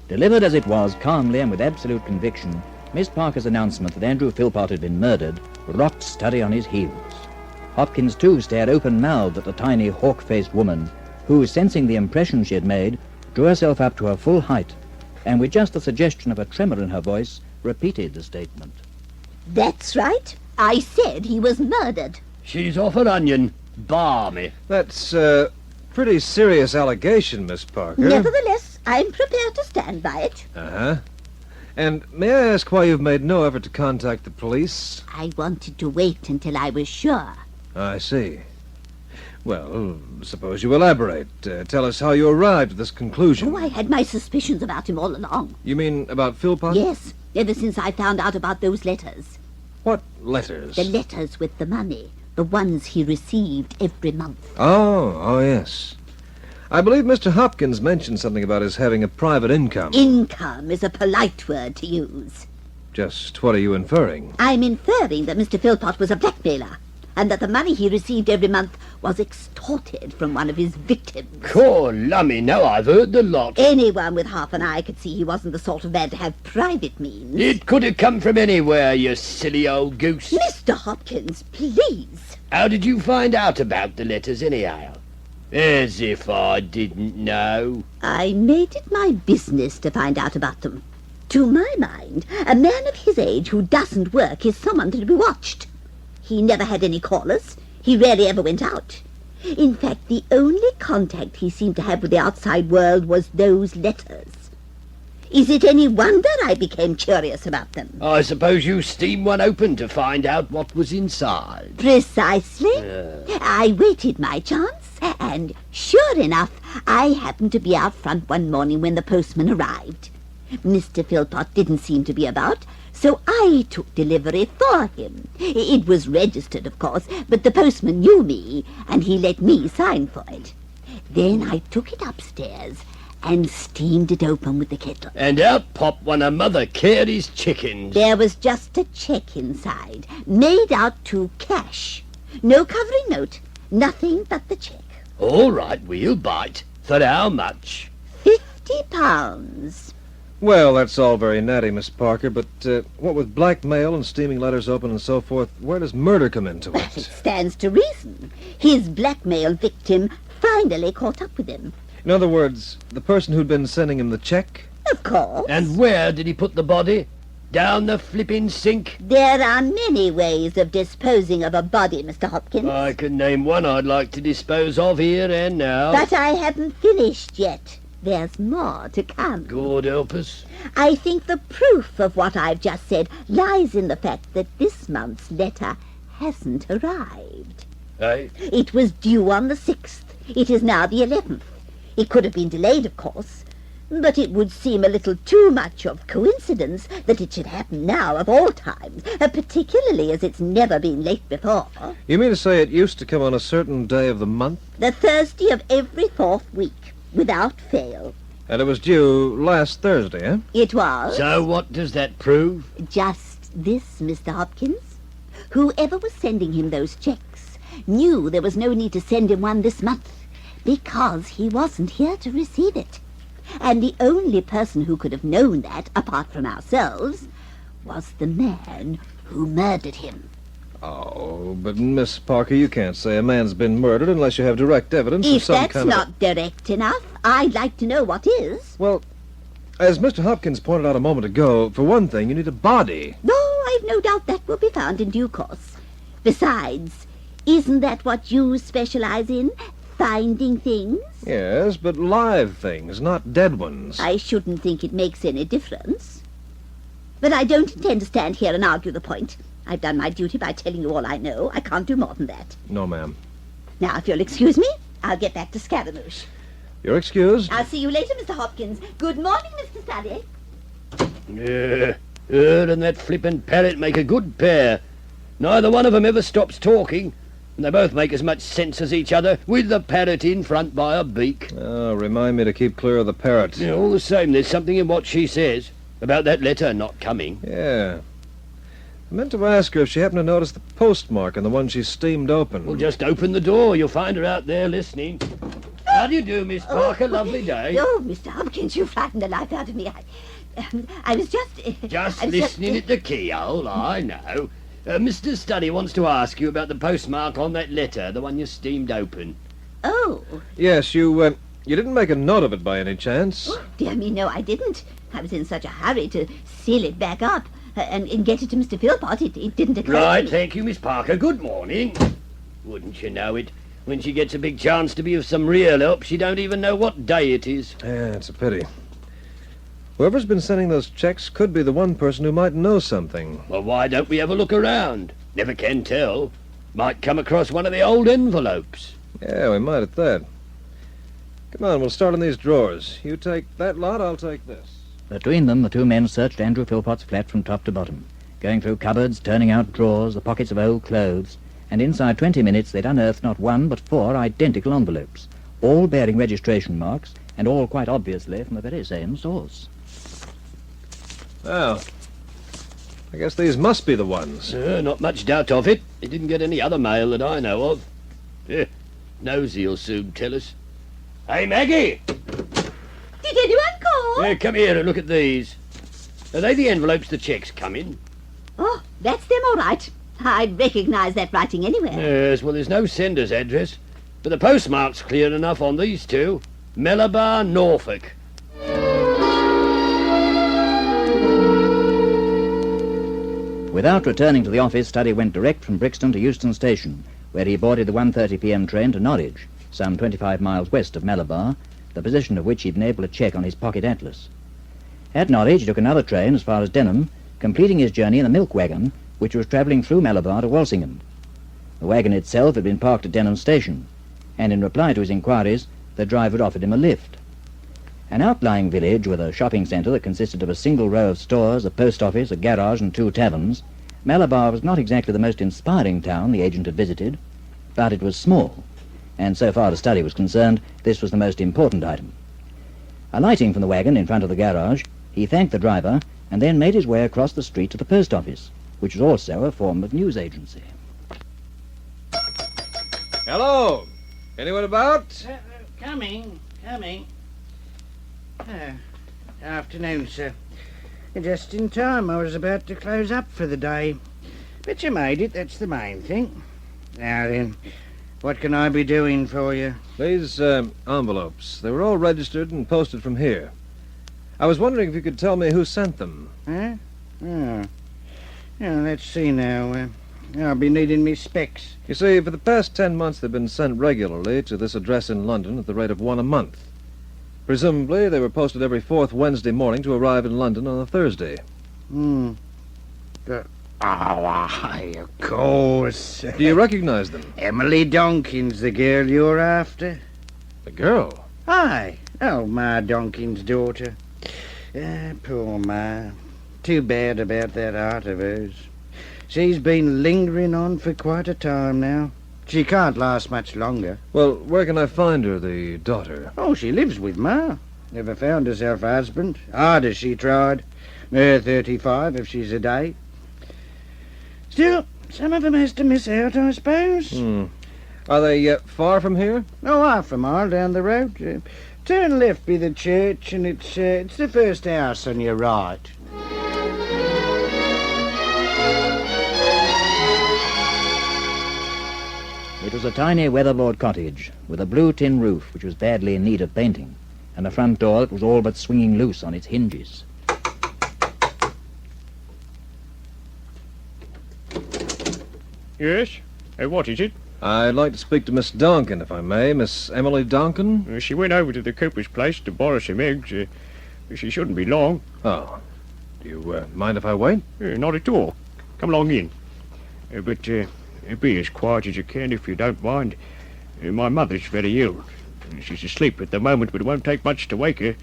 Delivered as it was, calmly and with absolute conviction, Miss Parker's announcement that Andrew Philpot had been murdered rocked Studdy on his heels. Hopkins, too, stared open-mouthed at the tiny, hawk-faced woman, who, sensing the impression she had made, drew herself up to her full height, and with just the suggestion of a tremor in her voice, repeated the statement. That's right. I said he was murdered. She's off an onion. Balmy. That's a pretty serious allegation, Miss Parker. Nevertheless, I'm prepared to stand by it. Uh-huh. And may I ask why you've made no effort to contact the police? I wanted to wait until I was sure. I see. Well, suppose you elaborate. Tell us how you arrived at this conclusion. Oh, I had my suspicions about him all along. You mean about Philpot? Yes, ever since I found out about those letters. What letters? The letters with the money. The ones he received every month. Oh, yes. I believe Mr. Hopkins mentioned something about his having a private income. Income is a polite word to use. Just what are you inferring? I'm inferring that Mr. Philpot was a blackmailer, and that the money he received every month was extorted from one of his victims. Cool, lummy, now I've heard the lot. Anyone with half an eye could see he wasn't the sort of man to have private means. It could have come from anywhere, you silly old goose. Mr. Hopkins, please. How did you find out about the letters, anyhow? As if I didn't know. I made it my business to find out about them. To my mind, a man of his age who doesn't work is someone to be watched. He never had any callers. He rarely ever went out. In fact, the only contact he seemed to have with the outside world was those letters. Is it any wonder I became curious about them? I suppose you steamed one open to find out what was inside. Precisely. I waited my chance, and sure enough, I happened to be out front one morning when the postman arrived. Mr. Philpot didn't seem to be about, so I took delivery for him. It was registered, of course, but the postman knew me, and he let me sign for it. Then I took it upstairs and steamed it open with the kettle. And out popped one of Mother Carey's chickens. There was just a cheque inside, made out to cash. No covering note, nothing but the cheque. All right, we'll bite. For how much? £50. Well, that's all very natty, Miss Parker, but what with blackmail and steaming letters open and so forth, where does murder come into it? It stands to reason. His blackmail victim finally caught up with him. In other words, the person who'd been sending him the check? Of course. And where did he put the body? Down the flipping sink? There are many ways of disposing of a body, Mr. Hopkins. I can name one I'd like to dispose of here and now. But I haven't finished yet. There's more to come. God help us. I think the proof of what I've just said lies in the fact that this month's letter hasn't arrived. Eh? It was due on the 6th. It is now the 11th. It could have been delayed, of course, but it would seem a little too much of coincidence that it should happen now of all times, particularly as it's never been late before. You mean to say it used to come on a certain day of the month? The Thursday of every 4th week, without fail. And it was due last Thursday, eh? It was. So what does that prove? Just this, Mr. Hopkins. Whoever was sending him those checks knew there was no need to send him one this month, because he wasn't here to receive it. And the only person who could have known that, apart from ourselves, was the man who murdered him. Oh, but Miss Parker, you can't say a man's been murdered unless you have direct evidence of If some that's kind of... not direct enough, I'd like to know what is. Well, as Mr. Hopkins pointed out a moment ago, for one thing, you need a body. No, I've no doubt that will be found in due course. Besides, isn't that what you specialize in? Finding things? Yes, but live things, not dead ones. I shouldn't think it makes any difference. But I don't intend to stand here and argue the point. I've done my duty by telling you all I know. I can't do more than that. No, ma'am. Now, if you'll excuse me, I'll get back to Scaramouche. You're excused. I'll see you later, Mr. Hopkins. Good morning, Mr. Study. Yeah, her and that flippin' parrot make a good pair. Neither one of 'em ever stops talking, and they both make as much sense as each other, with the parrot in front by a beak. Oh, remind me to keep clear of the parrot. Yeah, all the same, there's something in what she says about that letter not coming. Yeah. I meant to ask her if she happened to notice the postmark on the one she steamed open. Well, just open the door. You'll find her out there listening. How do you do, Miss Parker? Lovely day. Oh, Mr. Hopkins, you frightened the life out of me. I was just... Just listening at the keyhole, I know. Mr. Study wants to ask you about the postmark on that letter, the one you steamed open. Oh. Yes, you didn't make a note of it by any chance? Oh, dear me, no, I didn't. I was in such a hurry to seal it back up and get it to Mr. Philpott. It didn't occur to Right, me. thank you, Miss Parker. Good morning. Wouldn't you know it? When she gets a big chance to be of some real help, she don't even know what day it is. Yeah, it's a pity. Whoever's been sending those checks could be the one person who might know something. Well, why don't we have a look around? Never can tell. Might come across one of the old envelopes. Yeah, we might at that. Come on, we'll start in these drawers. You take that lot, I'll take this. Between them, the two men searched Andrew Philpott's flat from top to bottom, going through cupboards, turning out drawers, the pockets of old clothes, and inside 20 minutes they'd unearthed not one but 4 identical envelopes, all bearing registration marks, and all quite obviously from the very same source. Well, I guess these must be the ones. Not much doubt of it. He didn't get any other mail that I know of. Nosey'll soon tell us. Hey, Maggie! Did anyone call? Come here and look at these. Are they the envelopes the checks come in? Oh, that's them all right. I'd recognise that writing anywhere. Yes, well, there's no sender's address, but the postmark's clear enough on these two. Malabar, Norfolk. Without returning to the office, Study went direct from Brixton to Euston Station, where he boarded the 1:30 p.m. train to Norwich, some 25 miles west of Malabar, the position of which he'd been able to check on his pocket atlas. At Norwich, he took another train as far as Denham, completing his journey in a milk wagon, which was travelling through Malabar to Walsingham. The wagon itself had been parked at Denham Station, and in reply to his inquiries, the driver had offered him a lift. An outlying village with a shopping centre that consisted of a single row of stores, a post office, a garage and 2 taverns, Malabar was not exactly the most inspiring town the agent had visited, but it was small, and so far as Study was concerned, this was the most important item. Alighting from the wagon in front of the garage, he thanked the driver and then made his way across the street to the post office, which was also a form of news agency. Hello! Anyone about? Coming. Afternoon, sir. Just in time. I was about to close up for the day. But you made it, that's the main thing. Now then, what can I be doing for you? These envelopes, they were all registered and posted from here. I was wondering if you could tell me who sent them. Huh? Oh. Yeah, let's see now. I'll be needing me specs. You see, for the past 10 months they've been sent regularly to this address in London at the rate of one a month. Presumably they were posted every 4th Wednesday morning to arrive in London on a Thursday. Of course. Do you recognize them? Emily Donkin's the girl you're after. The girl? Aye. Oh, Ma Donkin's daughter. Poor Ma. Too bad about that heart of hers. She's been lingering on for quite a time now. She can't last much longer. Well, where can I find her, the daughter? Oh, she lives with Ma. Never found herself a husband. Hard as she tried. 35 if she's a day. Still, some of them has to miss out, I suppose. Are they far from here? Oh, half a mile down the road. Turn left by the church, and it's the first house on your right. It was a tiny weatherboard cottage with a blue tin roof which was badly in need of painting, and a front door that was all but swinging loose on its hinges. Yes? What is it? I'd like to speak to Miss Donkin, if I may. Miss Emily Donkin? She went over to the cooper's place to borrow some eggs. She shouldn't be long. Oh. Do you mind if I wait? Not at all. Come along in. But be as quiet as you can if you don't mind. My mother's very ill. She's asleep at the moment, but it won't take much to wake her.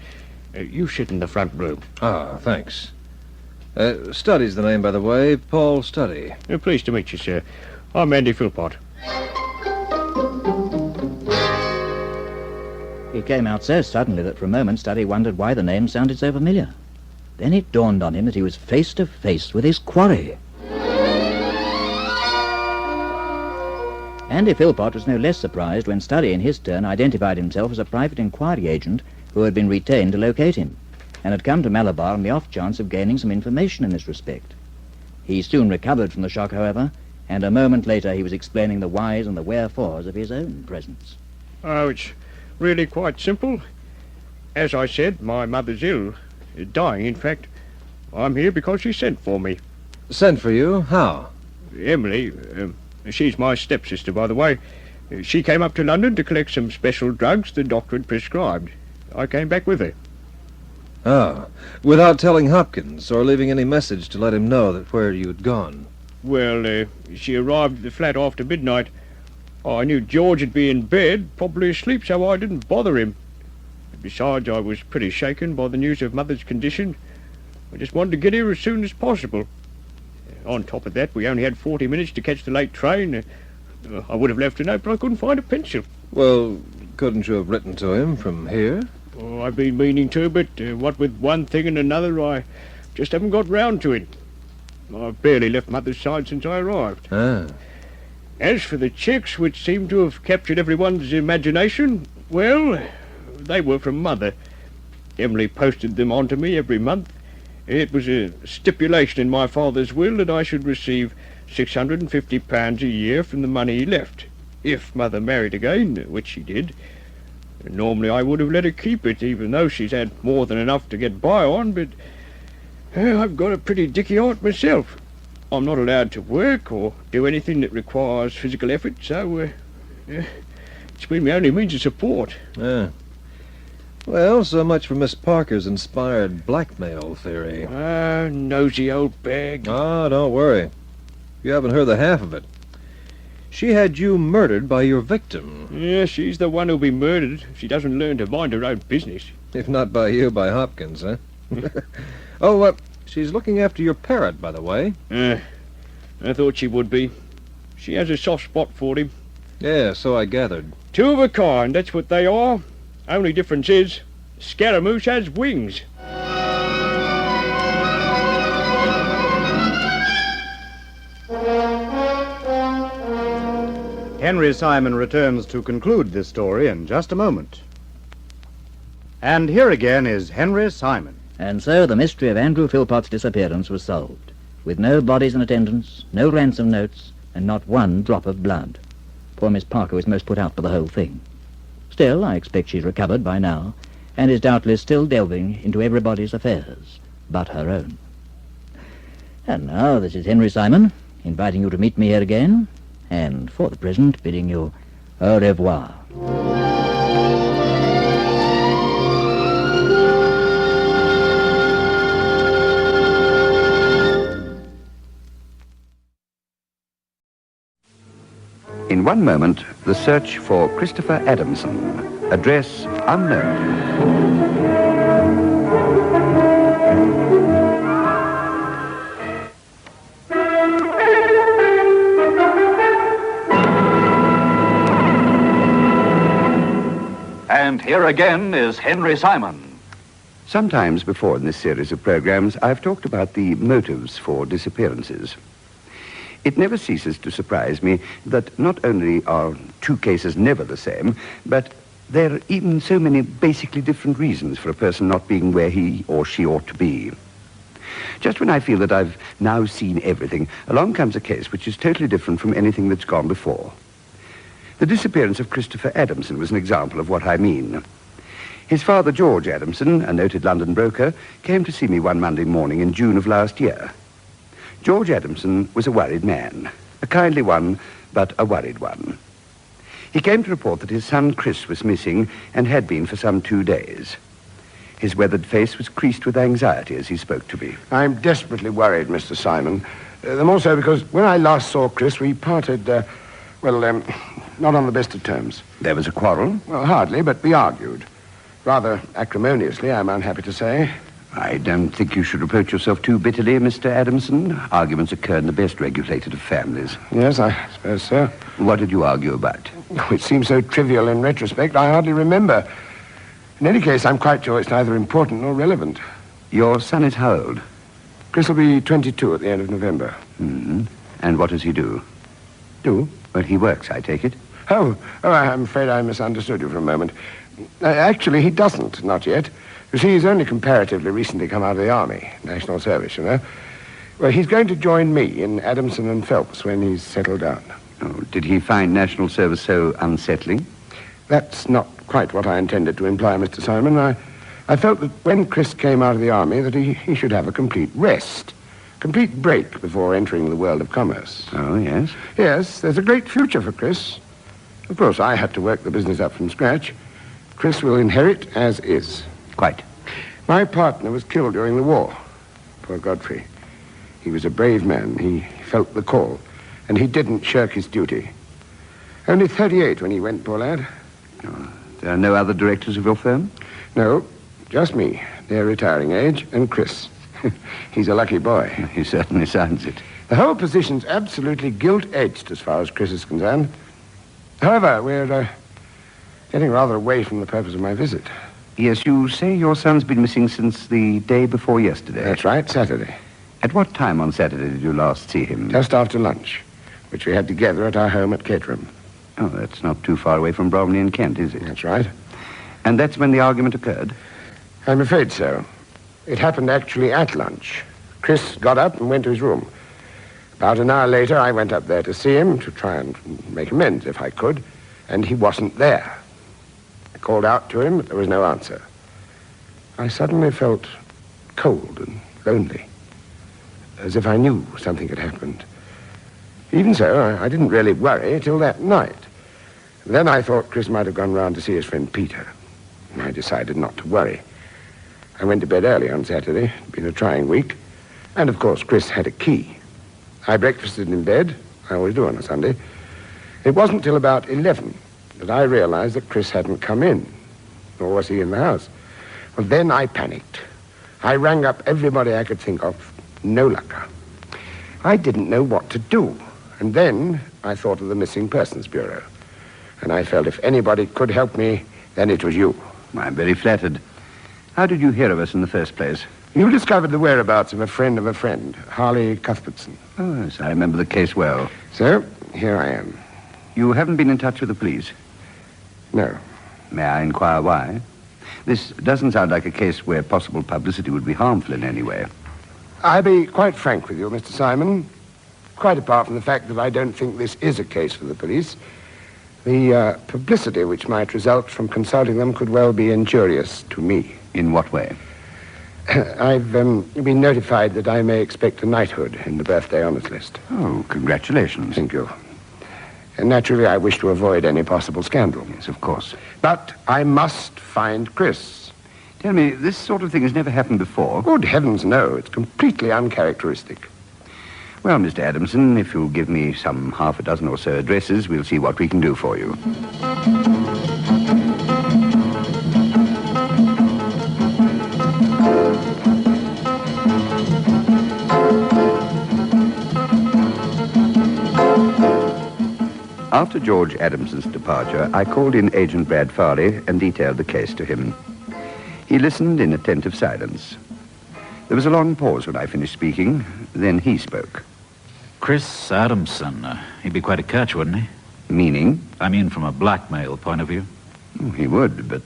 You sit in the front room. Ah, thanks. Studdy's the name, by the way. Paul Studdy. Pleased to meet you, sir. I'm Andy Philpott. He came out so suddenly that for a moment Studdy wondered why the name sounded so familiar. Then it dawned on him that he was face to face with his quarry. Andy Philpott was no less surprised when Studdy, in his turn, identified himself as a private inquiry agent who had been retained to locate him, and had come to Malabar on the off chance of gaining some information in this respect. He soon recovered from the shock, however, and a moment later he was explaining the whys and the wherefores of his own presence. Oh, it's really quite simple. As I said, my mother's ill. Dying, in fact. I'm here because she sent for me. Sent for you? How? Emily, she's my stepsister, by the way. She came up to London to collect some special drugs the doctor had prescribed. I came back with her. Ah, without telling Hopkins or leaving any message to let him know that where you had gone? Well, she arrived at the flat after midnight. I knew George would be in bed, probably asleep, so I didn't bother him. Besides, I was pretty shaken by the news of Mother's condition. I just wanted to get here as soon as possible. On top of that, we only had 40 minutes to catch the late train. I would have left a note, but I couldn't find a pencil. Well, couldn't you have written to him from here? Oh, I've been meaning to, but what with one thing and another, I just haven't got round to it. I've barely left Mother's side since I arrived. Ah. As for the checks, which seem to have captured everyone's imagination, well, they were from Mother. Emily posted them on to me every month. It was a stipulation in my father's will that I should receive £650 a year from the money he left, if Mother married again, which she did. Normally I would have let her keep it, even though she's had more than enough to get by on, but I've got a pretty dicky heart myself. I'm not allowed to work or do anything that requires physical effort, so it's been my only means of support. Ah. Well, so much for Miss Parker's inspired blackmail theory. Ah, nosy old bag. Ah, don't worry. You haven't heard the half of it. She had you murdered by your victim. Yeah, she's the one who'll be murdered if she doesn't learn to mind her own business. If not by you, by Hopkins, huh? Oh, she's looking after your parrot, by the way. I thought she would be. She has a soft spot for him. Yeah, so I gathered. Two of a kind, that's what they are. Only difference is, Scaramouche has wings. Henry Simon returns to conclude this story in just a moment. And here again is Henry Simon. And so the mystery of Andrew Philpott's disappearance was solved, with no bodies in attendance, no ransom notes, and not one drop of blood. Poor Miss Parker was most put out by the whole thing. Still, I expect she's recovered by now, and is doubtless still delving into everybody's affairs but her own. And now, this is Henry Simon, inviting you to meet me here again, and for the present, bidding you au revoir. In one moment, the search for Christopher Adamson. Address unknown. And here again is Henry Simon. Sometimes before in this series of programs, I've talked about the motives for disappearances. It never ceases to surprise me that not only are two cases never the same, but there are even so many basically different reasons for a person not being where he or she ought to be. Just when I feel that I've now seen everything, along comes a case which is totally different from anything that's gone before. The disappearance of Christopher Adamson was an example of what I mean. His father, George Adamson, a noted London broker, came to see me one Monday morning in June of last year. George Adamson was a worried man, a kindly one, but a worried one. He came to report that his son Chris was missing and had been for some 2 days. His weathered face was creased with anxiety as he spoke to me. I'm desperately worried, Mr. Simon. The more so because when I last saw Chris, we parted, not on the best of terms. There was a quarrel? Well, hardly, but we argued. Rather acrimoniously, I'm unhappy to say. I don't think you should reproach yourself too bitterly, Mr. Adamson. Arguments occur in the best regulated of families. Yes, I suppose so. What did you argue about? Oh, it seems so trivial in retrospect, I hardly remember. In any case, I'm quite sure it's neither important nor relevant. Your son is how old? Chris will be 22 at the end of November. Mm-hmm. And what does he do? Do? Well, he works, I take it. Oh, I'm afraid I misunderstood you for a moment. Actually, he doesn't, not yet. You see, he's only comparatively recently come out of the Army, National Service, you know. Well, he's going to join me in Adamson and Phelps when he's settled down. Oh, did he find National Service so unsettling? That's not quite what I intended to imply, Mr. Simon. I felt that when Chris came out of the Army that he should have a complete rest, complete break before entering the world of commerce. Oh, yes? Yes, there's a great future for Chris. Of course, I had to work the business up from scratch. Chris will inherit as is. Quite. My partner was killed during the war. Poor Godfrey. He was a brave man. He felt the call, and he didn't shirk his duty. Only 38 when he went, poor lad. Oh, there are no other directors of your firm? No, just me, near retiring age, and Chris. He's a lucky boy. He certainly sounds it. The whole position's absolutely gilt-edged as far as Chris is concerned. However, we're getting rather away from the purpose of my visit. Yes, you say your son's been missing since the day before yesterday. That's right, Saturday. At what time on Saturday did you last see him? Just after lunch, which we had together at our home at Caterham. Oh, that's not too far away from Bromley in Kent, is it? That's right. And that's when the argument occurred? I'm afraid so. It happened actually at lunch. Chris got up and went to his room. About an hour later, I went up there to see him, to try and make amends if I could, and he wasn't there. I called out to him, but there was no answer. I suddenly felt cold and lonely, as if I knew something had happened. Even so, I didn't really worry till that night. Then I thought Chris might have gone round to see his friend Peter. I decided not to worry. I went to bed early on Saturday. It'd been a trying week. And, of course, Chris had a key. I breakfasted in bed. I always do on a Sunday. It wasn't till about 11 that I realized that Chris hadn't come in, nor was he in the house. Well, then I panicked. I rang up everybody I could think of. No luck. I didn't know what to do. And then I thought of the Missing Persons Bureau. And I felt if anybody could help me, then it was you. I'm very flattered. How did you hear of us in the first place? You discovered the whereabouts of a friend, Harley Cuthbertson. Oh, yes, I remember the case well. So, here I am. You haven't been in touch with the police? No. May I inquire why? This doesn't sound like a case where possible publicity would be harmful in any way. I'll be quite frank with you, Mr. Simon. Quite apart from the fact that I don't think this is a case for the police, the publicity which might result from consulting them could well be injurious to me. In what way? I've been notified that I may expect a knighthood in the birthday honours list. Oh, congratulations. Thank you. And naturally, I wish to avoid any possible scandal. Yes, of course. But I must find Chris. Tell me, this sort of thing has never happened before? Good heavens, no. It's completely uncharacteristic. Well, Mr. Adamson, if you'll give me some half a dozen or so addresses, we'll see what we can do for you. After George Adamson's departure, I called in Agent Brad Farley and detailed the case to him. He listened in attentive silence. There was a long pause when I finished speaking. Then he spoke. Chris Adamson. He'd be quite a catch, wouldn't he? Meaning? I mean, from a blackmail point of view. Oh, he would, but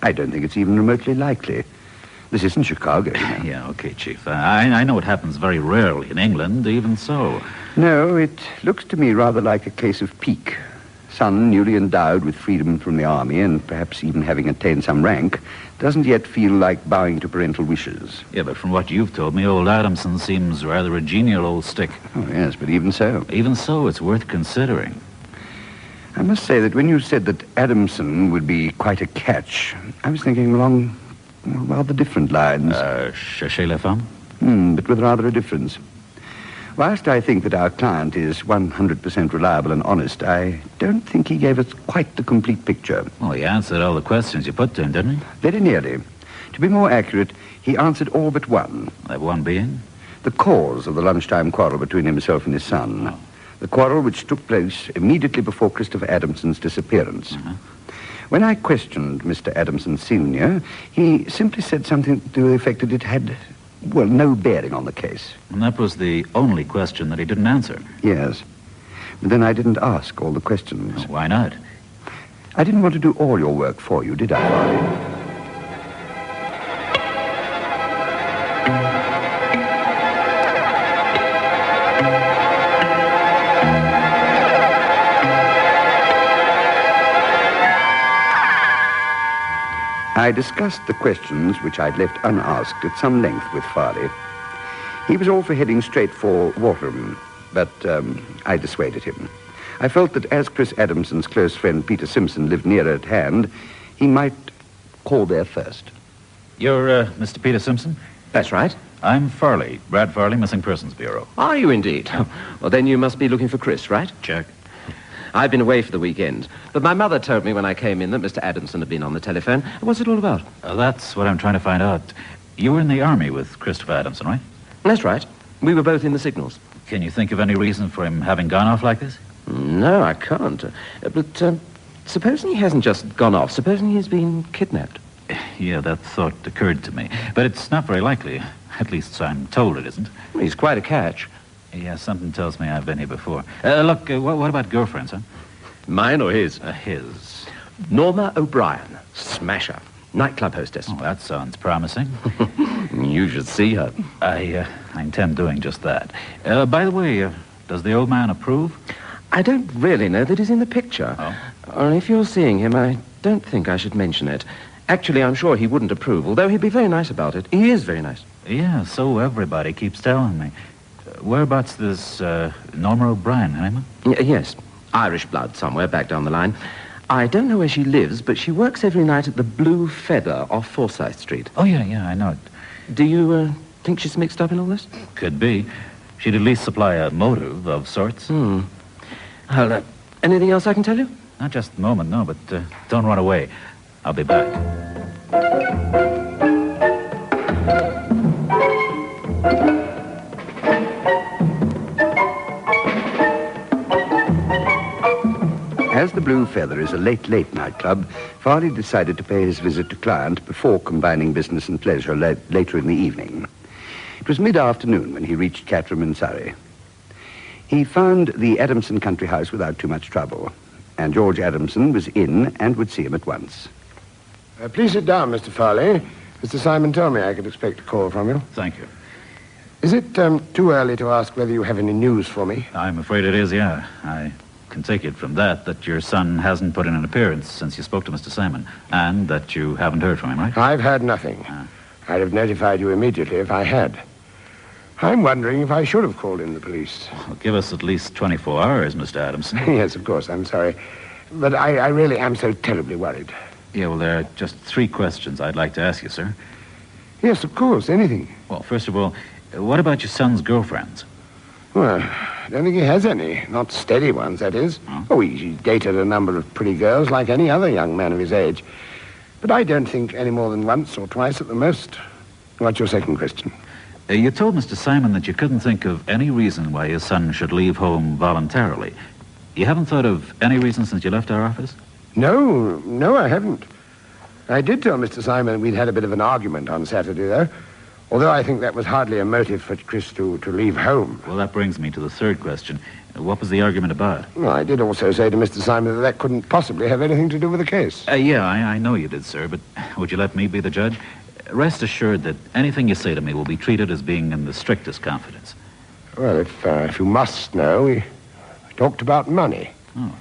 I don't think it's even remotely likely. This isn't Chicago, you know. Yeah, okay, Chief. I know it happens very rarely in England, even so. No, it looks to me rather like a case of pique. Son, newly endowed with freedom from the army, and perhaps even having attained some rank, doesn't yet feel like bowing to parental wishes. Yeah, but from what you've told me, old Adamson seems rather a genial old stick. Oh, yes, but even so. Even so, it's worth considering. I must say that when you said that Adamson would be quite a catch, I was thinking along rather different lines. Cherchez la femme? But with rather a difference. Whilst I think that our client is 100% reliable and honest, I don't think he gave us quite the complete picture. Well, he answered all the questions you put to him, didn't he? Very nearly. To be more accurate, he answered all but one. That one being? The cause of the lunchtime quarrel between himself and his son. Oh. The quarrel which took place immediately before Christopher Adamson's disappearance. When I questioned Mr. Adamson Sr., he simply said something to the effect that it had, well, no bearing on the case. And that was the only question that he didn't answer? Yes. But then I didn't ask all the questions. Oh, why not? I didn't want to do all your work for you, did I, Farley? I discussed the questions which I'd left unasked at some length with Farley. He was all for heading straight for Waterham, but I dissuaded him. I felt that as Chris Adamson's close friend Peter Simpson lived nearer at hand, he might call there first. You're Mr. Peter Simpson? That's right. I'm Farley, Brad Farley, Missing Persons Bureau. Are you indeed? Well, then you must be looking for Chris, right? Check. I've been away for the weekend, but my mother told me when I came in that Mr. Adamson had been on the telephone. What's it all about? That's what I'm trying to find out. You were in the army with Christopher Adamson, right? That's right. We were both in the signals. Can you think of any reason for him having gone off like this? No, I can't. But supposing he hasn't just gone off, supposing he's been kidnapped. Yeah, that thought occurred to me. But it's not very likely. At least I'm told it isn't. Well, he's quite a catch. Yeah, something tells me I've been here before. Look, what about girlfriends, huh? Mine or his? His. Norma O'Brien. Smasher. Nightclub hostess. Oh, that sounds promising. You should see her. I intend doing just that. By the way, does the old man approve? I don't really know that he's in the picture. Oh. Or if you're seeing him, I don't think I should mention it. Actually, I'm sure he wouldn't approve, although he'd be very nice about it. He is very nice. Yeah, so everybody keeps telling me. Whereabouts this Norma O'Brien, Hyman? Yes. Irish blood somewhere back down the line. I don't know where she lives, but she works every night at the Blue Feather off Forsyth Street. Oh, yeah, I know it. Do you think she's mixed up in all this? Could be. She'd at least supply a motive of sorts. Well, anything else I can tell you? Not just at the moment, no, but don't run away. I'll be back. As the Blue Feather is a late nightclub, Farley decided to pay his visit to client before combining business and pleasure later in the evening. It was mid-afternoon when he reached Caterham in Surrey. He found the Adamson country house without too much trouble, and George Adamson was in and would see him at once. Please sit down, Mr. Farley. Mr. Simon told me I could expect a call from you. Thank you. Is it too early to ask whether you have any news for me? I'm afraid it is, yeah. I can take it from that your son hasn't put in an appearance since you spoke to Mr. Simon, and that you haven't heard from him, right? I've heard nothing. I'd have notified you immediately if I had. I'm wondering if I should have called in the police. Well, give us at least 24 hours, Mr. Adamson. Yes, of course, I'm sorry. But I really am so terribly worried. Yeah, well, there are just 3 questions I'd like to ask you, sir. Yes, of course, anything. Well, first of all, what about your son's girlfriends? Well, I don't think he has any. Not steady ones, that is. Oh, he dated a number of pretty girls like any other young man of his age. But I don't think any more than once or twice at the most. What's your second question? You told Mr. Simon that you couldn't think of any reason why his son should leave home voluntarily. You haven't thought of any reason since you left our office? No, I haven't. I did tell Mr. Simon we'd had a bit of an argument on Saturday, though. Although I think that was hardly a motive for Chris to leave home. Well, that brings me to the third question. What was the argument about? Well, I did also say to Mr. Simon that couldn't possibly have anything to do with the case. Yeah, I know you did, sir, but would you let me be the judge? Rest assured that anything you say to me will be treated as being in the strictest confidence. Well, if you must know, we talked about money. Oh.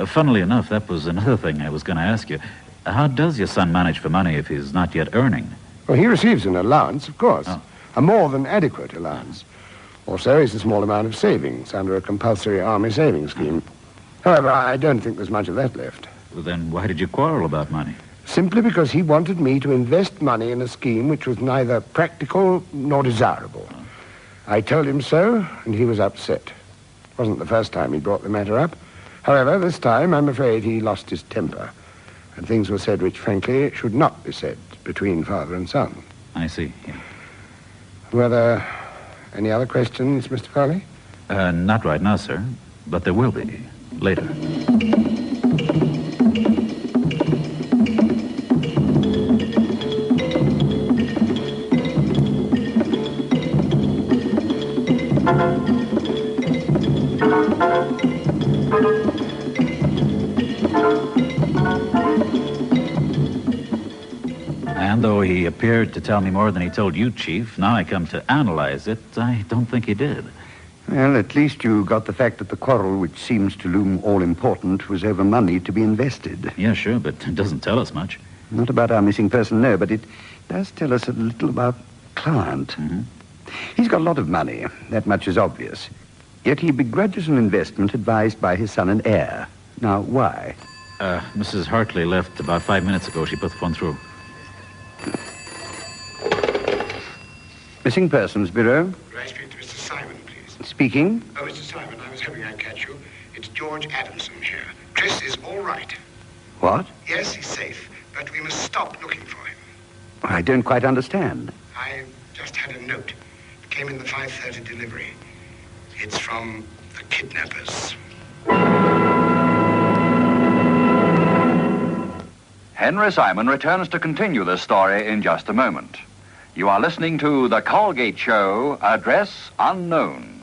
Funnily enough, that was another thing I was going to ask you. How does your son manage for money if he's not yet earning? Well, he receives an allowance, of course. A more than adequate allowance. Also, it's a small amount of savings under a compulsory army savings scheme. However, I don't think there's much of that left. Well, then why did you quarrel about money? Simply because he wanted me to invest money in a scheme which was neither practical nor desirable. I told him so, and he was upset. It wasn't the first time he brought the matter up. However, this time, I'm afraid he lost his temper, and things were said which, frankly, should not be said between father and son. I see, yeah. Were there any other questions, Mr. Farley? Not right now, sir, but there will be later. And though he appeared to tell me more than he told you, Chief, now I come to analyze it, I don't think he did. Well, at least you got the fact that the quarrel, which seems to loom all-important, was over money to be invested. Yeah, sure, but it doesn't tell us much. Not about our missing person, no, but it does tell us a little about Client. Mm-hmm. He's got a lot of money, that much is obvious. Yet he begrudges an investment advised by his son and heir. Now, why? Mrs. Hartley left about 5 minutes ago. She put the phone through. Missing Persons Bureau? Could I speak to Mr. Simon, please? Speaking. Oh, Mr. Simon, I was hoping I'd catch you. It's George Adamson here. Chris is all right. What? Yes, he's safe, but we must stop looking for him. I don't quite understand. I just had a note. It came in the 5:30 delivery. It's from the kidnappers. Henry Simon returns to continue this story in just a moment. You are listening to The Colgate Show, Address Unknown.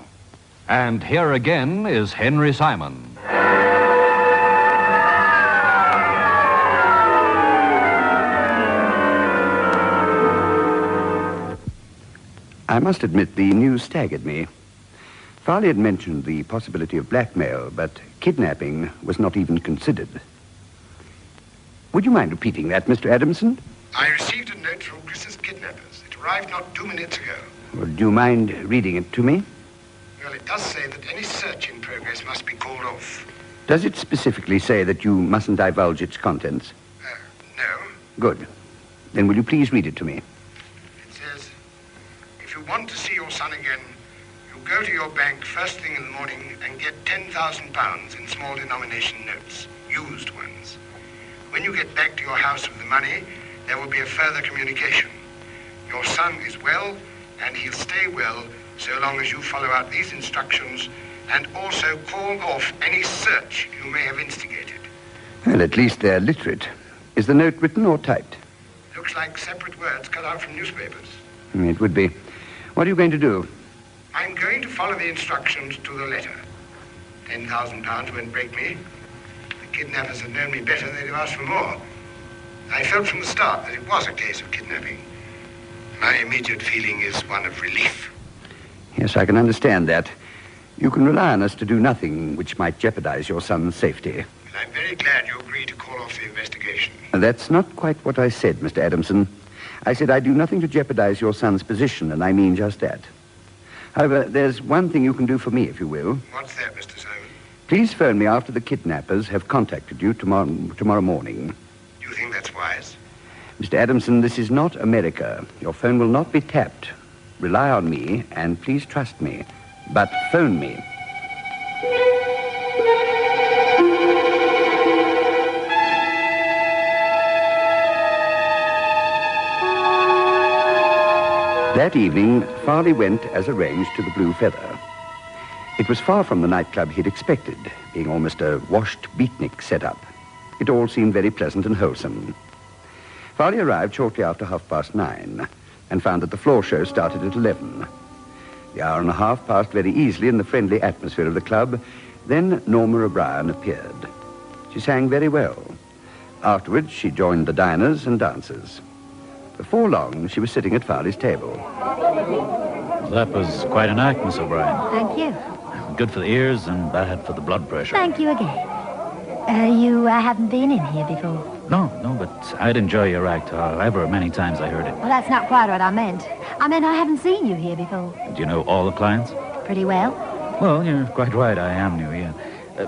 And here again is Henry Simon. I must admit the news staggered me. Farley had mentioned the possibility of blackmail, but kidnapping was not even considered. Would you mind repeating that, Mr. Adamson? I received a note from Chris's kidnappers. It arrived not 2 minutes ago. Well, do you mind reading it to me? Well, it does say that any search in progress must be called off. Does it specifically say that you mustn't divulge its contents? No. Good. Then will you please read it to me? It says, if you want to see your son again, you go to your bank first thing in the morning and get £10,000 in small denomination notes, used ones. When you get back to your house with the money, there will be a further communication. Your son is well, and he'll stay well so long as you follow out these instructions and also call off any search you may have instigated. Well, at least they're literate. Is the note written or typed? Looks like separate words cut out from newspapers. It would be. What are you going to do? I'm going to follow the instructions to the letter. £10,000 won't break me. The kidnappers have known me better, they'd have asked for more. I felt from the start that it was a case of kidnapping. My immediate feeling is one of relief. Yes, I can understand that. You can rely on us to do nothing which might jeopardize your son's safety. And I'm very glad you agreed to call off the investigation. That's not quite what I said, Mr. Adamson. I said I'd do nothing to jeopardize your son's position, and I mean just that. However, there's one thing you can do for me, if you will. What's that, Mr. Simon? Please phone me after the kidnappers have contacted you tomorrow morning. Do you think that's wise? Mr. Adamson, this is not America. Your phone will not be tapped. Rely on me, and please trust me. But phone me. That evening, Farley went, as arranged, to the Blue Feather. It was far from the nightclub he'd expected, being almost a washed beatnik set-up. It all seemed very pleasant and wholesome. Farley arrived shortly after 9:30 and found that the floor show started at 11. The hour and a half passed very easily in the friendly atmosphere of the club. Then Norma O'Brien appeared. She sang very well. Afterwards, she joined the diners and dancers. Before long, she was sitting at Farley's table. Well, that was quite an act, Miss O'Brien. Thank you. Good for the ears and bad for the blood pressure. Thank you again. You haven't been in here before? No, but I'd enjoy your act, however many times I heard it. Well, that's not quite what I meant. I meant I haven't seen you here before. Do you know all the clients? Pretty well. Well, you're quite right. I am new, yeah.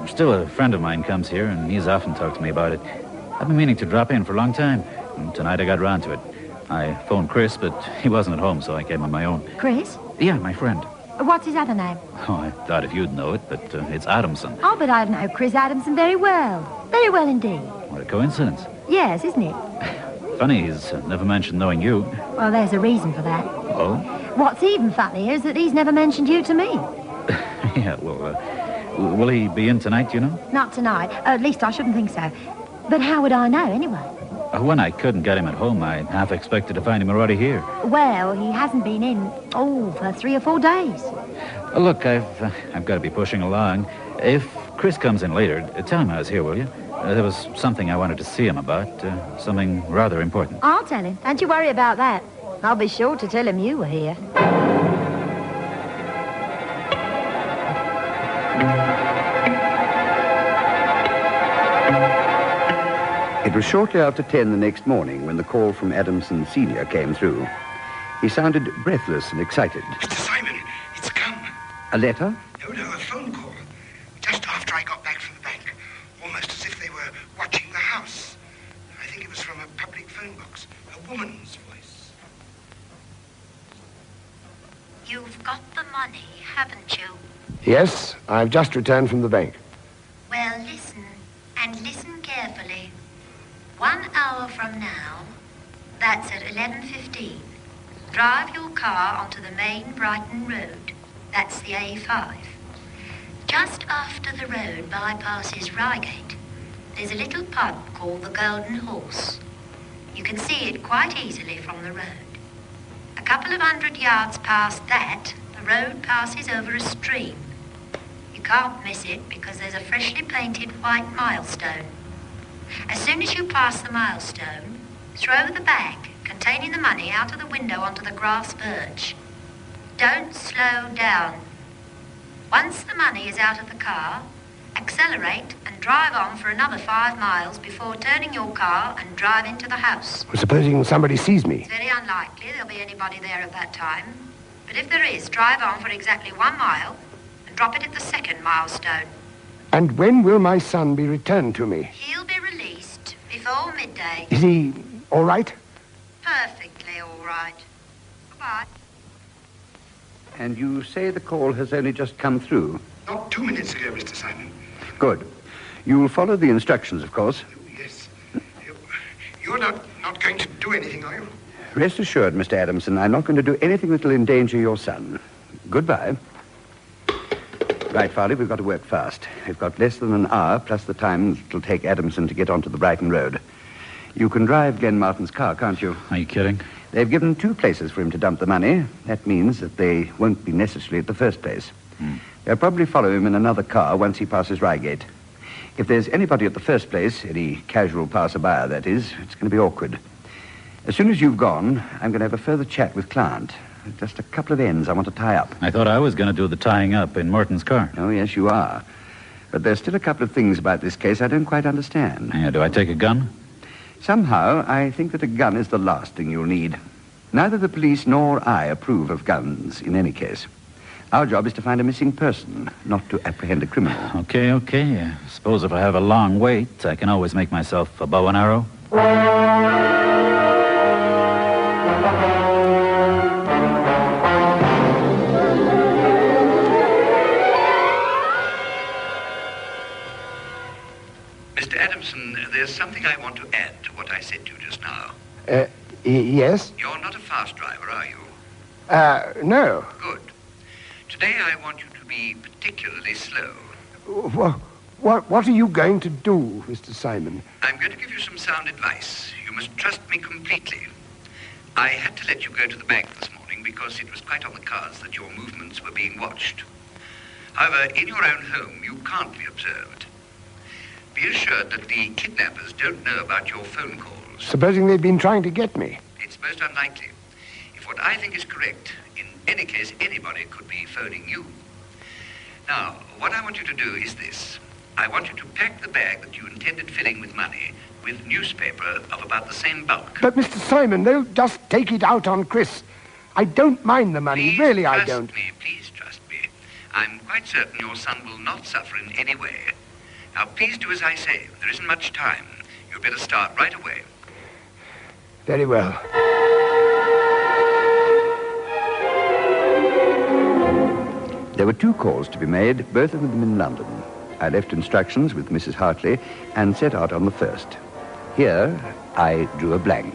Still, a friend of mine comes here, and he's often talked to me about it. I've been meaning to drop in for a long time. And tonight I got round to it. I phoned Chris, but he wasn't at home, so I came on my own. Chris? Yeah, my friend. What's his other name? Oh, I thought if you'd know it, but it's Adamson. Oh, but I know Chris Adamson very well. Very well indeed. What a coincidence. Yes, isn't it? Funny, he's never mentioned knowing you. Well, there's a reason for that. Oh? What's even funnier is that he's never mentioned you to me. Yeah, well, will he be in tonight, you know? Not tonight. At least I shouldn't think so. But how would I know, anyway? When I couldn't get him at home, I half expected to find him already here. Well, he hasn't been in, for 3 or 4 days. Look, I've got to be pushing along. If Chris comes in later, tell him I was here, will you? There was something I wanted to see him about, something rather important. I'll tell him. Don't you worry about that. I'll be sure to tell him you were here. It was shortly after 10 the next morning when the call from Adamson Sr. came through. He sounded breathless and excited. Mr. Simon, it's come. A letter? No, a phone call. Just after I got back from the bank. Almost as if they were watching the house. I think it was from a public phone box. A woman's voice. You've got the money, haven't you? Yes, I've just returned from the bank. Well, listen, and listen carefully. 1 hour from now, that's at 11:15, drive your car onto the main Brighton Road. That's the A5. Just after the road bypasses Reigate, there's a little pub called the Golden Horse. You can see it quite easily from the road. A couple of 100 yards past that, the road passes over a stream. You can't miss it because there's a freshly painted white milestone. As soon as you pass the milestone, throw the bag containing the money out of the window onto the grass verge. Don't slow down. Once the money is out of the car, accelerate and drive on for another 5 miles before turning your car and drive into the house. Well, supposing somebody sees me. It's very unlikely there'll be anybody there at that time. But if there is, drive on for exactly 1 mile and drop it at the second milestone. And when will my son be returned to me? He'll be released before midday. Is he all right? Perfectly all right. Goodbye. And you say the call has only just come through? Not 2 minutes ago, Mr. Simon. Good. You'll follow the instructions, of course. Yes. You're not going to do anything, are you? Rest assured, Mr. Adamson, I'm not going to do anything that will endanger your son. Goodbye. Right, Farley, we've got to work fast. We've got less than an hour, plus the time it'll take Adamson to get onto the Brighton Road. You can drive Glenn Martin's car, can't you? Are you kidding? They've given 2 places for him to dump the money. That means that they won't be necessarily at the first place. They'll probably follow him in another car once he passes Reigate. If there's anybody at the first place, any casual passerby, that is, it's going to be awkward. As soon as you've gone, I'm going to have a further chat with client. Just a couple of ends I want to tie up. I thought I was going to do the tying up in Morton's car. Oh, yes, you are. But there's still a couple of things about this case I don't quite understand. Yeah, do I take a gun? Somehow, I think that a gun is the last thing you'll need. Neither the police nor I approve of guns in any case. Our job is to find a missing person, not to apprehend a criminal. Okay. Suppose if I have a long wait, I can always make myself a bow and arrow. Mr. Adamson, there's something I want to add to what I said to you just now. Yes? You're not a fast driver, are you? No. Good. Today I want you to be particularly slow. What are you going to do, Mr. Simon? I'm going to give you some sound advice. You must trust me completely. I had to let you go to the bank this morning because it was quite on the cards that your movements were being watched. However, in your own home, you can't be observed. Be assured that the kidnappers don't know about your phone calls. Supposing they've been trying to get me? It's most unlikely. If what I think is correct, in any case, anybody could be phoning you. Now, what I want you to do is this. I want you to pack the bag that you intended filling with money with newspaper of about the same bulk. But, Mr. Simon, they'll just take it out on Chris. I don't mind the money. Please really, I don't. Please trust me. I'm quite certain your son will not suffer in any way. Now, please do as I say. There isn't much time. You'd better start right away. Very well. There were 2 calls to be made, both of them in London. I left instructions with Mrs. Hartley and set out on the first. Here, I drew a blank.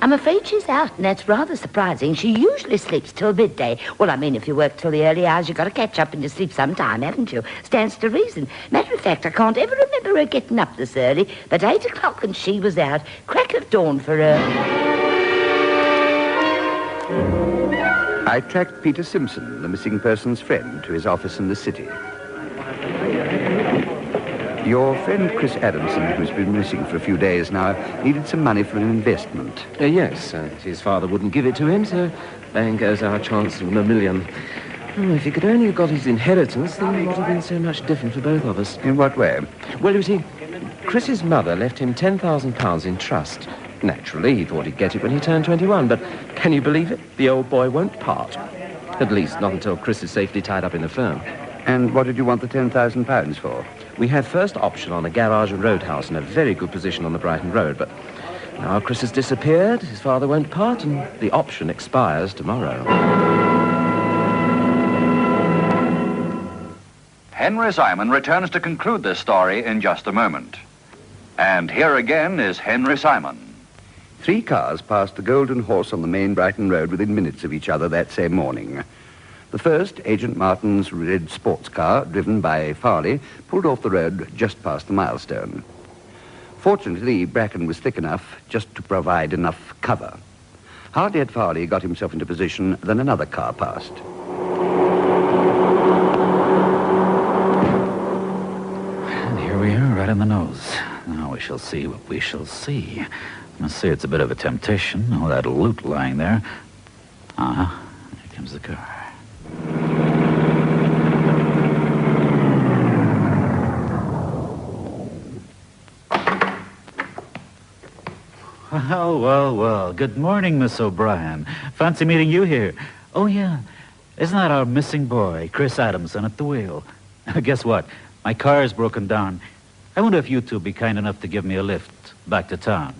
I'm afraid she's out, and that's rather surprising. She usually sleeps till midday. Well, I mean, if you work till the early hours, you've got to catch up and you sleep sometime, haven't you? Stands to reason. Matter of fact, I can't ever remember her getting up this early, but 8 o'clock and she was out. Crack of dawn for her. I tracked Peter Simpson, the missing person's friend, to his office in the city. Your friend Chris Adamson, who's been missing for a few days now, needed some money for an investment. Yes, his father wouldn't give it to him, so bang goes our chance of $1 million. Oh, if he could only have got his inheritance, then it would have been so much different for both of us. In what way? Well, you see, Chris's mother left him £10,000 in trust. Naturally, he thought he'd get it when he turned 21, but can you believe it? The old boy won't part. At least not until Chris is safely tied up in the firm. And what did you want the £10,000 for? We had first option on a garage and roadhouse in a very good position on the Brighton Road, but now Chris has disappeared, his father won't part, and the option expires tomorrow. Henry Simon returns to conclude this story in just a moment. And here again is Henry Simon. 3 cars passed the Golden Horse on the main Brighton Road within minutes of each other that same morning. The first, Agent Martin's red sports car, driven by Farley, pulled off the road just past the milestone. Fortunately, bracken was thick enough just to provide enough cover. Hardly had Farley got himself into position than another car passed. And here we are, right on the nose. Now we shall see what we shall see. I must say it's a bit of a temptation, all that loot lying there. Here comes the car. Well. Good morning, Miss O'Brien. Fancy meeting you here. Oh, yeah. Isn't that our missing boy, Chris Adamson, at the wheel? Guess what? My car's broken down. I wonder if you two would be kind enough to give me a lift back to town.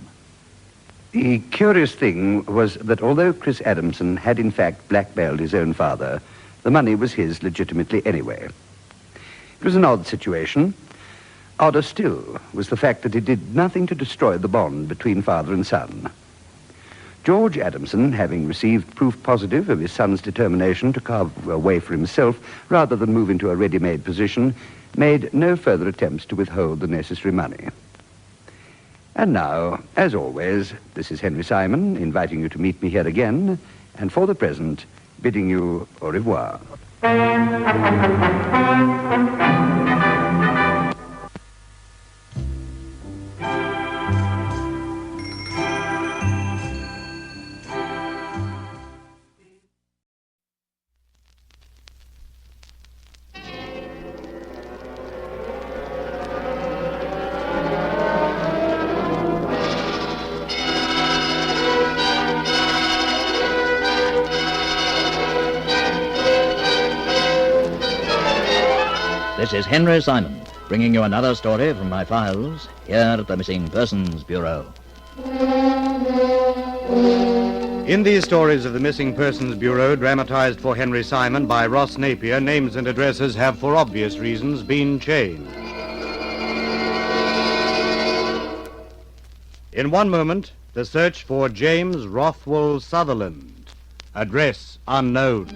The curious thing was that although Chris Adamson had in fact blackmailed his own father, the money was his legitimately anyway. It was an odd situation. Odder still was the fact that it did nothing to destroy the bond between father and son. George Adamson, having received proof positive of his son's determination to carve a way for himself rather than move into a ready-made position, made no further attempts to withhold the necessary money. And now, as always, this is Henry Simon inviting you to meet me here again, and for the present, bidding you au revoir. This is Henry Simon, bringing you another story from my files here at the Missing Persons Bureau. In these stories of the Missing Persons Bureau, dramatized for Henry Simon by Ross Napier, names and addresses have, for obvious reasons, been changed. In one moment, the search for James Rothwell Sutherland. Address unknown.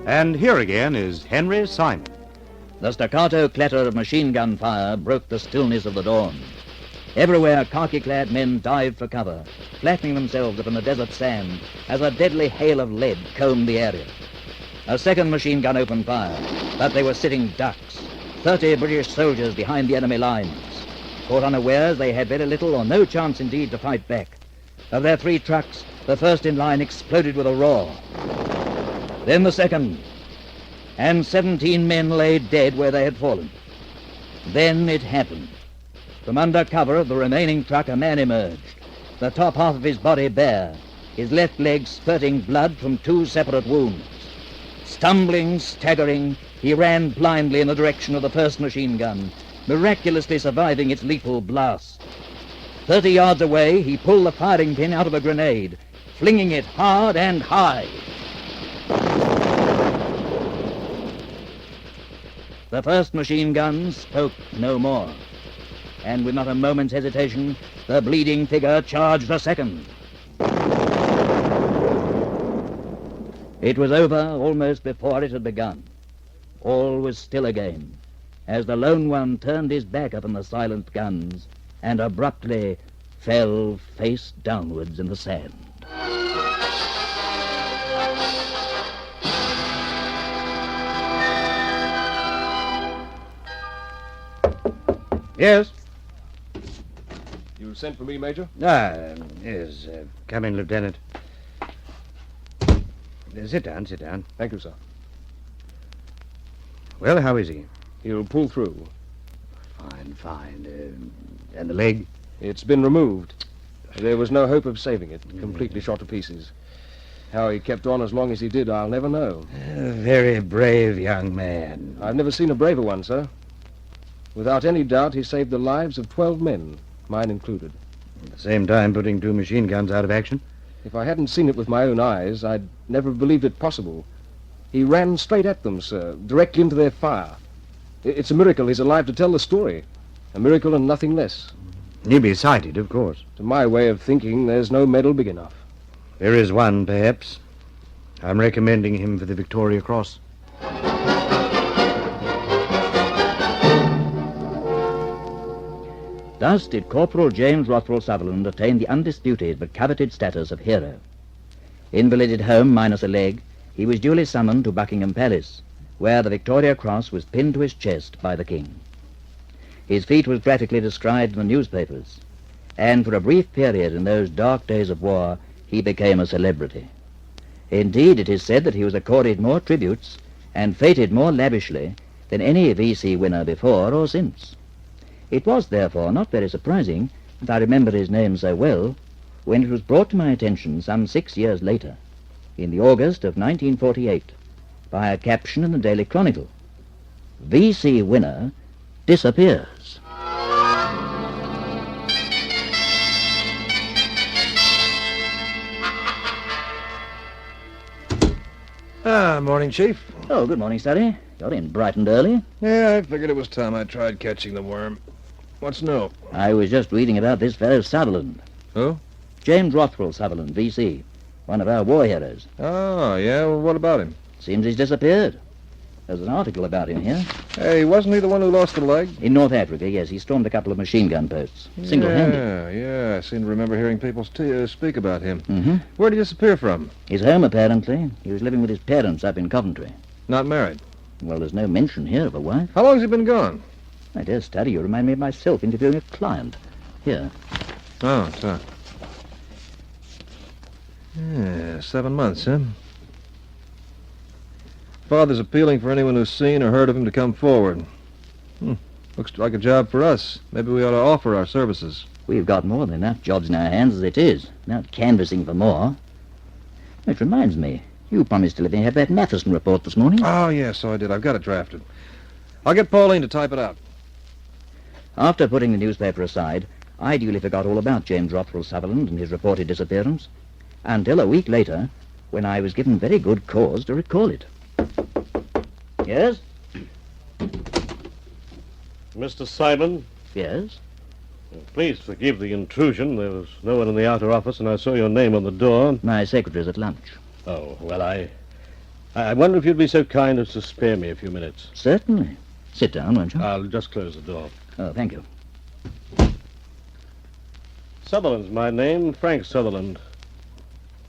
And here again is Henry Simon. The staccato clatter of machine gun fire broke the stillness of the dawn. Everywhere, khaki-clad men dived for cover, flattening themselves upon the desert sand as a deadly hail of lead combed the area. A second machine gun opened fire, but they were sitting ducks, 30 British soldiers behind the enemy lines. Caught unawares, they had very little or no chance indeed to fight back. Of their 3 trucks, the first in line exploded with a roar. Then the second, and 17 men lay dead where they had fallen. Then it happened. From under cover of the remaining truck, a man emerged, the top half of his body bare, his left leg spurting blood from 2 separate wounds. Stumbling, staggering, he ran blindly in the direction of the first machine gun, miraculously surviving its lethal blast. 30 yards away, he pulled the firing pin out of a grenade, flinging it hard and high. The first machine gun spoke no more, and with not a moment's hesitation, the bleeding figure charged the second. It was over almost before it had begun. All was still again, as the lone one turned his back upon the silent guns and abruptly fell face downwards in the sand. Yes? You sent for me, Major? Yes. Come in, Lieutenant. Sit down, sit down. Thank you, sir. Well, how is he? He'll pull through. Fine. And the leg? It's been removed. There was no hope of saving it. Completely shot to pieces. How he kept on as long as he did, I'll never know. A very brave young man. I've never seen a braver one, sir. Without any doubt, he saved the lives of 12 men, mine included. At the same time, putting 2 machine guns out of action? If I hadn't seen it with my own eyes, I'd never have believed it possible. He ran straight at them, sir, directly into their fire. It's a miracle he's alive to tell the story. A miracle and nothing less. He'll be cited, of course. To my way of thinking, there's no medal big enough. There is one, perhaps. I'm recommending him for the Victoria Cross. Thus did Corporal James Rothwell Sutherland attain the undisputed but coveted status of hero. Invalided home minus a leg, he was duly summoned to Buckingham Palace, where the Victoria Cross was pinned to his chest by the King. His feat was graphically described in the newspapers, and for a brief period in those dark days of war, he became a celebrity. Indeed, it is said that he was accorded more tributes and feted more lavishly than any V.C. winner before or since. It was, therefore, not very surprising that I remember his name so well when it was brought to my attention some 6 years later, in the August of 1948, by a caption in the Daily Chronicle. V.C. winner disappears. Morning, Chief. Oh, good morning, Study. Got in bright and early. Yeah, I figured it was time I tried catching the worm. What's new? I was just reading about this fellow Sutherland. Who? James Rothwell Sutherland, V.C., one of our war heroes. Oh, yeah? Well, what about him? Seems he's disappeared. There's an article about him here. Hey, wasn't he the one who lost a leg? In North Africa, yes. He stormed a couple of machine gun posts. Single-handed. Yeah. I seem to remember hearing people speak about him. Mm-hmm. Where'd he disappear from? His home, apparently. He was living with his parents up in Coventry. Not married? Well, there's no mention here of a wife. How long's he been gone? My dear study, you remind me of myself interviewing a client. Here. Oh, so. Yeah, 7 months, huh? Father's appealing for anyone who's seen or heard of him to come forward. Looks like a job for us. Maybe we ought to offer our services. We've got more than enough jobs in our hands as it is. Not canvassing for more. Which reminds me, you promised to let me have that Matheson report this morning. Oh, yes, so I did. I've got it drafted. I'll get Pauline to type it out. After putting the newspaper aside, I duly forgot all about James Rothwell Sutherland and his reported disappearance, until a week later, when I was given very good cause to recall it. Yes? Mr. Simon? Yes? Please forgive the intrusion. There was no one in the outer office, and I saw your name on the door. My secretary's at lunch. Oh, well, I wonder if you'd be so kind as to spare me a few minutes. Certainly. Sit down, won't you? I'll just close the door. Oh, thank you. Sutherland's my name, Frank Sutherland.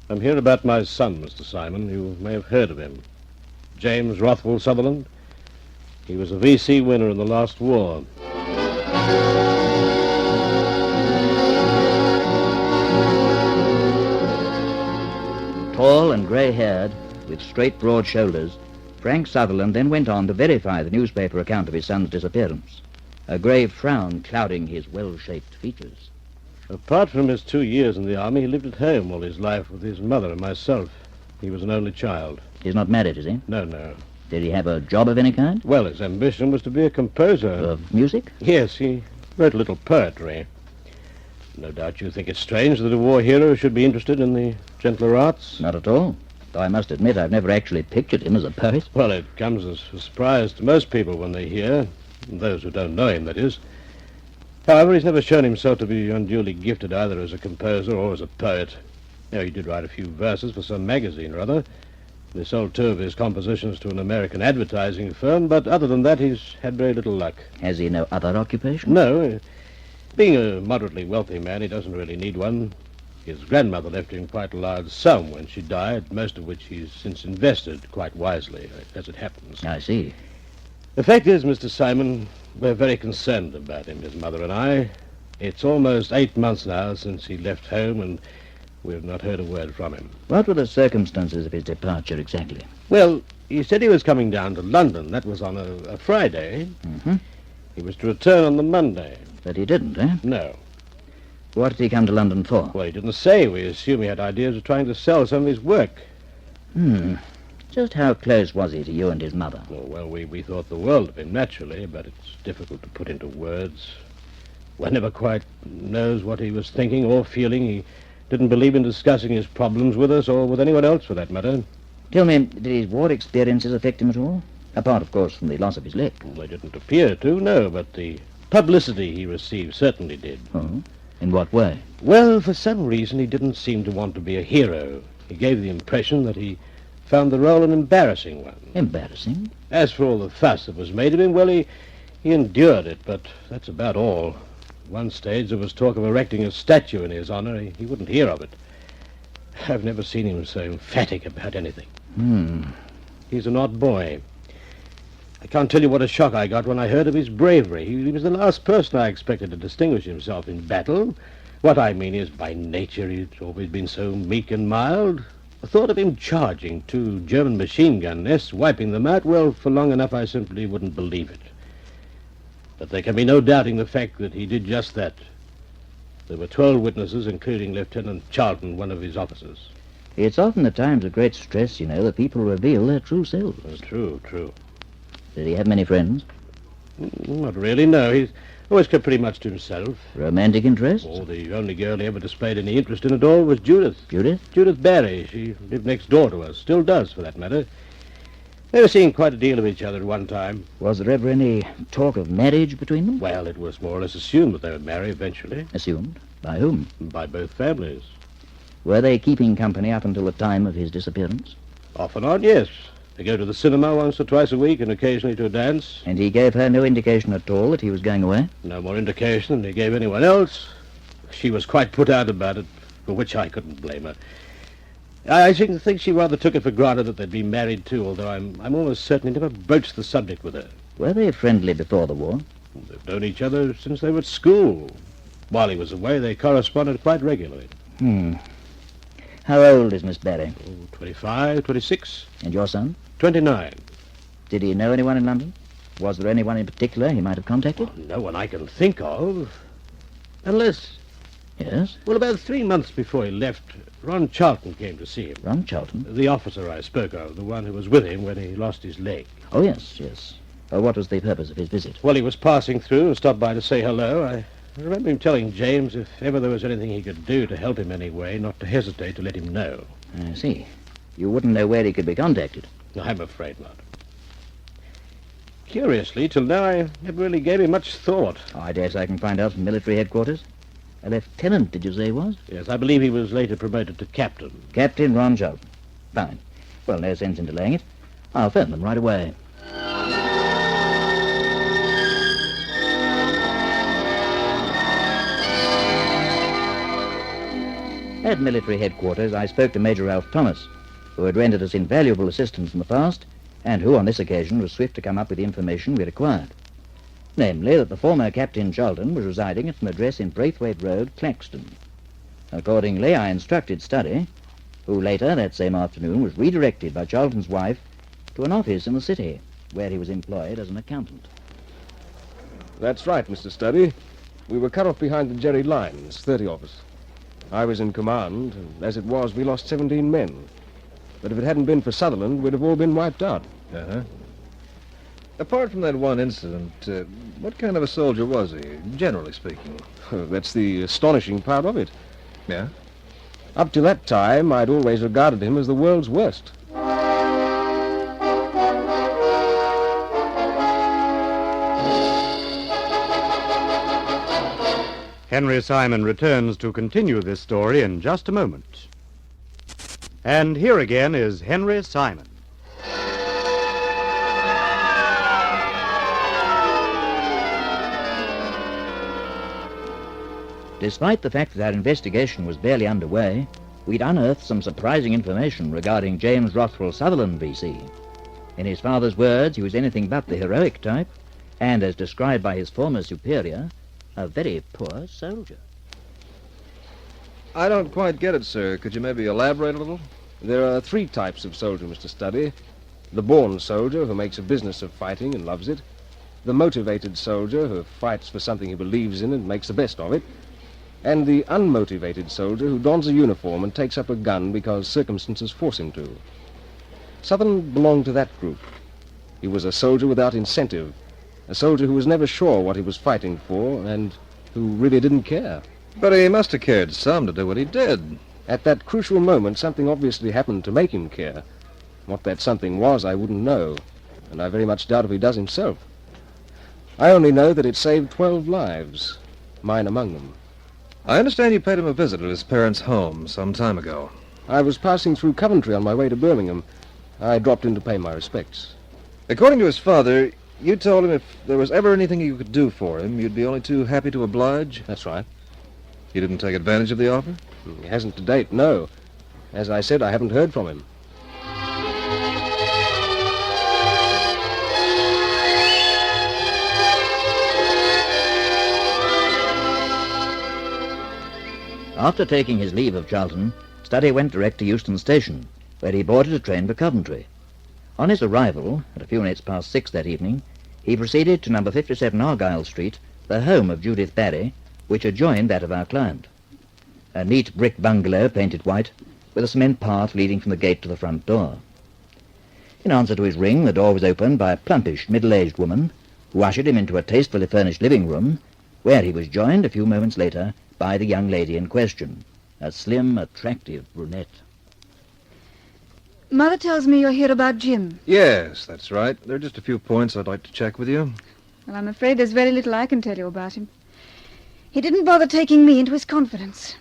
I'm here about my son, Mr. Simon. You may have heard of him. James Rothwell Sutherland. He was a VC winner in the last war. Tall and grey-haired, with straight, broad shoulders, Frank Sutherland then went on to verify the newspaper account of his son's disappearance, a grave frown clouding his well-shaped features. Apart from his 2 years in the army, he lived at home all his life with his mother and myself. He was an only child. He's not married, is he? No, no. Did he have a job of any kind? Well, his ambition was to be a composer. Of music? Yes, he wrote a little poetry. No doubt you think it strange that a war hero should be interested in the gentler arts? Not at all. Though I must admit I've never actually pictured him as a poet. Well, it comes as a surprise to most people when they hear, those who don't know him, that is. However, he's never shown himself to be unduly gifted either as a composer or as a poet. You know, he did write a few verses for some magazine or other. They sold 2 of his compositions to an American advertising firm, but other than that, he's had very little luck. Has he no other occupation? No. Being a moderately wealthy man, he doesn't really need one. His grandmother left him quite a large sum when she died, most of which he's since invested quite wisely, as it happens. I see. The fact is, Mr. Simon, we're very concerned about him, his mother and I. It's almost 8 months now since he left home, and we've not heard a word from him. What were the circumstances of his departure exactly? Well, he said he was coming down to London. That was on a Friday. Mm-hmm. He was to return on the Monday. But he didn't, eh? No. What did he come to London for? Well, he didn't say. We assume he had ideas of trying to sell some of his work. Just how close was he to you and his mother? Oh, well, we thought the world of him, naturally, but it's difficult to put into words. One never quite knows what he was thinking or feeling. He didn't believe in discussing his problems with us or with anyone else, for that matter. Tell me, did his war experiences affect him at all? Apart, of course, from the loss of his leg. Well, they didn't appear to, no, but the publicity he received certainly did. Oh? In what way? Well, for some reason, he didn't seem to want to be a hero. He gave the impression that he found the role an embarrassing one. Embarrassing? As for all the fuss that was made of him, well, he endured it, but that's about all. At one stage, there was talk of erecting a statue in his honor. He wouldn't hear of it. I've never seen him so emphatic about anything. He's an odd boy. I can't tell you what a shock I got when I heard of his bravery. He was the last person I expected to distinguish himself in battle. What I mean is, by nature, he's always been so meek and mild. The thought of him charging 2 German machine gun nests, wiping them out, well, for long enough I simply wouldn't believe it. But there can be no doubting the fact that he did just that. There were 12 witnesses, including Lieutenant Charlton, one of his officers. It's often at times of great stress, you know, that people reveal their true selves. True. Did he have many friends? Not really, no. He's always kept pretty much to himself. Romantic interests? Oh, the only girl he ever displayed any interest in at all was Judith. Judith? Judith Barry. She lived next door to us. Still does, for that matter. They were seeing quite a deal of each other at one time. Was there ever any talk of marriage between them? Well, it was more or less assumed that they would marry eventually. Assumed? By whom? By both families. Were they keeping company up until the time of his disappearance? Off and on, yes. They go to the cinema once or twice a week and occasionally to a dance. And he gave her no indication at all that he was going away? No more indication than he gave anyone else. She was quite put out about it, for which I couldn't blame her. I think she rather took it for granted that they'd be married too, although I'm almost certain he never broached the subject with her. Were they friendly before the war? They've known each other since they were at school. While he was away, they corresponded quite regularly. How old is Miss Barry? 25, 26. And your son? 29. Did he know anyone in London? Was there anyone in particular he might have contacted? No one I can think of. Unless... Yes? Well, about 3 months before he left, Ron Charlton came to see him. Ron Charlton? The officer I spoke of, the one who was with him when he lost his leg. Oh, yes, yes. What was the purpose of his visit? Well, he was passing through and stopped by to say hello. I remember him telling James if ever there was anything he could do to help him anyway, not to hesitate to let him know. I see. You wouldn't know where he could be contacted? I'm afraid not. Curiously, till now I never really gave him much thought. Oh, I dare say I can find out from military headquarters. A lieutenant, did you say he was? Yes, I believe he was later promoted to captain. Captain Ron Charlton. Fine. Well, no sense in delaying it. I'll phone them right away. At military headquarters, I spoke to Major Ralph Thomas, who had rendered us invaluable assistance in the past, and who on this occasion was swift to come up with the information we required. Namely, that the former Captain Charlton was residing at an address in Braithwaite Road, Claxton. Accordingly, I instructed Studdy, who later that same afternoon was redirected by Charlton's wife to an office in the city, where he was employed as an accountant. That's right, Mr. Studdy. We were cut off behind the Jerry lines, 30 of us. I was in command, and as it was, we lost 17 men. But if it hadn't been for Sutherland, we'd have all been wiped out. Uh-huh. Apart from that one incident, what kind of a soldier was he, generally speaking? That's the astonishing part of it. Yeah? Up to that time, I'd always regarded him as the world's worst. Henry Simon returns to continue this story in just a moment. And here again is Henry Simon. Despite the fact that our investigation was barely underway, we'd unearthed some surprising information regarding James Rothwell Sutherland, V.C. In his father's words, he was anything but the heroic type, and as described by his former superior, a very poor soldier. I don't quite get it, sir. Could you maybe elaborate a little? There are 3 types of soldier, Mr. Studdy. The born soldier, who makes a business of fighting and loves it. The motivated soldier, who fights for something he believes in and makes the best of it. And the unmotivated soldier, who dons a uniform and takes up a gun because circumstances force him to. Sutherland belonged to that group. He was a soldier without incentive, a soldier who was never sure what he was fighting for and who really didn't care. But he must have cared some to do what he did. At that crucial moment, something obviously happened to make him care. What that something was, I wouldn't know, and I very much doubt if he does himself. I only know that it saved 12 lives, mine among them. I understand you paid him a visit at his parents' home some time ago. I was passing through Coventry on my way to Birmingham. I dropped in to pay my respects. According to his father, you told him if there was ever anything you could do for him, you'd be only too happy to oblige? That's right. You didn't take advantage of the offer? He hasn't to date, no. As I said, I haven't heard from him. After taking his leave of Charlton, Studdy went direct to Euston Station, where he boarded a train for Coventry. On his arrival, at a few minutes past 6 that evening, he proceeded to number 57 Argyle Street, the home of Judith Barry, which adjoined that of our client. A neat brick bungalow painted white, with a cement path leading from the gate to the front door. In answer to his ring, the door was opened by a plumpish, middle-aged woman, who ushered him into a tastefully furnished living room, where he was joined a few moments later by the young lady in question, a slim, attractive brunette. Mother tells me you're here about Jim. Yes, that's right. There are just a few points I'd like to check with you. Well, I'm afraid there's very little I can tell you about him. He didn't bother taking me into his confidence.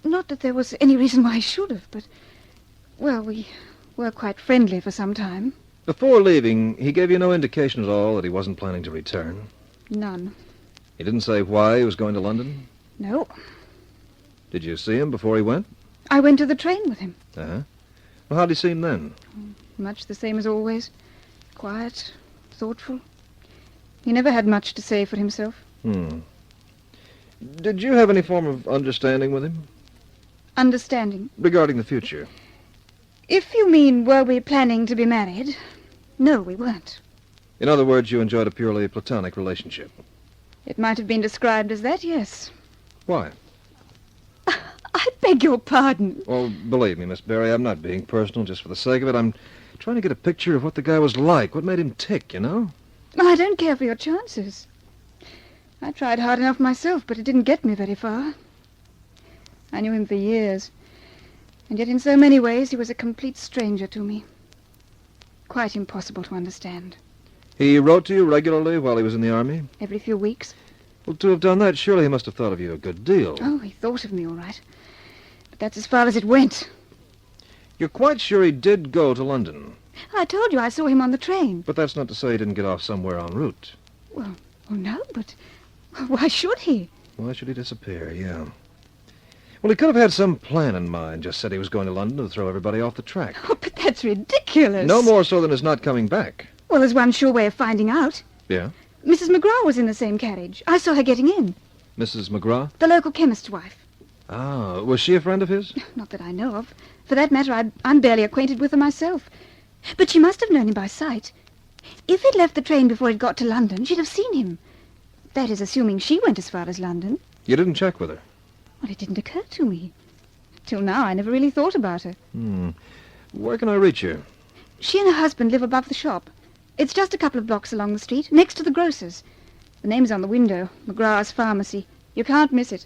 Not that there was any reason why he should have, but, well, we were quite friendly for some time. Before leaving, he gave you no indication at all that he wasn't planning to return? None. He didn't say why he was going to London? No. Did you see him before he went? I went to the train with him. Uh-huh. Well, how'd he seem then? Much the same as always. Quiet, thoughtful. He never had much to say for himself. Did you have any form of understanding with him? Understanding? Regarding the future? If you mean, were we planning to be married? No, we weren't. In other words, you enjoyed a purely platonic relationship. It might have been described as that, yes. Why? I beg your pardon. Well, believe me, Miss Barry, I'm not being personal just for the sake of it. I'm trying to get a picture of what the guy was like, what made him tick, you know? I don't care for your chances. I tried hard enough myself, but it didn't get me very far. I knew him for years, and yet in so many ways he was a complete stranger to me. Quite impossible to understand. He wrote to you regularly while he was in the army? Every few weeks. Well, to have done that, surely he must have thought of you a good deal. Oh, he thought of me, all right. But that's as far as it went. You're quite sure he did go to London? I told you I saw him on the train. But that's not to say he didn't get off somewhere en route. Well, oh no, but why should he? Why should he disappear, yeah. Well, he could have had some plan in mind, just said he was going to London to throw everybody off the track. Oh, but that's ridiculous. No more so than his not coming back. Well, there's one sure way of finding out. Yeah? Mrs. McGraw was in the same carriage. I saw her getting in. Mrs. McGraw? The local chemist's wife. Ah, was she a friend of his? Not that I know of. For that matter, I'm barely acquainted with her myself. But she must have known him by sight. If he'd left the train before he'd got to London, she'd have seen him. That is, assuming she went as far as London. You didn't check with her? Well, it didn't occur to me. Till now, I never really thought about her. Where can I reach her? She and her husband live above the shop. It's just a couple of blocks along the street, next to the grocer's. The name's on the window, McGraw's Pharmacy. You can't miss it.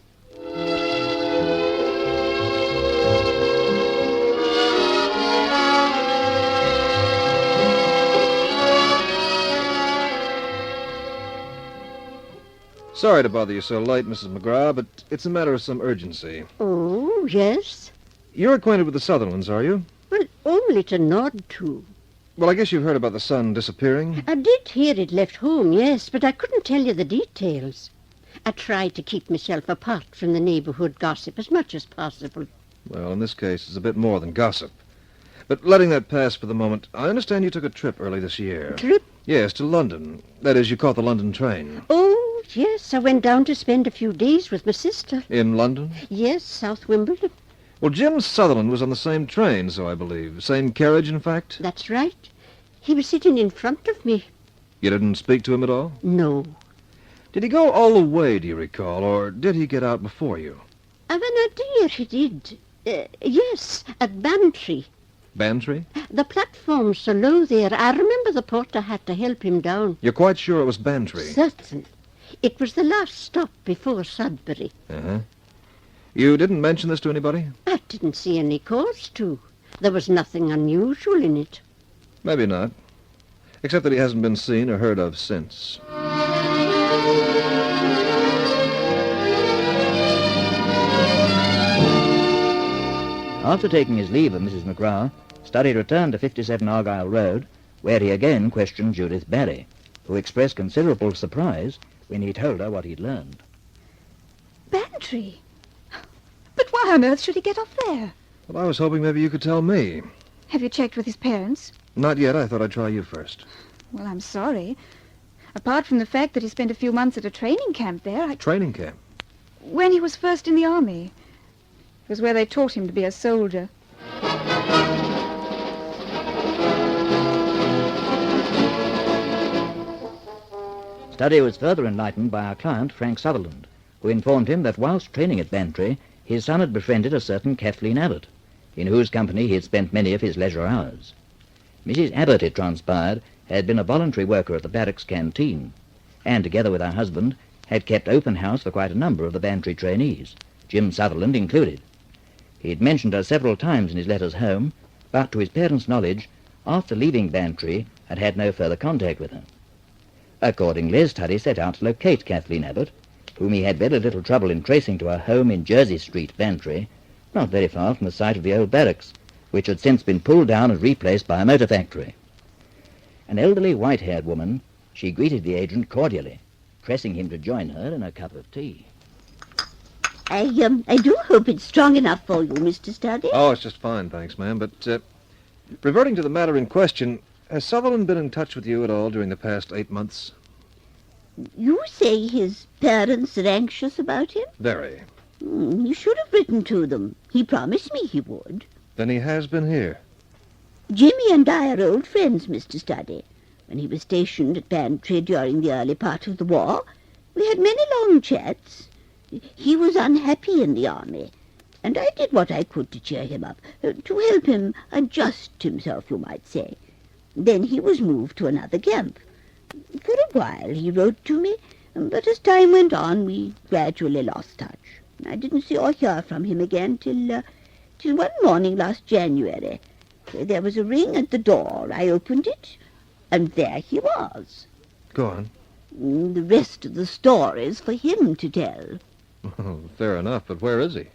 Sorry to bother you so late, Mrs. McGraw, but it's a matter of some urgency. Oh, yes? You're acquainted with the Sutherlands, are you? Well, only to nod to. Well, I guess you've heard about the son disappearing. I did hear it left home, yes, but I couldn't tell you the details. I tried to keep myself apart from the neighborhood gossip as much as possible. Well, in this case, it's a bit more than gossip. But letting that pass for the moment, I understand you took a trip early this year. Trip? Yes, to London. That is, you caught the London train. Oh, yes, I went down to spend a few days with my sister. In London? Yes, South Wimbledon. Well, Jim Sutherland was on the same train, so I believe. Same carriage, in fact? That's right. He was sitting in front of me. You didn't speak to him at all? No. Did he go all the way, do you recall, or did he get out before you? I've an idea he did. Yes, at Bantry. Bantry? The platform's so low there, I remember the porter had to help him down. You're quite sure it was Bantry? Certain. It was the last stop before Sudbury. Uh-huh. You didn't mention this to anybody? I didn't see any cause to. There was nothing unusual in it. Maybe not. Except that he hasn't been seen or heard of since. After taking his leave of Mrs. McGraw, Studdy returned to 57 Argyle Road, where he again questioned Judith Barry, who expressed considerable surprise when he told her what he'd learned. Bantry? But why on earth should he get off there? Well, I was hoping maybe you could tell me. Have you checked with his parents? Not yet. I thought I'd try you first. Well, I'm sorry. Apart from the fact that he spent a few months at a training camp there, Training camp? When he was first in the army. It was where they taught him to be a soldier. Studdy was further enlightened by our client, Frank Sutherland, who informed him that whilst training at Bantry, his son had befriended a certain Kathleen Abbott, in whose company he had spent many of his leisure hours. Mrs. Abbott, it transpired, had been a voluntary worker at the barracks canteen, and together with her husband, had kept open house for quite a number of the Bantry trainees, Jim Sutherland included. He had mentioned her several times in his letters home, but to his parents' knowledge, after leaving Bantry, had had no further contact with her. Accordingly, Studdy set out to locate Kathleen Abbott, whom he had very little trouble in tracing to her home in Jersey Street, Bantry, not very far from the site of the old barracks, which had since been pulled down and replaced by a motor factory. An elderly white-haired woman, she greeted the agent cordially, pressing him to join her in a cup of tea. I do hope it's strong enough for you, Mr. Studdy. Oh, it's just fine, thanks, ma'am. But, reverting to the matter in question, has Sutherland been in touch with you at all during the past 8 months? You say his parents are anxious about him? Very. He should have written to them. He promised me he would. Then he has been here. Jimmy and I are old friends, Mr. Studdy. When he was stationed at Bantry during the early part of the war, we had many long chats. He was unhappy in the army, and I did what I could to cheer him up, to help him adjust himself, you might say. Then he was moved to another camp. For a while he wrote to me, but as time went on, we gradually lost touch. I didn't see or hear from him again till one morning last January. There was a ring at the door. I opened it, and there he was. Go on. The rest of the story's for him to tell. Oh, fair enough, but where is he?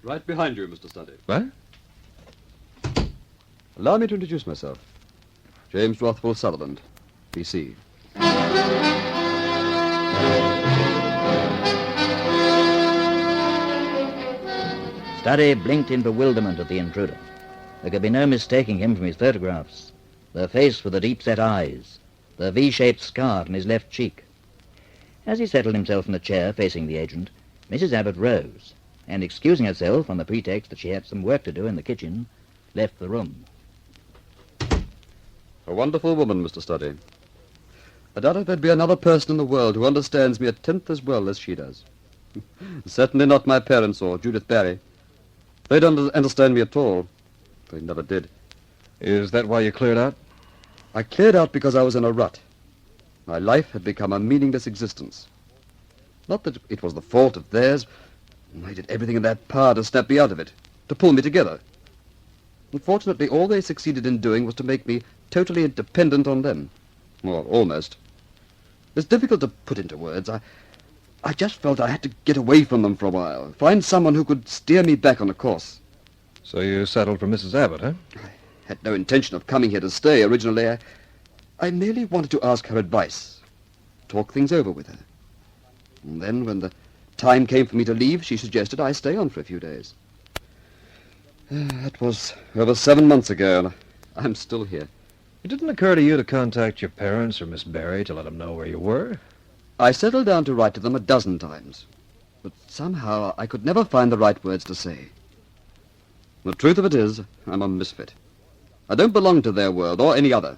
Right behind you, Mr. Studdy. What? Allow me to introduce myself. James Rothwell Sutherland, B.C. Studdy blinked in bewilderment at the intruder. There could be no mistaking him from his photographs. The face with the deep-set eyes, the V-shaped scar on his left cheek. As he settled himself in the chair facing the agent, Mrs. Abbott rose, and excusing herself on the pretext that she had some work to do in the kitchen, left the room. A wonderful woman, Mr. Studdy. I doubt if there'd be another person in the world who understands me a tenth as well as she does. Certainly not my parents or Judith Barry. They don't understand me at all. They never did. Is that why you cleared out? I cleared out because I was in a rut. My life had become a meaningless existence. Not that it was the fault of theirs. I did everything in their power to snap me out of it, to pull me together. Unfortunately, all they succeeded in doing was to make me totally dependent on them. Well, almost. It's difficult to put into words. I just felt I had to get away from them for a while, find someone who could steer me back on a course. So you settled for Mrs. Abbott, huh? I had no intention of coming here to stay originally. I merely wanted to ask her advice, talk things over with her. And then, when the time came for me to leave, she suggested I stay on for a few days. That was over 7 months ago, and I'm still here. It didn't occur to you to contact your parents or Miss Barry to let them know where you were? I settled down to write to them a dozen times, but somehow I could never find the right words to say. The truth of it is, I'm a misfit. I don't belong to their world or any other.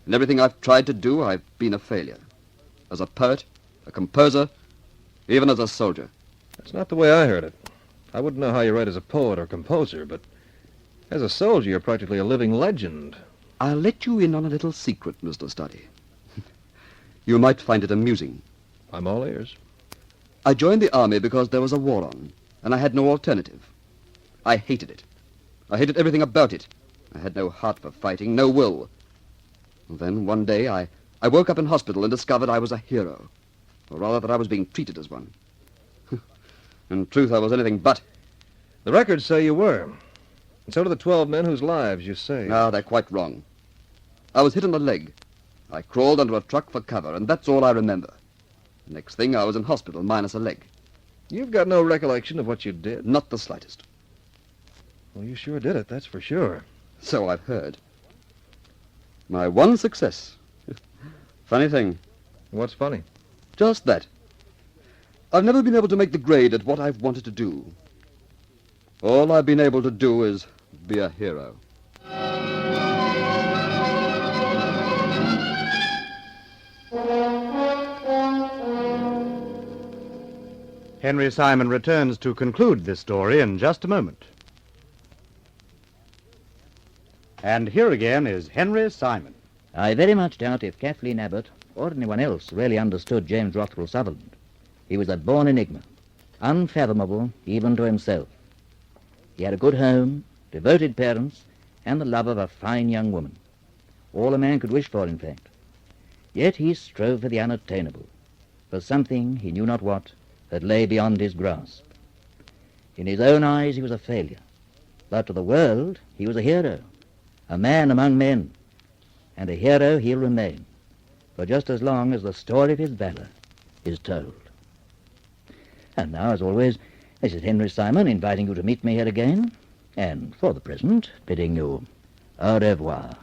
In everything I've tried to do, I've been a failure. As a poet, a composer, even as a soldier. That's not the way I heard it. I wouldn't know how you write as a poet or composer, but as a soldier, you're practically a living legend. I'll let you in on a little secret, Mr. Studdy. You might find it amusing. I'm all ears. I joined the army because there was a war on, and I had no alternative. I hated it. I hated everything about it. I had no heart for fighting, no will. And then, one day, I woke up in hospital and discovered I was a hero. Or rather, that I was being treated as one. In truth, I was anything but. The records say you were. And so do the 12 men whose lives you saved. No, they're quite wrong. I was hit in the leg. I crawled under a truck for cover, and that's all I remember. The next thing, I was in hospital, minus a leg. You've got no recollection of what you did? Not the slightest. Well, you sure did it, that's for sure. So I've heard. My one success. Funny thing. What's funny? Just that. I've never been able to make the grade at what I've wanted to do. All I've been able to do is be a hero. Henry Simon returns to conclude this story in just a moment. And here again is Henry Simon. I very much doubt if Kathleen Abbott or anyone else really understood James Rothwell Sutherland. He was a born enigma, unfathomable even to himself. He had a good home, devoted parents, and the love of a fine young woman. All a man could wish for, in fact. Yet he strove for the unattainable, for something, he knew not what, that lay beyond his grasp. In his own eyes he was a failure, but to the world he was a hero, a man among men, and a hero he'll remain, for just as long as the story of his valor is told. And now, as always, this is Henry Simon inviting you to meet me here again, and for the present, bidding you au revoir.